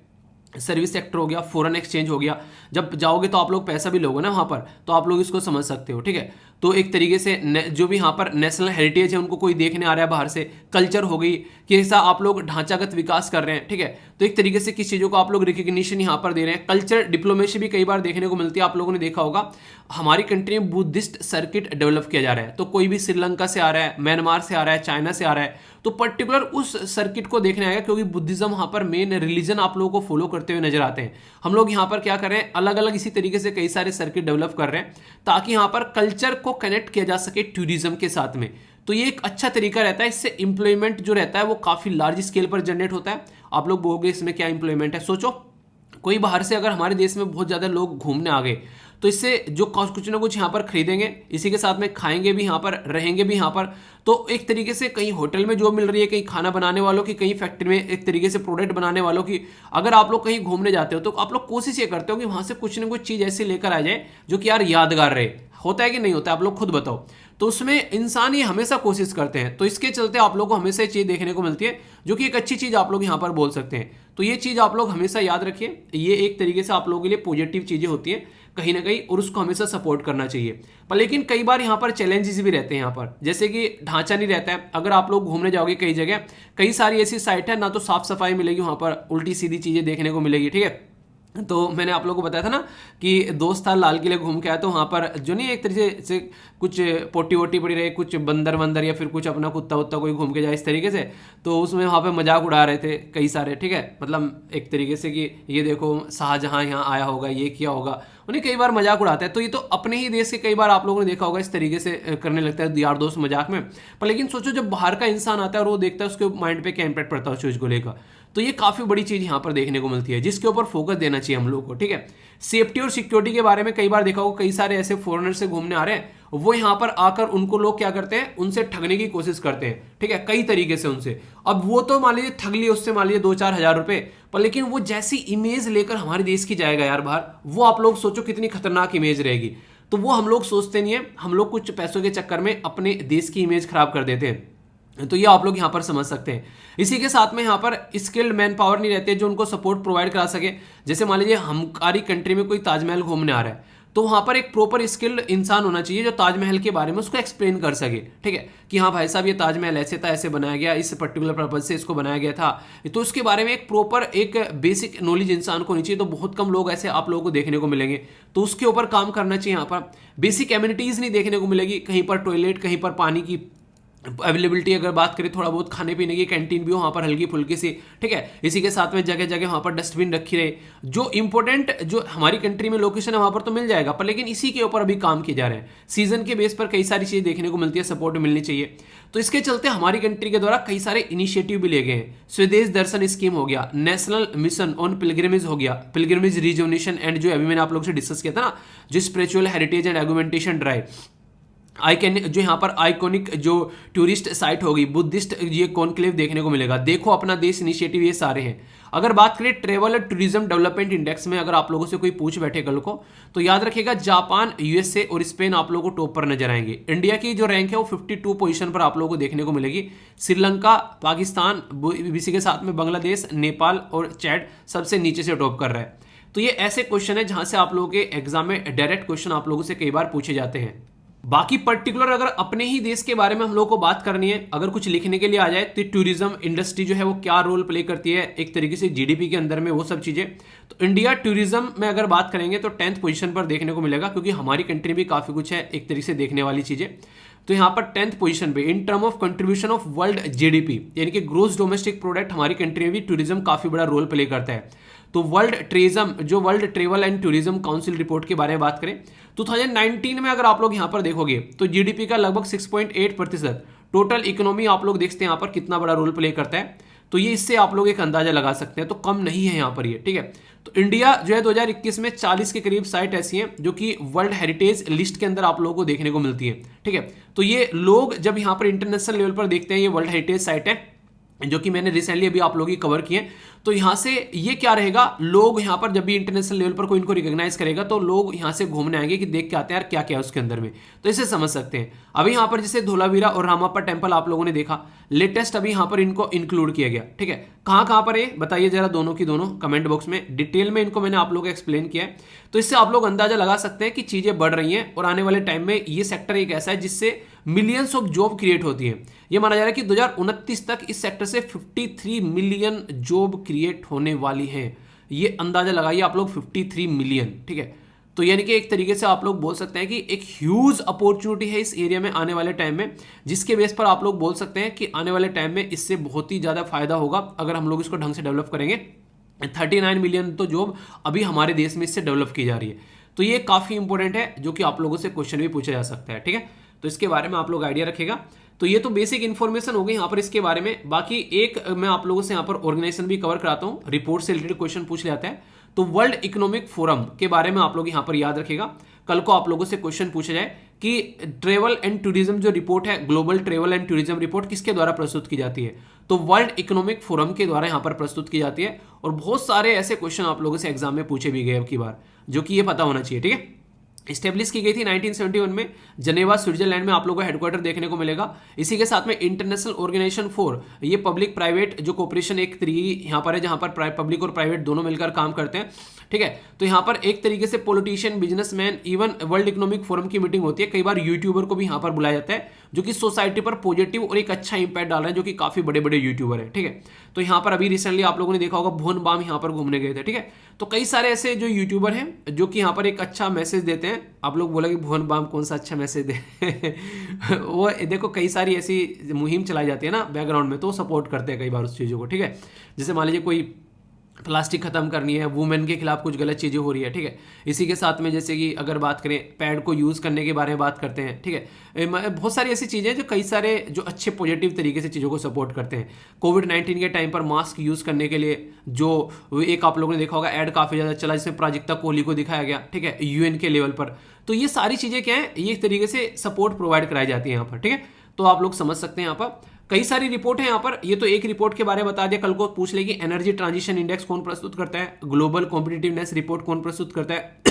सर्विस सेक्टर हो गया, फॉरेन एक्सचेंज हो गया, जब जाओगे तो आप लोग पैसा भी लोगे ना वहाँ पर, तो आप लोग इसको समझ सकते हो, ठीक है। तो एक तरीके से जो भी यहाँ पर नेशनल हेरिटेज है उनको कोई देखने आ रहा है बाहर से, कल्चर हो गई कि ऐसा आप लोग ढांचागत विकास कर रहे हैं, ठीक है। तो एक तरीके से किस चीज़ों को आप लोग रिकग्निशन यहाँ पर दे रहे हैं। कल्चर डिप्लोमेसी भी कई बार देखने को मिलती है। आप लोगों ने देखा होगा हमारी कंट्री में बुद्धिस्ट सर्किट डेवलप किया जा रहा है, तो कोई भी श्रीलंका से आ रहा है, म्यांमार से आ रहा है, चाइना से आ रहा है, तो पर्टिकुलर उस सर्किट को देखने आएगा, क्योंकि बुद्धिज्म वहाँ पर मेन रिलीजन आप लोगों को फॉलो करते हुए नजर आते हैं। हम लोग यहाँ पर क्या कर रहे हैं, अलग अलग इसी तरीके से कई सारे सर्किट डेवलप कर रहे हैं ताकि यहाँ पर कल्चर को कनेक्ट किया जा सके टूरिज्म के साथ में। तो ये एक अच्छा तरीका रहता है, इससे इंप्लॉयमेंट जो रहता है वो काफ़ी लार्ज स्केल पर जनरेट होता है। आप लोग बोलोगे इसमें क्या इंप्लॉयमेंट है, सोचो कोई बाहर से अगर हमारे देश में बहुत ज़्यादा लोग घूमने आ गए, तो इससे जो कुछ ना कुछ यहाँ पर खरीदेंगे, इसी के साथ में खाएंगे भी यहाँ पर, रहेंगे भी यहाँ पर, तो एक तरीके से कहीं होटल में जॉब मिल रही है, कहीं खाना बनाने वालों की, कहीं फैक्ट्री में एक तरीके से प्रोडक्ट बनाने वालों की। अगर आप लोग कहीं घूमने जाते हो तो आप लोग कोशिश ये करते हो कि वहाँ से कुछ ना कुछ चीज़ ऐसी लेकर आ जाए जो कि यार यादगार रहे। होता है कि नहीं होता है, आप लोग खुद बताओ। तो उसमें इंसान ये हमेशा कोशिश करते हैं, तो इसके चलते आप लोग को हमेशा ये चीज़ देखने को मिलती है जो कि एक अच्छी चीज़ आप लोग यहाँ पर बोल सकते हैं। तो ये चीज़ आप लोग हमेशा याद रखिए, ये एक तरीके से आप लोगों के लिए पॉजिटिव चीज़ें होती हैं कहीं ना कहीं, और उसको हमेशा सपोर्ट करना चाहिए। पर लेकिन कई बार यहाँ पर चैलेंजेस भी रहते हैं यहाँ पर, जैसे कि ढांचा नहीं रहता है। अगर आप लोग घूमने जाओगे कई जगह, कई सारी ऐसी साइट है ना तो साफ सफाई मिलेगी, वहाँ पर उल्टी सीधी चीज़ें देखने को मिलेगी, ठीक है। तो मैंने आप लोगों को बताया था ना कि दोस्त था लाल किले घूम के आया, तो वहाँ पर जो नहीं एक तरीके से कुछ पोटी वोटी पड़ी रहे, कुछ बंदर वंदर या फिर कुछ अपना कुत्ता वुत्ता कोई घूम के जाए इस तरीके से, तो उसमें वहाँ पे मजाक उड़ा रहे थे कई सारे, ठीक है। मतलब एक तरीके से कि ये देखो शाहजहाँ यहाँ आया होगा, ये किया होगा, उन्हें कई बार मजाक उड़ाते हैं। तो ये तो अपने ही देश के कई बार आप लोगों ने देखा होगा इस तरीके से करने लगता है यार दोस्त मजाक में। पर लेकिन सोचो जब बाहर का इंसान आता है और वो देखता है उसके माइंड पे क्या इंपैक्ट पड़ता है उस चीज़ को लेकर, तो ये काफ़ी बड़ी चीज़ यहाँ पर देखने को मिलती है जिसके ऊपर फोकस देना चाहिए हम लोग को, ठीक है। सेफ्टी और सिक्योरिटी के बारे में कई बार देखा होगा, कई सारे ऐसे फॉरेनर से घूमने आ रहे हैं, वो यहाँ पर आकर उनको लोग क्या करते हैं, उनसे ठगने की कोशिश करते हैं, ठीक है, कई तरीके से उनसे। अब वो तो मान लीजिए ठग लिए उससे मान लीजिए 2-4 हज़ार रुपए, पर लेकिन वो जैसी इमेज लेकर हमारे देश की जाएगा यार बाहर, वो आप लोग सोचो कितनी खतरनाक इमेज रहेगी। तो वो हम लोग सोचते नहीं है, हम लोग कुछ पैसों के चक्कर में अपने देश की इमेज खराब कर देते हैं। तो ये आप लोग यहाँ पर समझ सकते हैं। इसी के साथ में यहाँ पर स्किल्ड मैन पावर नहीं रहते जो उनको सपोर्ट प्रोवाइड करा सके। जैसे मान लीजिए हमारी कंट्री में कोई ताजमहल घूमने आ रहा है, तो वहाँ पर एक प्रॉपर स्किल्ड इंसान होना चाहिए जो ताजमहल के बारे में उसको एक्सप्लेन कर सके, ठीक है, कि हाँ भाई साहब ये ताजमहल ऐसे था, ऐसे बनाया गया, इस पर्टिकुलर पर्पज से इसको बनाया गया था। तो उसके बारे में एक प्रॉपर एक बेसिक नॉलेज इंसान को होनी चाहिए। तो बहुत कम लोग ऐसे आप लोगों को देखने को मिलेंगे, तो उसके ऊपर काम करना चाहिए। यहाँ पर बेसिक एमिनिटीज़ नहीं देखने को मिलेगी, कहीं पर टॉयलेट, कहीं पर पानी की अवेलेबिलिटी, अगर बात करें थोड़ा बहुत खाने पीने की कैंटीन भी हो वहाँ पर हल्की फुल्की सी, ठीक है। इसी के साथ में जगह जगह वहाँ पर डस्टबिन रखी रहे। जो इंपॉर्टेंट जो हमारी कंट्री में लोकेशन है वहाँ पर तो मिल जाएगा, पर लेकिन इसी के ऊपर अभी काम किए जा रहे हैं। सीजन के बेस पर कई सारी चीज़ें देखने को मिलती है, सपोर्ट मिलनी चाहिए। तो इसके चलते हमारी कंट्री के द्वारा कई सारे इनिशिएटिव भी लिए गए हैं। स्वदेश दर्शन स्कीम हो गया, नेशनल मिशन ऑन पिलग्रिमेज हो गया, पिलग्रिमेज रिजुवनेशन एंड जो अभी मैंने आप लोगों से डिस्कस किया था ना, जो स्पिरिचुअल हेरिटेज एंड एगुमेंटेशन ड्राइव, जो यहाँ पर आइकॉनिक जो टूरिस्ट साइट होगी, बुद्धिस्ट ये कॉन्क्लेव देखने को मिलेगा, देखो अपना देश इनिशिएटिव, ये सारे हैं। अगर बात करें ट्रेवल और टूरिज्म डेवलपमेंट इंडेक्स में, अगर आप लोगों से कोई पूछ बैठे कल को, तो याद रखिएगा जापान, यूएसए और स्पेन आप लोगों को टॉप पर नजर आएंगे। इंडिया की जो रैंक है वो 52 पोजीशन पर आप लोगों को देखने को मिलेगी। श्रीलंका, पाकिस्तान, इसी के साथ में बांग्लादेश, नेपाल और चैड सबसे नीचे से टॉप कर रहा है। तो ये ऐसे क्वेश्चन है जहां से आप लोगों के एग्जाम में डायरेक्ट क्वेश्चन आप लोगों से कई बार पूछे जाते हैं। बाकी पर्टिकुलर अगर अपने ही देश के बारे में हम लोग को बात करनी है, अगर कुछ लिखने के लिए आ जाए, तो टूरिज्म इंडस्ट्री जो है वो क्या रोल प्ले करती है एक तरीके से जीडीपी के अंदर में, वो सब चीजें। तो इंडिया टूरिज्म में अगर बात करेंगे तो 10th पोजीशन पर देखने को मिलेगा, क्योंकि हमारी कंट्री भी काफी कुछ है एक तरीके से देखने वाली चीजें। तो यहाँ पर 10th पोजीशन पे in term of contribution of world GDP, यानी कि ग्रोस डोमेस्टिक प्रोडक्ट, हमारी कंट्री में भी टूरिज्म काफी बड़ा रोल प्ले करता है। तो world travel and tourism council report के बारे में बात करें 2019 में, अगर आप लोग यहां पर देखोगे तो जीडीपी का लगभग 6.8%, टोटल इकोनॉमी आप लोग देखते हैं यहां पर कितना बड़ा रोल प्ले करता है। तो ये इससे आप लोग एक अंदाजा लगा सकते हैं, तो कम नहीं है यहां पर ये, ठीक है। तो इंडिया जो है 2021 में 40 के करीब साइट ऐसी हैं जो कि वर्ल्ड हेरिटेज लिस्ट के अंदर आप लोगों को देखने को मिलती है, ठीक है। तो ये लोग जब यहाँ पर इंटरनेशनल लेवल पर देखते हैं ये वर्ल्ड हेरिटेज साइट है, जो कि मैंने रिसेंटली अभी आप लोगों की कवर किए, तो यहां से ये क्या रहेगा, लोग यहां पर जब भी इंटरनेशनल लेवल पर कोई इनको रिकॉग्नाइज करेगा तो लोग यहां से घूमने आएंगे कि देख के आते हैं यार क्या क्या है उसके अंदर में। तो इसे समझ सकते हैं। अभी यहां पर जैसे धोलावीरा और रामाप्पा टेम्पल आप लोगों ने देखा, लेटेस्ट अभी यहां पर इनको इंक्लूड किया गया, ठीक है। कहां पर है बताइए जरा, दोनों की दोनों कमेंट बॉक्स में डिटेल में इनको मैंने आप लोगों को एक्सप्लेन किया है। तो इससे आप लोग अंदाजा लगा सकते हैं कि चीजें बढ़ रही हैं और आने वाले टाइम में ये सेक्टर एक ऐसा है जिससे मिलियंस ऑफ जॉब क्रिएट होती है। ये माना जा रहा है कि 2029 तक इस सेक्टर से 53 मिलियन जॉब क्रिएट होने वाली है। ये अंदाजा लगाइए आप लोग, 53 मिलियन, ठीक है। तो यानी कि एक तरीके से आप लोग बोल सकते हैं कि एक ह्यूज अपॉर्चुनिटी है इस एरिया में आने वाले टाइम में, जिसके बेस पर आप लोग बोल सकते हैं कि आने वाले टाइम में इससे बहुत ही ज़्यादा फायदा होगा अगर हम लोग इसको ढंग से डेवलप करेंगे। 39 मिलियन तो जॉब अभी हमारे देश में इससे डेवलप की जा रही है। तो ये काफ़ी इंपॉर्टेंट है, जो कि आप लोगों से क्वेश्चन भी पूछा जा सकता है, ठीक है। तो इसके बारे में आप लोग आइडिया रखेगा। तो ये तो बेसिक इन्फॉर्मेशन हो गई यहाँ पर इसके बारे में। बाकी एक मैं आप लोगों से यहाँ पर ऑर्गेनाइजेशन भी कवर कराता हूँ, रिपोर्ट से रिलेटेड क्वेश्चन पूछ लेता है। तो वर्ल्ड इकोनॉमिक फोरम के बारे में आप लोग यहाँ पर याद रखेगा, कल को आप लोगों से क्वेश्चन पूछा जाए कि ट्रेवल एंड टूरिज्म जो रिपोर्ट है, global travel and tourism report किसके द्वारा प्रस्तुत की जाती है, तो वर्ल्ड इकोनॉमिक फोरम के द्वारा यहाँ पर प्रस्तुत की जाती है। और बहुत सारे ऐसे क्वेश्चन आप लोगों से एग्जाम में पूछे भी गए अब की बार, जो कि ये पता होना चाहिए, ठीक है। स्टेब्लिश की गई थी 1971 में, जनेवा स्विट्जरलैंड में आप लोगों को हेडक्वार्टर देखने को मिलेगा। इसी के साथ में इंटरनेशनल ऑर्गेनाइजेशन फॉर, ये पब्लिक प्राइवेट जो कोऑपरेशन एक तरीके यहाँ पर है जहाँ पर पब्लिक और प्राइवेट दोनों मिलकर काम करते हैं, ठीक है। तो यहाँ पर एक तरीके से politician, businessman, even world economic forum की मीटिंग होती है। कई बार यूट्यूबर को भी यहाँ पर बुलाया जाता है, जो कि सोसाइटी पर पॉजिटिव और एक अच्छा इंपैक्ट डाल रहे हैं, जो कि काफी बड़े बड़े यूट्यूबर है, ठीक है। तो यहाँ पर अभी रिसेंटली आप लोगों ने देखा होगा भुवन बाम यहाँ पर घूमने गए थे, ठीक है। तो कई सारे ऐसे जो यूट्यूबर हैं जो कि यहाँ पर एक अच्छा मैसेज देते हैं। आप लोग बोला कि भुवन बाम कौन सा अच्छा मैसेज दे वो देखो कई सारी ऐसी मुहिम चलाई जाती है ना बैकग्राउंड में, तो सपोर्ट करते हैं कई बार उस चीज़ों को, ठीक है। जैसे मान लीजिए कोई प्लास्टिक खत्म करनी है, वुमेन के खिलाफ कुछ गलत चीज़ें हो रही है, ठीक है। इसी के साथ में जैसे कि अगर बात करें पैड को यूज़ करने के बारे में बात करते हैं, ठीक है। बहुत सारी ऐसी चीज़ें जो कई सारे जो अच्छे पॉजिटिव तरीके से चीज़ों को सपोर्ट करते हैं। कोविड-19 के टाइम पर मास्क यूज़ करने के लिए जो एक आप लोगों ने देखा होगा ऐड काफ़ी ज़्यादा चला, जिसमें प्राजक्ता कोहली को दिखाया गया, ठीक है, यूएन के लेवल पर। तो ये सारी चीज़ें क्या है, ये एक तरीके से सपोर्ट प्रोवाइड कराई जाती है यहाँ पर, ठीक है। तो आप लोग समझ सकते हैं यहाँ पर कई सारी रिपोर्ट है यहाँ पर। ये तो एक रिपोर्ट के बारे में बता दिया, कल को पूछ लेगी एनर्जी ट्रांजिशन इंडेक्स कौन प्रस्तुत करता है, ग्लोबल कॉम्पिटिटिवनेस रिपोर्ट कौन प्रस्तुत करता है,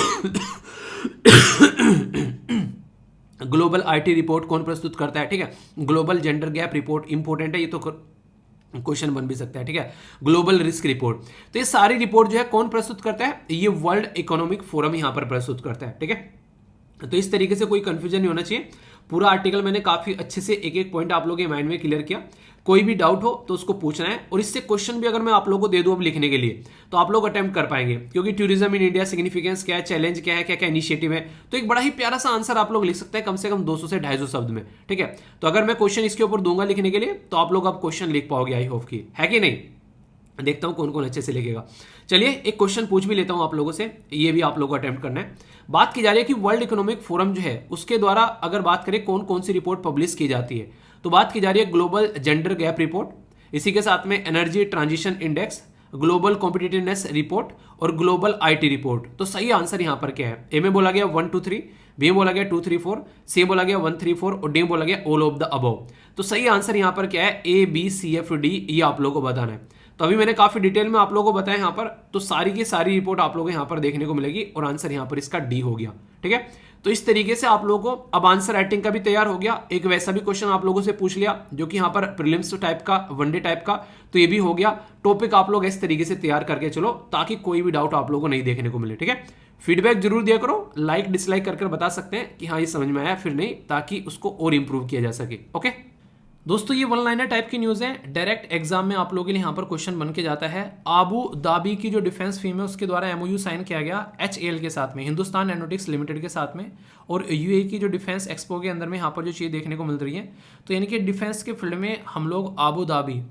ग्लोबल आईटी रिपोर्ट कौन प्रस्तुत करता है, ठीक है, global gender gap report important है, ये तो क्वेश्चन बन भी सकता है, ठीक है, ग्लोबल रिस्क रिपोर्ट। तो ये सारी रिपोर्ट जो है कौन प्रस्तुत करता है, ये वर्ल्ड इकोनॉमिक फोरम यहां पर प्रस्तुत करता है, ठीक है। तो इस तरीके से कोई कंफ्यूजन नहीं होना चाहिए। पूरा आर्टिकल मैंने काफी अच्छे से एक एक पॉइंट आप लोगों के माइंड में क्लियर किया। कोई भी डाउट हो तो उसको पूछना है, और इससे क्वेश्चन भी अगर मैं आप लोगों को दे दूं अब लिखने के लिए तो आप लोग अटेम्प्ट कर पाएंगे, क्योंकि टूरिज्म इन इंडिया सिग्निफिकेंस क्या है, चैलेंज क्या है, क्या क्या इनिशिएटिव है, तो एक बड़ा ही प्यारा सा आंसर आप लोग लिख सकते हैं कम से कम 200 से 250 शब्द में, ठीक है। तो अगर मैं क्वेश्चन इसके ऊपर दूंगा लिखने के लिए तो आप लोग अब क्वेश्चन लिख पाओगे, आई होप की, है कि नहीं। देखता हूं कौन कौन अच्छे से लिखेगा। चलिए एक क्वेश्चन पूछ भी लेता हूं आप लोगों से, ये भी आप लोगों को अटेम्प्ट करना है। बात की जा रही है कि वर्ल्ड इकोनॉमिक फोरम जो है उसके द्वारा अगर बात करें कौन कौन सी रिपोर्ट पब्लिश की जाती है, तो बात की जा रही है ग्लोबल जेंडर गैप रिपोर्ट, इसी के साथ में energy transition index, global competitiveness report और ग्लोबल आईटी रिपोर्ट। तो सही आंसर यहां पर क्या है, ए में बोला गया 1 2 3, बी में बोला गया 2 3 4, सी में बोला गया 1 3 4 और डी में बोला गया ऑल ऑफ द अबव। तो सही आंसर यहां पर क्या है, A B C F D, ये आप लोगों को बताना है। तो अभी मैंने काफी डिटेल में आप लोगों को बताया यहाँ पर, तो सारी की सारी रिपोर्ट आप लोगों को यहाँ पर देखने को मिलेगी, और आंसर यहाँ पर इसका डी हो गया, ठीक है। तो इस तरीके से आप लोगों को अब आंसर राइटिंग का भी तैयार हो गया। एक वैसा भी क्वेश्चन आप लोगों से पूछ लिया जो कि यहाँ पर प्रीलिम्स टाइप का, वनडे टाइप का, तो ये भी हो गया। टॉपिक आप लोग इस तरीके से तैयार करके चलो ताकि कोई भी डाउट आप लोगों को नहीं देखने को मिले, ठीक है। फीडबैक जरूर दिया करो, लाइक डिसलाइक करके बता सकते हैं कि हाँ ये समझ में आया फिर नहीं, ताकि उसको और इंप्रूव किया जा सके, ओके। दोस्तों ये वन लाइनर टाइप की न्यूज़ है, डायरेक्ट एग्जाम में आप लोगों के लिए यहाँ पर क्वेश्चन बन के जाता है। आबू धाबी की जो डिफेंस फीम है उसके द्वारा एमओयू साइन किया गया HAL के साथ में, हिंदुस्तान एरोनॉटिक्स लिमिटेड के साथ में, और यूएई की जो डिफेंस एक्सपो के अंदर में यहाँ पर जो चीज़ देखने को मिल रही है, तो यानी कि डिफेंस के फील्ड में हम लोग आबू धाबी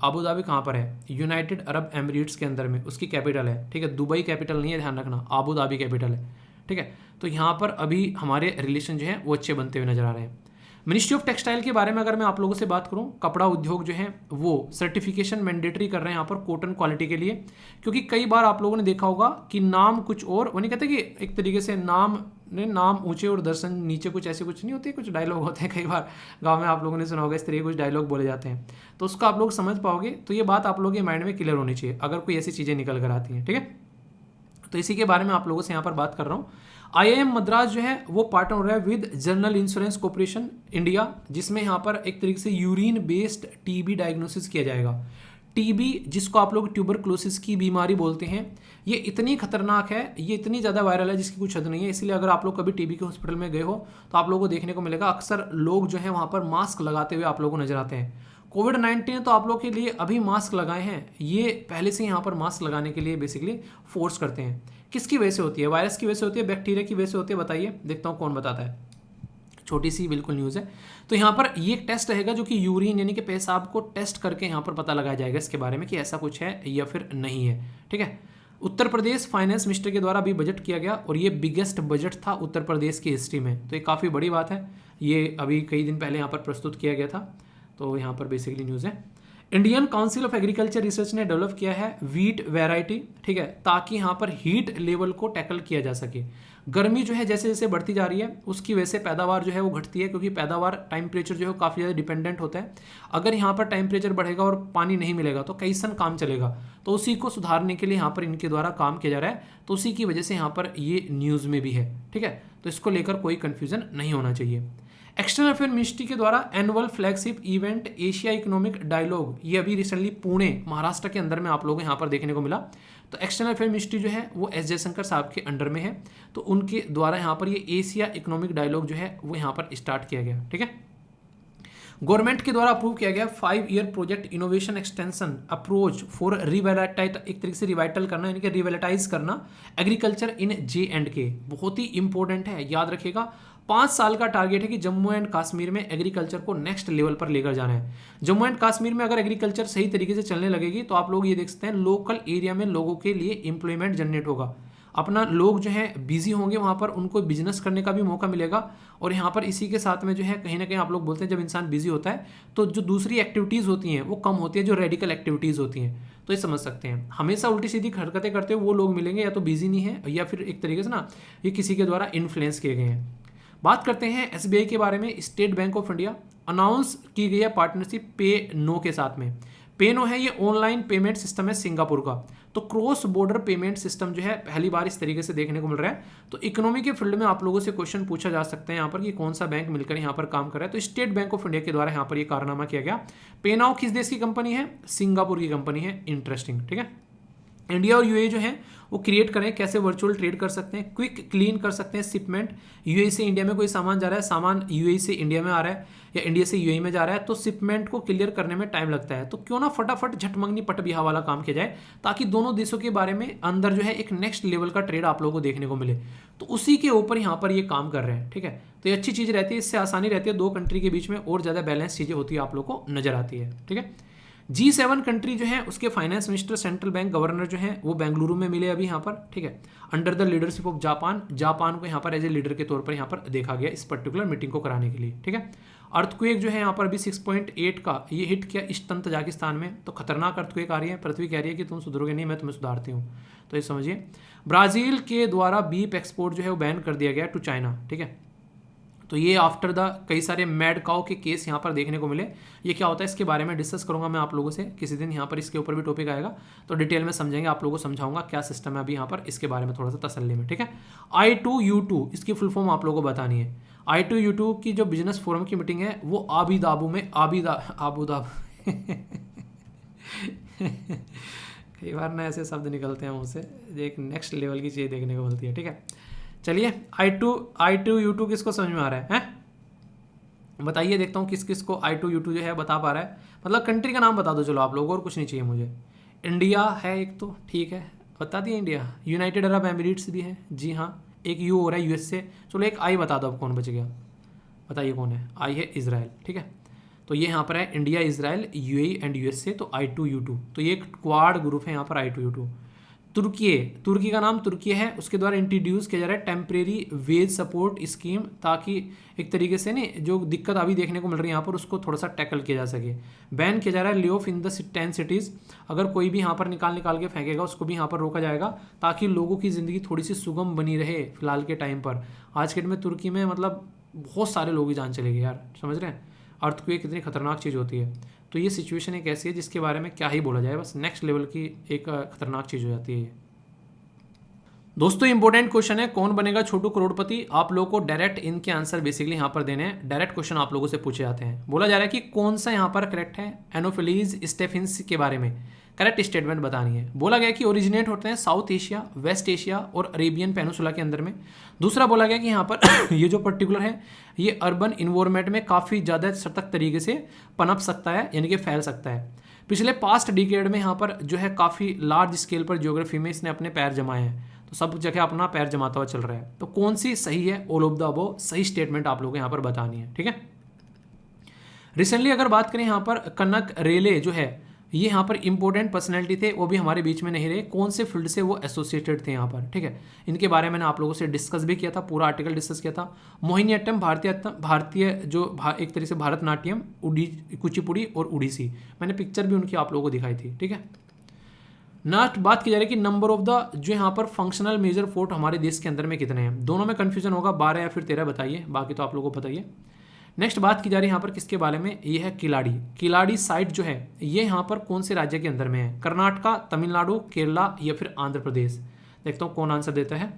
कहाँ पर है, यूनाइटेड अरब एमिरेट्स के अंदर में, उसकी कैपिटल है, ठीक है, दुबई कैपिटल नहीं है, ध्यान रखना, आबू धाबी कैपिटल है, ठीक है। तो यहाँ पर अभी हमारे रिलेशन जो है वो अच्छे बनते हुए नजर आ रहे हैं। मिनिस्ट्री ऑफ टेक्सटाइल के बारे में अगर मैं आप लोगों से बात करूं, कपड़ा उद्योग जो है वो सर्टिफिकेशन मैंडेटरी कर रहे हैं यहाँ पर कॉटन क्वालिटी के लिए, क्योंकि कई बार आप लोगों ने देखा होगा कि नाम कुछ और, वो नहीं कहते कि एक तरीके से नाम ऊंचे और दर्शन नीचे, कुछ ऐसे कुछ नहीं होते, कुछ डायलॉग होते हैं कई बार गांव में, आप लोगों ने सुना होगा इस तरीके कुछ डायलॉग बोले जाते हैं, तो उसका आप लोग समझ पाओगे। तो ये बात आप लोगों के माइंड में क्लियर होनी चाहिए अगर कोई ऐसी चीज़ें निकल कर आती हैं, ठीक है। तो इसी के बारे में आप लोगों से यहाँ पर बात कर रहा हूँ। IIM मद्रास जो है वो पार्टनर हो रहा है with general insurance corporation India, जिसमें यहाँ पर एक तरीके से यूरिन बेस्ड टीबी डायग्नोसिस किया जाएगा। टीबी जिसको आप लोग ट्यूबरक्लोसिस की बीमारी बोलते हैं, ये इतनी खतरनाक है, ये इतनी ज़्यादा वायरल है जिसकी कुछ हद नहीं है। इसलिए अगर आप लोग कभी टीबी के हॉस्पिटल में गए हो तो आप लोगों को देखने को मिलेगा अक्सर लोग जो है वहाँ पर मास्क लगाते हुए आप लोगों को नजर आते हैं। कोविड-19 तो आप लोग के लिए अभी मास्क लगाए हैं, ये पहले से यहाँ पर मास्क लगाने के लिए बेसिकली फोर्स करते हैं। किसकी वजह से होती है, वायरस की वजह से होती है, बैक्टीरिया की वजह से होती है, बताइए, देखता हूँ कौन बताता है। छोटी सी बिल्कुल न्यूज़ है। तो यहाँ पर ये एक टेस्ट रहेगा जो कि यूरिन यानी कि पेशाब को टेस्ट करके यहाँ पर पता लगाया जाएगा इसके बारे में कि ऐसा कुछ है या फिर नहीं है, ठीक है। उत्तर प्रदेश फाइनेंस मिनिस्टर के द्वारा अभी बजट किया गया और ये बिगेस्ट बजट था उत्तर प्रदेश की हिस्ट्री में, तो ये काफ़ी बड़ी बात है। ये अभी कई दिन पहले यहाँ पर प्रस्तुत किया गया था, तो यहाँ पर बेसिकली न्यूज़ है। Indian council of agriculture research ने डेवलप किया है वीट वैरायटी, ठीक है, ताकि यहाँ पर हीट लेवल को टैकल किया जा सके। गर्मी जो है जैसे जैसे बढ़ती जा रही है उसकी वजह से पैदावार जो है वो घटती है, क्योंकि पैदावार टेम्परेचर जो है काफ़ी ज़्यादा डिपेंडेंट होता है। अगर यहाँ पर टेम्परेचर बढ़ेगा और पानी नहीं मिलेगा तो कैसन काम चलेगा, तो उसी को सुधारने के लिए यहाँ पर इनके द्वारा काम किया जा रहा है। तो उसी की वजह से यहाँ पर ये न्यूज़ में भी है, ठीक है। तो इसको लेकर कोई कन्फ्यूजन नहीं होना चाहिए। एक्सटर्नल अफेयर मिनिस्ट्री के द्वारा annual flagship event Asia economic dialogue, ये अभी रिसेंटली पुणे महाराष्ट्र के अंदर में आप लोगों को यहाँ पर देखने को मिला। तो एक्सटर्नल अफेयर मिनिस्ट्री जो है वो एस जयशंकर साहब के अंडर में है, तो उनके द्वारा यहाँ पर ये एशिया इकोनॉमिक डायलॉग जो है वो यहाँ पर स्टार्ट किया गया, ठीक है। गवर्नमेंट के द्वारा अप्रूव किया गया 5 year project innovation extension approach for revitalize, एक तरीके से रिवाइटल करना यानी कि रिवैलिटाइज करना एग्रीकल्चर इन J&K, बहुत ही इंपॉर्टेंट है, याद रखिएगा। 5 साल का टारगेट है कि जम्मू एंड कश्मीर में एग्रीकल्चर को नेक्स्ट लेवल पर लेकर जाना है। जम्मू एंड कश्मीर में अगर एग्रीकल्चर सही तरीके से चलने लगेगी तो आप लोग ये देख सकते हैं लोकल एरिया में लोगों के लिए एम्प्लॉयमेंट जनरेट होगा, अपना लोग जो है बिजी होंगे, वहाँ पर उनको बिजनेस करने का भी मौका मिलेगा। और यहाँ पर इसी के साथ में जो है कहीं ना कहीं आप लोग बोलते हैं जब इंसान बिजी होता है तो जो दूसरी एक्टिविटीज़ होती हैं वो कम होती है, जो रेडिकल एक्टिविटीज़ होती हैं। तो ये समझ सकते हैं, हमेशा उल्टी सीधी हरकतें करते हुए वो लोग मिलेंगे या तो बिजी नहीं है या फिर एक तरीके से ना ये किसी के द्वारा इन्फ्लुएंस किए गए हैं। बात करते हैं SBI के बारे में, state bank of India. Announce की गई है पार्टनरशिप पे नो के साथ में। पे नो है ये ऑनलाइन पेमेंट सिस्टम है सिंगापुर का। तो क्रॉस बॉर्डर पेमेंट सिस्टम जो है पहली बार इस तरीके से देखने को मिल रहा है। तो इकोनॉमी के फील्ड में आप लोगों से क्वेश्चन पूछा जा सकता है यहाँ पर कि कौन सा बैंक मिलकर यहाँ पर काम कर रहा है। तो स्टेट बैंक ऑफ इंडिया के द्वारा यहाँ पर ये कारनामा किया गया। पे नाउ किस देश की कंपनी है? सिंगापुर की कंपनी है। इंटरेस्टिंग, ठीक है। इंडिया और यूएई जो है वो क्रिएट करें, कैसे वर्चुअल ट्रेड कर सकते हैं, क्विक क्लीन कर सकते हैं शिपमेंट। यूएई से इंडिया में कोई सामान जा रहा है, सामान यूएई से इंडिया में आ रहा है या इंडिया से यूएई में जा रहा है, तो शिपमेंट को क्लियर करने में टाइम लगता है। तो क्यों ना फटाफट झटमंगनी पट बिहा वाला काम किया जाए, ताकि दोनों देशों के बारे में अंदर जो है एक नेक्स्ट लेवल का ट्रेड आप लोगों को देखने को मिले। तो उसी के ऊपर यहाँ पर ये काम कर रहे हैं, ठीक है। तो ये अच्छी चीज़ रहती है, इससे आसानी रहती है, दो कंट्री के बीच में और ज़्यादा बैलेंस चीज़ें होती है आप लोग को नजर आती है, ठीक है। G7 कंट्री जो है उसके finance minister, central bank governor जो है वो बेंगलुरु में मिले अभी यहाँ पर, ठीक है। Under the leadership of Japan, Japan को यहाँ पर एज ए लीडर के तौर पर यहाँ पर देखा गया इस पर्टिकुलर मीटिंग को कराने के लिए, ठीक है। अर्थक्वेक जो है यहाँ पर अभी 6.8 का ये हिट किया ईस्टर्न तजाकिस्तान में। तो खतरनाक अर्थक्वेक आ रही है, पृथ्वी कह रही है कि तुम सुधरोगे नहीं, मैं तुम्हें सुधारती हूँ। तो ये समझिए। ब्राजील के द्वारा बीफ एक्सपोर्ट जो है वो बैन कर दिया गया टू चाइना, ठीक है। तो ये आफ्टर द कई सारे मैड काउ के केस यहाँ पर देखने को मिले। ये क्या होता है इसके बारे में डिस्कस करूंगा मैं आप लोगों से किसी दिन, यहाँ पर इसके ऊपर भी टॉपिक आएगा तो डिटेल में समझेंगे, आप लोगों को समझाऊंगा क्या सिस्टम है अभी यहाँ पर इसके बारे में थोड़ा सा तसल्ली में, ठीक है। I2U2 इसकी फुल फॉर्म आप लोगों को बतानी है। I2U2 की जो बिजनेस फोरम की मीटिंग है वो आबू में कई बार ना ऐसे शब्द निकलते हैं मुझसे, एक नेक्स्ट लेवल की चीज़ देखने को मिलती है, ठीक है। चलिए I2U2 किसको समझ में आ रहा है? बताइए, देखता हूँ किस किस को I2U2 जो है बता पा रहा है। मतलब कंट्री का नाम बता दो चलो आप लोग, और कुछ नहीं चाहिए मुझे। इंडिया है एक तो, ठीक है, बता दिए इंडिया। यूनाइटेड अरब एमिरेट्स भी है, जी हाँ, एक यू हो रहा है यूएस से। चलो एक आई बता दो, अब कौन बच गया, बताइए कौन है? आई है इजराइल, ठीक है। तो ये यहाँ पर है India, Israel, UAE and USA. तो I2U2, तो ये एक क्वाड ग्रुप है यहाँ पर I2U2। तुर्की का नाम तुर्की है, उसके द्वारा इंट्रोड्यूस किया जा रहा है टेम्परेरी वेज सपोर्ट स्कीम, ताकि एक तरीके से नहीं जो दिक्कत अभी देखने को मिल रही है यहाँ पर उसको थोड़ा सा टैकल किया जा सके। बैन किया जा रहा है lay off in the 10 cities, अगर कोई भी यहाँ पर निकाल के फेंकेगा उसको भी यहाँ पर रोका जाएगा, ताकि लोगों की ज़िंदगी थोड़ी सी सुगम बनी रहे फिलहाल के टाइम पर। आज के डेट में तुर्की में मतलब बहुत सारे लोगों की जान चली गई यार, समझ रहे हैं। अर्थक्वेक कितनी खतरनाक चीज़ होती है। तो ये सिचुएशन एक ऐसी है जिसके बारे में क्या ही बोला जाए, बस नेक्स्ट लेवल की एक खतरनाक चीज़ हो जाती है ये। दोस्तों इंपॉर्टेंट क्वेश्चन है, कौन बनेगा छोटू करोड़पति? आप लोगों को डायरेक्ट इनके आंसर बेसिकली यहाँ पर देने हैं। डायरेक्ट क्वेश्चन आप लोगों से पूछे जाते हैं। बोला जा रहा है कि कौन सा यहाँ पर करेक्ट है एनोफिलीज स्टेफिन्स के बारे में करेक्ट स्टेटमेंट बतानी है। बोला गया कि ओरिजिनेट होते हैं साउथ एशिया, वेस्ट एशिया और अरेबियन पेनिसुला के अंदर में। दूसरा बोला गया कि यहाँ पर ये जो पर्टिकुलर है ये अर्बन इन्वायरमेंट में काफ़ी ज़्यादा सतर्क तरीके से पनप सकता है, यानी कि फैल सकता है। पिछले पास्ट डिकेड में यहाँ पर जो है काफ़ी लार्ज स्केल पर ज्योग्राफी में इसने अपने पैर जमाए हैं, तो सब जगह अपना पैर जमाता हुआ चल रहा है। तो कौन सी सही है? ऑल ऑफ द अबव सही स्टेटमेंट आप लोगों को यहाँ पर बतानी है, ठीक है। रिसेंटली अगर बात करें यहाँ पर कनक रेले जो है ये यहाँ पर इंपॉर्टेंट पर्सनैलिटी थे, वो भी हमारे बीच में नहीं रहे। कौन से फील्ड से वो एसोसिएटेड थे यहाँ पर, ठीक है। इनके बारे में मैंने आप लोगों से डिस्कस भी किया था, पूरा आर्टिकल डिस्कस किया था। मोहिनीअट्टम, भारतीय जो एक तरीके से भारतनाट्यम, कुचिपुड़ी और उड़ीसी, मैंने पिक्चर भी उनकी आप लोगों को दिखाई थी, ठीक है। नेक्स्ट बात की जा रही है कि नंबर ऑफ द जो यहाँ पर फंक्शनल मेजर फोर्ट हमारे देश के अंदर में कितने हैं। दोनों में कंफ्यूजन होगा, 12 या फिर 13 बताइए, बाकी तो आप लोगों को बताइए। नेक्स्ट बात की जा रही है यहाँ पर किसके बारे में, ये है किलाड़ी साइट जो है ये यहाँ पर कौन से राज्य के अंदर में है? कर्नाटका, तमिलनाडु, केरला या फिर आंध्र प्रदेश। देखता हूँ कौन आंसर देता है।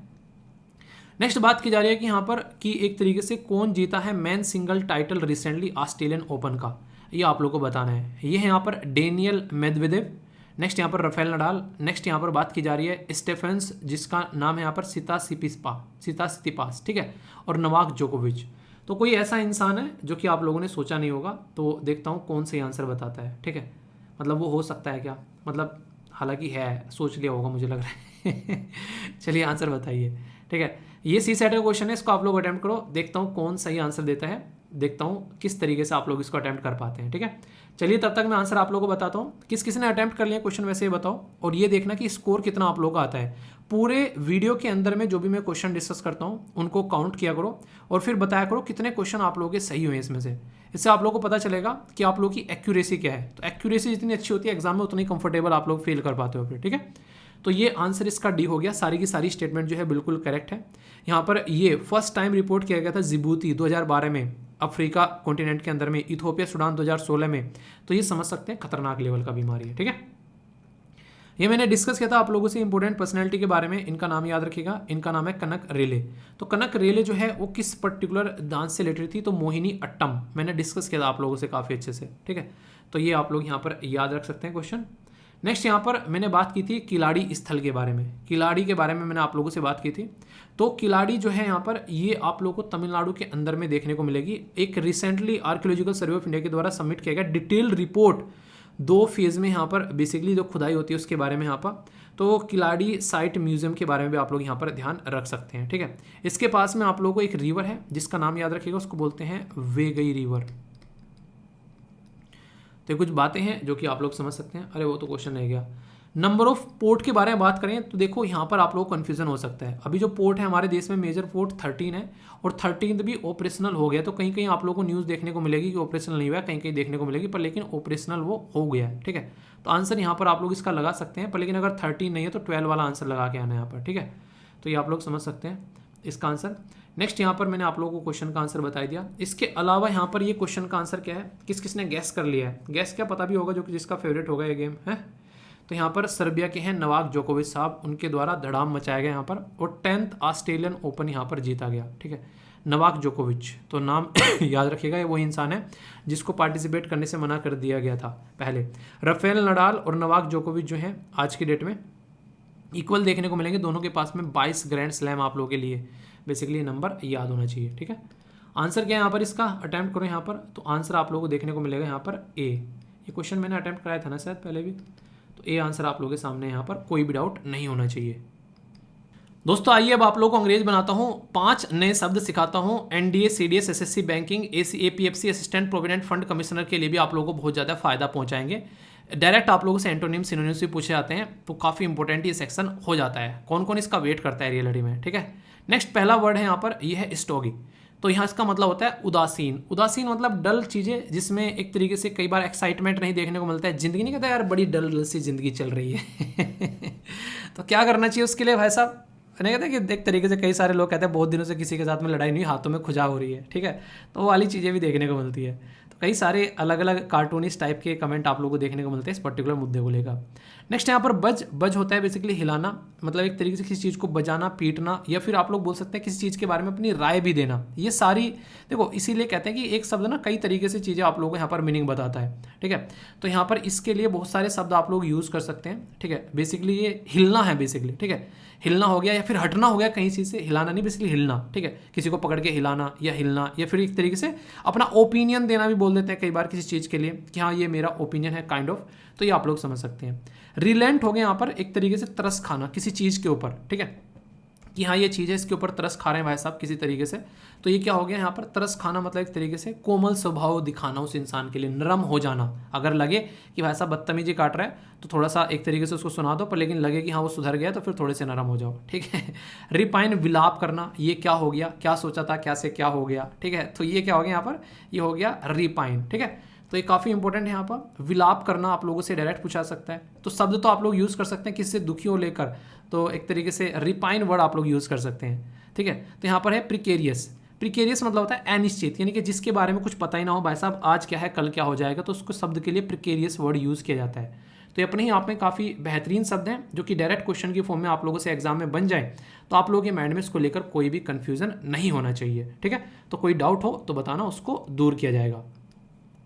नेक्स्ट बात की जा रही है कि यहाँ पर कि एक तरीके से कौन जीता है man single title recently Australian open का, ये आप लोग को बताना है। ये है यहाँ पर डेनियल मेदवेदेव, नेक्स्ट यहाँ पर राफेल नडाल, नेक्स्ट यहाँ पर बात की जा रही है स्टेफेंस जिसका नाम है यहाँ पर सितासिपास, ठीक है, और नवाक जोकोविच। तो कोई ऐसा इंसान है जो कि आप लोगों ने सोचा नहीं होगा, तो देखता हूँ कौन सही आंसर बताता है, ठीक है। मतलब वो हो सकता है क्या, मतलब हालांकि है, सोच लिया होगा मुझे लग रहा है चलिए आंसर बताइए, ठीक है। ये सी सेट का क्वेश्चन है, इसको आप लोग अटेम्प्ट करो, देखता हूँ कौन सही आंसर देता है, देखता हूँ किस तरीके से आप लोग इसको अटेम्प्ट कर पाते हैं, ठीक है। चलिए तब तक मैं आंसर आप लोगों को बताता हूँ, किस किसी ने अटेम्प्ट कर लिया क्वेश्चन वैसे ही बताओ, और ये देखना कि स्कोर कितना आप लोगों का आता है। पूरे वीडियो के अंदर में जो भी मैं क्वेश्चन डिस्कस करता हूँ उनको काउंट किया करो और फिर बताया करो कितने क्वेश्चन आप लोगों के सही हुए इसमें से। इससे आप लोगों को पता चलेगा कि आप लोगों की एक्यूरेसी क्या है। तो एक्यूरेसी जितनी अच्छी होती है एग्जाम में उतनी कंफर्टेबल आप लोग फील कर पाते हो फिर, ठीक है। तो ये आंसर इसका डी हो गया, सारी की सारी स्टेटमेंट जो है बिल्कुल करेक्ट है। यहाँ पर ये फर्स्ट टाइम रिपोर्ट किया गया था जिबूती 2012 में, अफ्रीका कॉन्टिनेंट के अंदर में, इथोपिया सूडान 2016 में, तो ये समझ सकते हैं खतरनाक लेवल का बीमारी है। ठीक है, ये मैंने डिस्कस किया था आप लोगों से इंपॉर्टेंट पर्सनैलिटी के बारे में। इनका नाम याद रखिएगा, इनका नाम है कनक रेले। तो कनक रेले जो है वो किस पर्टिकुलर डांस से रिलेटेड थी, तो मोहिनी अट्टम, मैंने डिस्कस किया था आप लोगों से काफ़ी अच्छे से। ठीक है, तो ये आप लोग यहाँ पर याद रख सकते हैं क्वेश्चन। नेक्स्ट यहाँ पर मैंने बात की थी किलाड़ी स्थल के बारे में, किलाड़ी के बारे में मैंने आप लोगों से बात की थी। तो किलाड़ी जो है यहाँ पर ये आप लोगों को तमिलनाडु के अंदर में देखने को मिलेगी। एक recently archaeological survey of India के द्वारा सबमिट किया गया डिटेल्ड रिपोर्ट 2 फेज़ में यहाँ पर बेसिकली जो खुदाई होती है उसके बारे में यहाँ पर। तो किलाड़ी साइट म्यूजियम के बारे में भी आप लोग यहाँ पर ध्यान रख सकते हैं। ठीक है, इसके पास में आप लोगों को एक रिवर है जिसका नाम याद रखिएगा, उसको बोलते हैं वेगई रिवर। तो कुछ बातें हैं जो कि आप लोग समझ सकते हैं। अरे वो तो क्वेश्चन रह गया। नंबर ऑफ पोर्ट के बारे में बात करें तो देखो यहाँ पर आप लोग को कन्फ्यूजन हो सकता है। अभी जो पोर्ट है हमारे देश में मेजर पोर्ट 13 है और 13th भी ऑपरेशनल हो गया। तो कहीं कहीं आप लोगों को न्यूज़ देखने को मिलेगी कि ऑपरेशनल नहीं हुआ है, कहीं कहीं देखने को मिलेगी, पर लेकिन ऑपरेशनल वो हो गया है। ठीक है, तो आंसर यहाँ पर आप लोग इसका लगा सकते हैं, पर लेकिन अगर 13 नहीं है तो 12 वाला आंसर लगा के आना है यहाँ पर। ठीक है, तो ये आप लोग समझ सकते हैं इसका आंसर। नेक्स्ट यहाँ पर मैंने आप लोगों को क्वेश्चन का आंसर बता दिया। इसके अलावा यहाँ पर ये क्वेश्चन का आंसर क्या है, किस किसने गैस कर लिया है, गैस क्या पता भी होगा जो कि जिसका फेवरेट होगा ये गेम है। तो यहाँ पर सर्बिया के हैं नोवाक जोकोविच साहब, उनके द्वारा धड़ाम मचाया गया यहाँ पर, और 10th ऑस्ट्रेलियन ओपन यहाँ पर जीता गया। ठीक है, नोवाक जोकोविच, तो नाम याद रखिएगा, ये वही इंसान है जिसको पार्टिसिपेट करने से मना कर दिया गया था पहले। राफेल नडाल और नोवाक जोकोविच जो हैं आज की डेट में इक्वल देखने को मिलेंगे, दोनों के पास में 22 ग्रैंड स्लैम आप लोगों के लिए बेसिकली नंबर याद होना चाहिए। ठीक है, आंसर क्या है यहाँ पर इसका, अटैम्प्ट करो यहाँ पर, तो आंसर आप लोगों को देखने को मिलेगा यहाँ पर ए। ये क्वेश्चन मैंने अटैम्प्ट कराया था ना शायद पहले भी, तो ए आंसर आप लोगों के सामने यहाँ पर, कोई भी डाउट नहीं होना चाहिए। दोस्तों आइए अब आप लोगों को अंग्रेज बनाता हूँ, 5 नए शब्द सिखाता हूँ। NDA, CDS, SSC, banking, APFC, assistant provident fund commissioner के लिए भी आप लोगों को बहुत ज़्यादा फायदा पहुँचाएंगे। डायरेक्ट आप लोगों से एंटोनिम सिनोनिम्स भी पूछे जाते हैं, तो काफ़ी इंपॉर्टेंट ये सेक्शन हो जाता है, कौन कौन इसका वेट करता है रियलिटी में। ठीक है, नेक्स्ट पहला वर्ड है यहाँ पर, ये है स्टॉगी। तो यहाँ इसका मतलब होता है उदासीन। उदासीन मतलब डल चीज़ें जिसमें एक तरीके से कई बार एक्साइटमेंट नहीं देखने को मिलता है, ज़िंदगी नहीं कहता यार बड़ी डल डल सी ज़िंदगी चल रही है तो क्या करना चाहिए उसके लिए भाई साहब, नहीं कहते कि एक तरीके से कई सारे लोग कहते हैं बहुत दिनों से किसी के साथ में लड़ाई नहीं, हाथों में खुजा हो रही है। ठीक है, तो वो वाली चीज़ें भी देखने को मिलती है। तो कई सारे अलग अलग कार्टूनिस्ट टाइप के कमेंट आप लोगों को देखने को मिलते हैं इस पर्टिकुलर मुद्दे को लेकर। नेक्स्ट यहाँ पर बज, बज होता है बेसिकली हिलाना, मतलब एक तरीके से किसी चीज़ को बजाना, पीटना, या फिर आप लोग बोल सकते हैं किसी चीज़ के बारे में अपनी राय भी देना। ये सारी देखो इसीलिए कहते हैं कि एक शब्द ना कई तरीके से चीज़ें आप लोगों को यहाँ पर मीनिंग बताता है। ठीक है, तो यहाँ पर इसके लिए बहुत सारे शब्द आप लोग यूज़ कर सकते हैं। ठीक है, बेसिकली ये हिलना है बेसिकली। ठीक है, हिलना हो गया या फिर हटना हो गया कहीं चीज़ से, हिलाना नहीं बेसिकली हिलना। ठीक है, किसी को पकड़ के हिलाना या हिलना, या फिर एक तरीके से अपना ओपिनियन देना भी बोल देते हैं कई बार किसी चीज़ के लिए कि हाँ ये मेरा ओपिनियन है काइंड ऑफ, तो ये आप लोग समझ सकते हैं। रिलेंट हो गया यहाँ पर एक तरीके से तरस खाना किसी चीज़ के ऊपर। ठीक है, कि हाँ ये चीज़ है इसके ऊपर तरस खा रहे हैं भाई साहब किसी तरीके से, तो ये क्या हो गया यहाँ पर तरस खाना, मतलब एक तरीके से कोमल स्वभाव दिखाना उस इंसान के लिए, नरम हो जाना। अगर लगे कि भाई साहब बदतमीजी काट रहा है तो थोड़ा सा एक तरीके से उसको सुना दो, पर लेकिन लगे कि हाँ वो सुधर गया तो फिर थोड़े से नरम हो जाओ। ठीक है, रिपाइन विलाप करना, ये क्या हो गया, क्या सोचा था क्या से क्या हो गया। ठीक है, तो ये क्या हो गया यहाँ पर, ये हो गया रिपाइन। ठीक है, तो ये काफ़ी इंपॉर्टेंट है यहाँ पर। विलाप करना आप लोगों से डायरेक्ट पूछा सकता है, तो शब्द तो आप लोग यूज़ कर सकते हैं किससे दुखी हो लेकर, तो एक तरीके से रिपाइन वर्ड आप लोग यूज़ कर सकते हैं। ठीक है, तो यहाँ पर है प्रिकेरियस। प्रिकेरियस मतलब होता है अनिश्चित, यानी कि जिसके बारे में कुछ पता ही ना हो भाई साहब आज क्या है कल क्या हो जाएगा, तो उसको शब्द के लिए प्रिकेरियस वर्ड यूज़ किया जाता है। तो ये अपने ही आप में काफ़ी बेहतरीन शब्द हैं जो कि डायरेक्ट क्वेश्चन की फॉर्म में आप लोगों से एग्जाम में बन जाए, तो आप लोगों के माइंड में इसको लेकर कोई भी कन्फ्यूजन नहीं होना चाहिए। ठीक है, तो कोई डाउट हो तो बताना, उसको दूर किया जाएगा।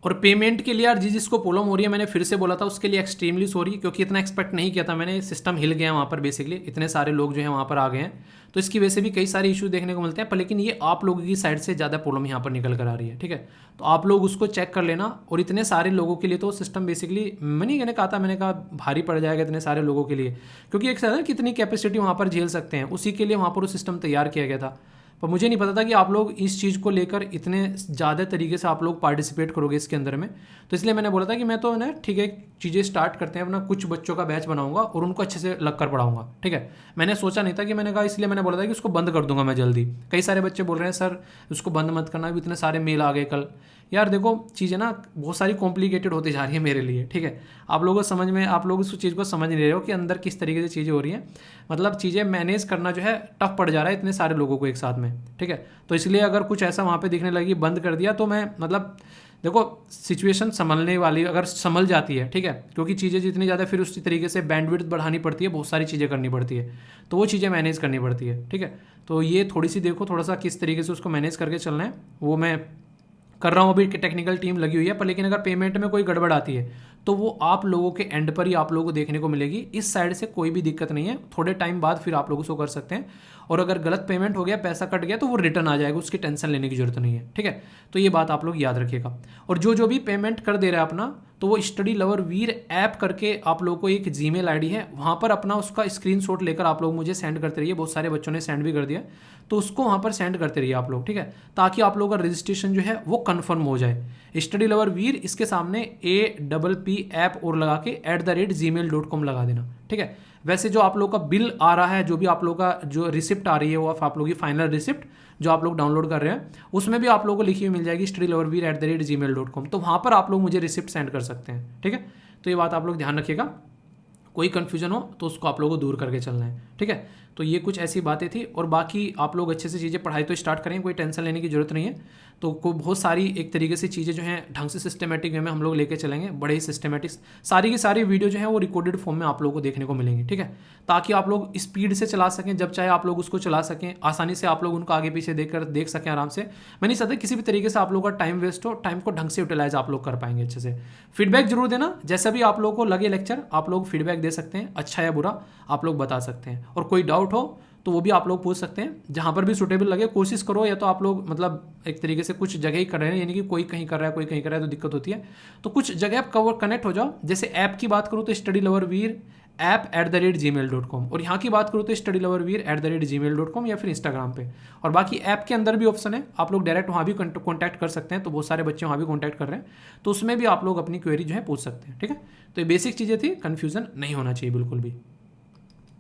और पेमेंट के लिए यार जिसको प्रॉब्लम हो रही है, मैंने फिर से बोला था उसके लिए एक्सट्रीमली सॉरी, क्योंकि इतना एक्सपेक्ट नहीं किया था मैंने, सिस्टम हिल गया वहाँ पर बेसिकली, इतने सारे लोग जो हैं वहाँ पर आ गए हैं, तो इसकी वजह से भी कई सारे इशू देखने को मिलते हैं, पर लेकिन ये आप लोगों की साइड से ज़्यादा प्रॉब्लम यहाँ पर निकल कर आ रही है। ठीक है, तो आप लोग उसको चेक कर लेना, और इतने सारे लोगों के लिए तो सिस्टम बेसिकली मैंने कहा था, मैंने कहा भारी पड़ जाएगा इतने सारे लोगों के लिए, क्योंकि एक साथ कितनी कैपेसिटी वहाँ पर झेल सकते हैं, उसी के लिए वहाँ पर वो सिस्टम तैयार किया गया था। पर मुझे नहीं पता था कि आप लोग इस चीज़ को लेकर इतने ज़्यादा तरीके से आप लोग पार्टिसिपेट करोगे इसके अंदर में, तो इसलिए मैंने बोला था कि मैं तो ना ठीक है चीज़ें स्टार्ट करते हैं अपना, कुछ बच्चों का बैच बनाऊंगा और उनको अच्छे से लग कर पढ़ाऊंगा। ठीक है, मैंने सोचा नहीं था कि, मैंने कहा इसलिए मैंने बोला था कि उसको बंद कर दूंगा मैं जल्दी। कई सारे बच्चे बोल रहे हैं सर उसको बंद मत करना, भी इतने सारे मेल आ गए कल, यार देखो चीज़ें ना बहुत सारी कॉम्प्लिकेटेड होती जा रही है मेरे लिए, ठीक है। आप लोगों को समझ में, आप लोग इस चीज़ को समझ नहीं रहे हो कि अंदर किस तरीके से चीज़ें हो रही हैं। मतलब चीज़ें मैनेज करना जो है टफ पड़ जा रहा है इतने सारे लोगों को एक साथ में, ठीक है। तो इसलिए अगर कुछ ऐसा वहाँ पे दिखने लगी, बंद कर दिया, तो मैं मतलब देखो सिचुएशन संभलने वाली अगर संभल जाती है, ठीक है, क्योंकि चीज़ें जितनी ज़्यादा फिर उसी तरीके से बैंडविड्थ बढ़ानी पड़ती है, बहुत सारी चीज़ें करनी पड़ती है, तो वो चीज़ें मैनेज करनी पड़ती है, ठीक है। तो ये थोड़ी सी देखो थोड़ा सा किस तरीके से उसको मैनेज करके चलना है, वो मैं कर रहा हूँ। अभी टेक्निकल टीम लगी हुई है, पर लेकिन अगर पेमेंट में कोई गड़बड़ आती है तो वो आप लोगों के एंड पर ही आप लोगों को देखने को मिलेगी। इस साइड से कोई भी दिक्कत नहीं है, थोड़े टाइम बाद फिर आप लोग उसको कर सकते हैं। और अगर गलत पेमेंट हो गया, पैसा कट गया, तो वो रिटर्न आ जाएगा, उसकी टेंशन लेने की जरूरत नहीं है, ठीक है। तो ये बात आप लोग याद रखिएगा। और जो भी पेमेंट कर दे रहा है अपना, तो वो स्टडी लवर वीर ऐप करके आप लोगों को एक जीमेल आईडी है, वहाँ पर अपना उसका स्क्रीनशॉट लेकर आप लोग मुझे सेंड करते रहिए। बहुत सारे बच्चों ने सेंड भी कर दिया, तो उसको वहाँ पर सेंड करते रहिए आप लोग, ठीक है, ताकि आप लोगों का रजिस्ट्रेशन जो है वो कन्फर्म हो जाए। स्टडी लवर वीर, इसके सामने APP ऐप और लगा के @gmail.com लगा देना, ठीक है। वैसे जो आप लोग का बिल आ रहा है, जो भी आप लोग का जो रिसिप्ट आ रही है, वो आप लोग की फाइनल रिसिप्ट जो आप लोग डाउनलोड कर रहे हैं, उसमें भी आप लोगों को लिखी हुई मिल जाएगी studyloverveer@gmail.com। तो वहाँ पर आप लोग मुझे रिसिप्ट सेंड कर सकते हैं, ठीक है। तो ये बात आप लोग ध्यान रखिएगा, कोई कन्फ्यूजन हो तो उसको आप लोगों को दूर करके चलना है, ठीक है। तो ये कुछ ऐसी बातें थी, और बाकी आप लोग अच्छे से चीज़ें पढ़ाई तो स्टार्ट करें, कोई टेंशन लेने की जरूरत नहीं है। तो को बहुत सारी एक तरीके से चीज़ें जो हैं ढंग से सिस्टमेटिक वे में हम लोग लेके चलेंगे, बड़े ही सिस्टमेटिक। सारी की सारी वीडियो जो है वो रिकॉर्डेड फॉर्म में आप लोगों को देखने को मिलेंगी, ठीक है, ताकि आप लोग स्पीड से चला सकें, जब चाहे आप लोग उसको चला सकें, आसानी से आप लोग उनको आगे पीछे देख सकें आराम से। मैं नहीं चाहता किसी भी तरीके से आप लोगों का टाइम वेस्ट हो, टाइम को ढंग से यूटिलाइज आप लोग कर पाएंगे अच्छे से। फीडबैक जरूर देना, जैसा भी आप लोगों को लगे लेक्चर, आप लोग फीडबैक दे सकते हैं, अच्छा या बुरा आप लोग बता सकते हैं। और कोई डाउट हो तो वो भी आप लोग पूछ सकते हैं, जहाँ पर भी सूटेबल लगे। कोशिश करो, या तो आप लोग मतलब एक तरीके से कुछ जगह ही कर रहे हैं, यानी कि कोई कहीं कर रहा है, कोई कहीं कर रहा है, तो दिक्कत होती है। तो कुछ जगह आप कनेक्ट हो जाओ। जैसे ऐप की बात करूँ तो स्टडी लवर वीर ऐप @gmail.com, और यहाँ की बात करूँ तो स्टडी लवर वीर @gmail.com या फिर इंस्टाग्राम पे। और बाकी ऐप के अंदर भी ऑप्शन है, आप लोग डायरेक्ट वहाँ भी कॉन्टैक्ट कर सकते हैं। तो बहुत सारे बच्चे वहाँ भी कॉन्टैक्ट कर रहे हैं, तो उसमें भी आप लोग अपनी क्वेरी जो है पूछ सकते हैं, ठीक है। तो ये बेसिक चीज़ें थी, कन्फ्यूजन नहीं होना चाहिए बिल्कुल भी।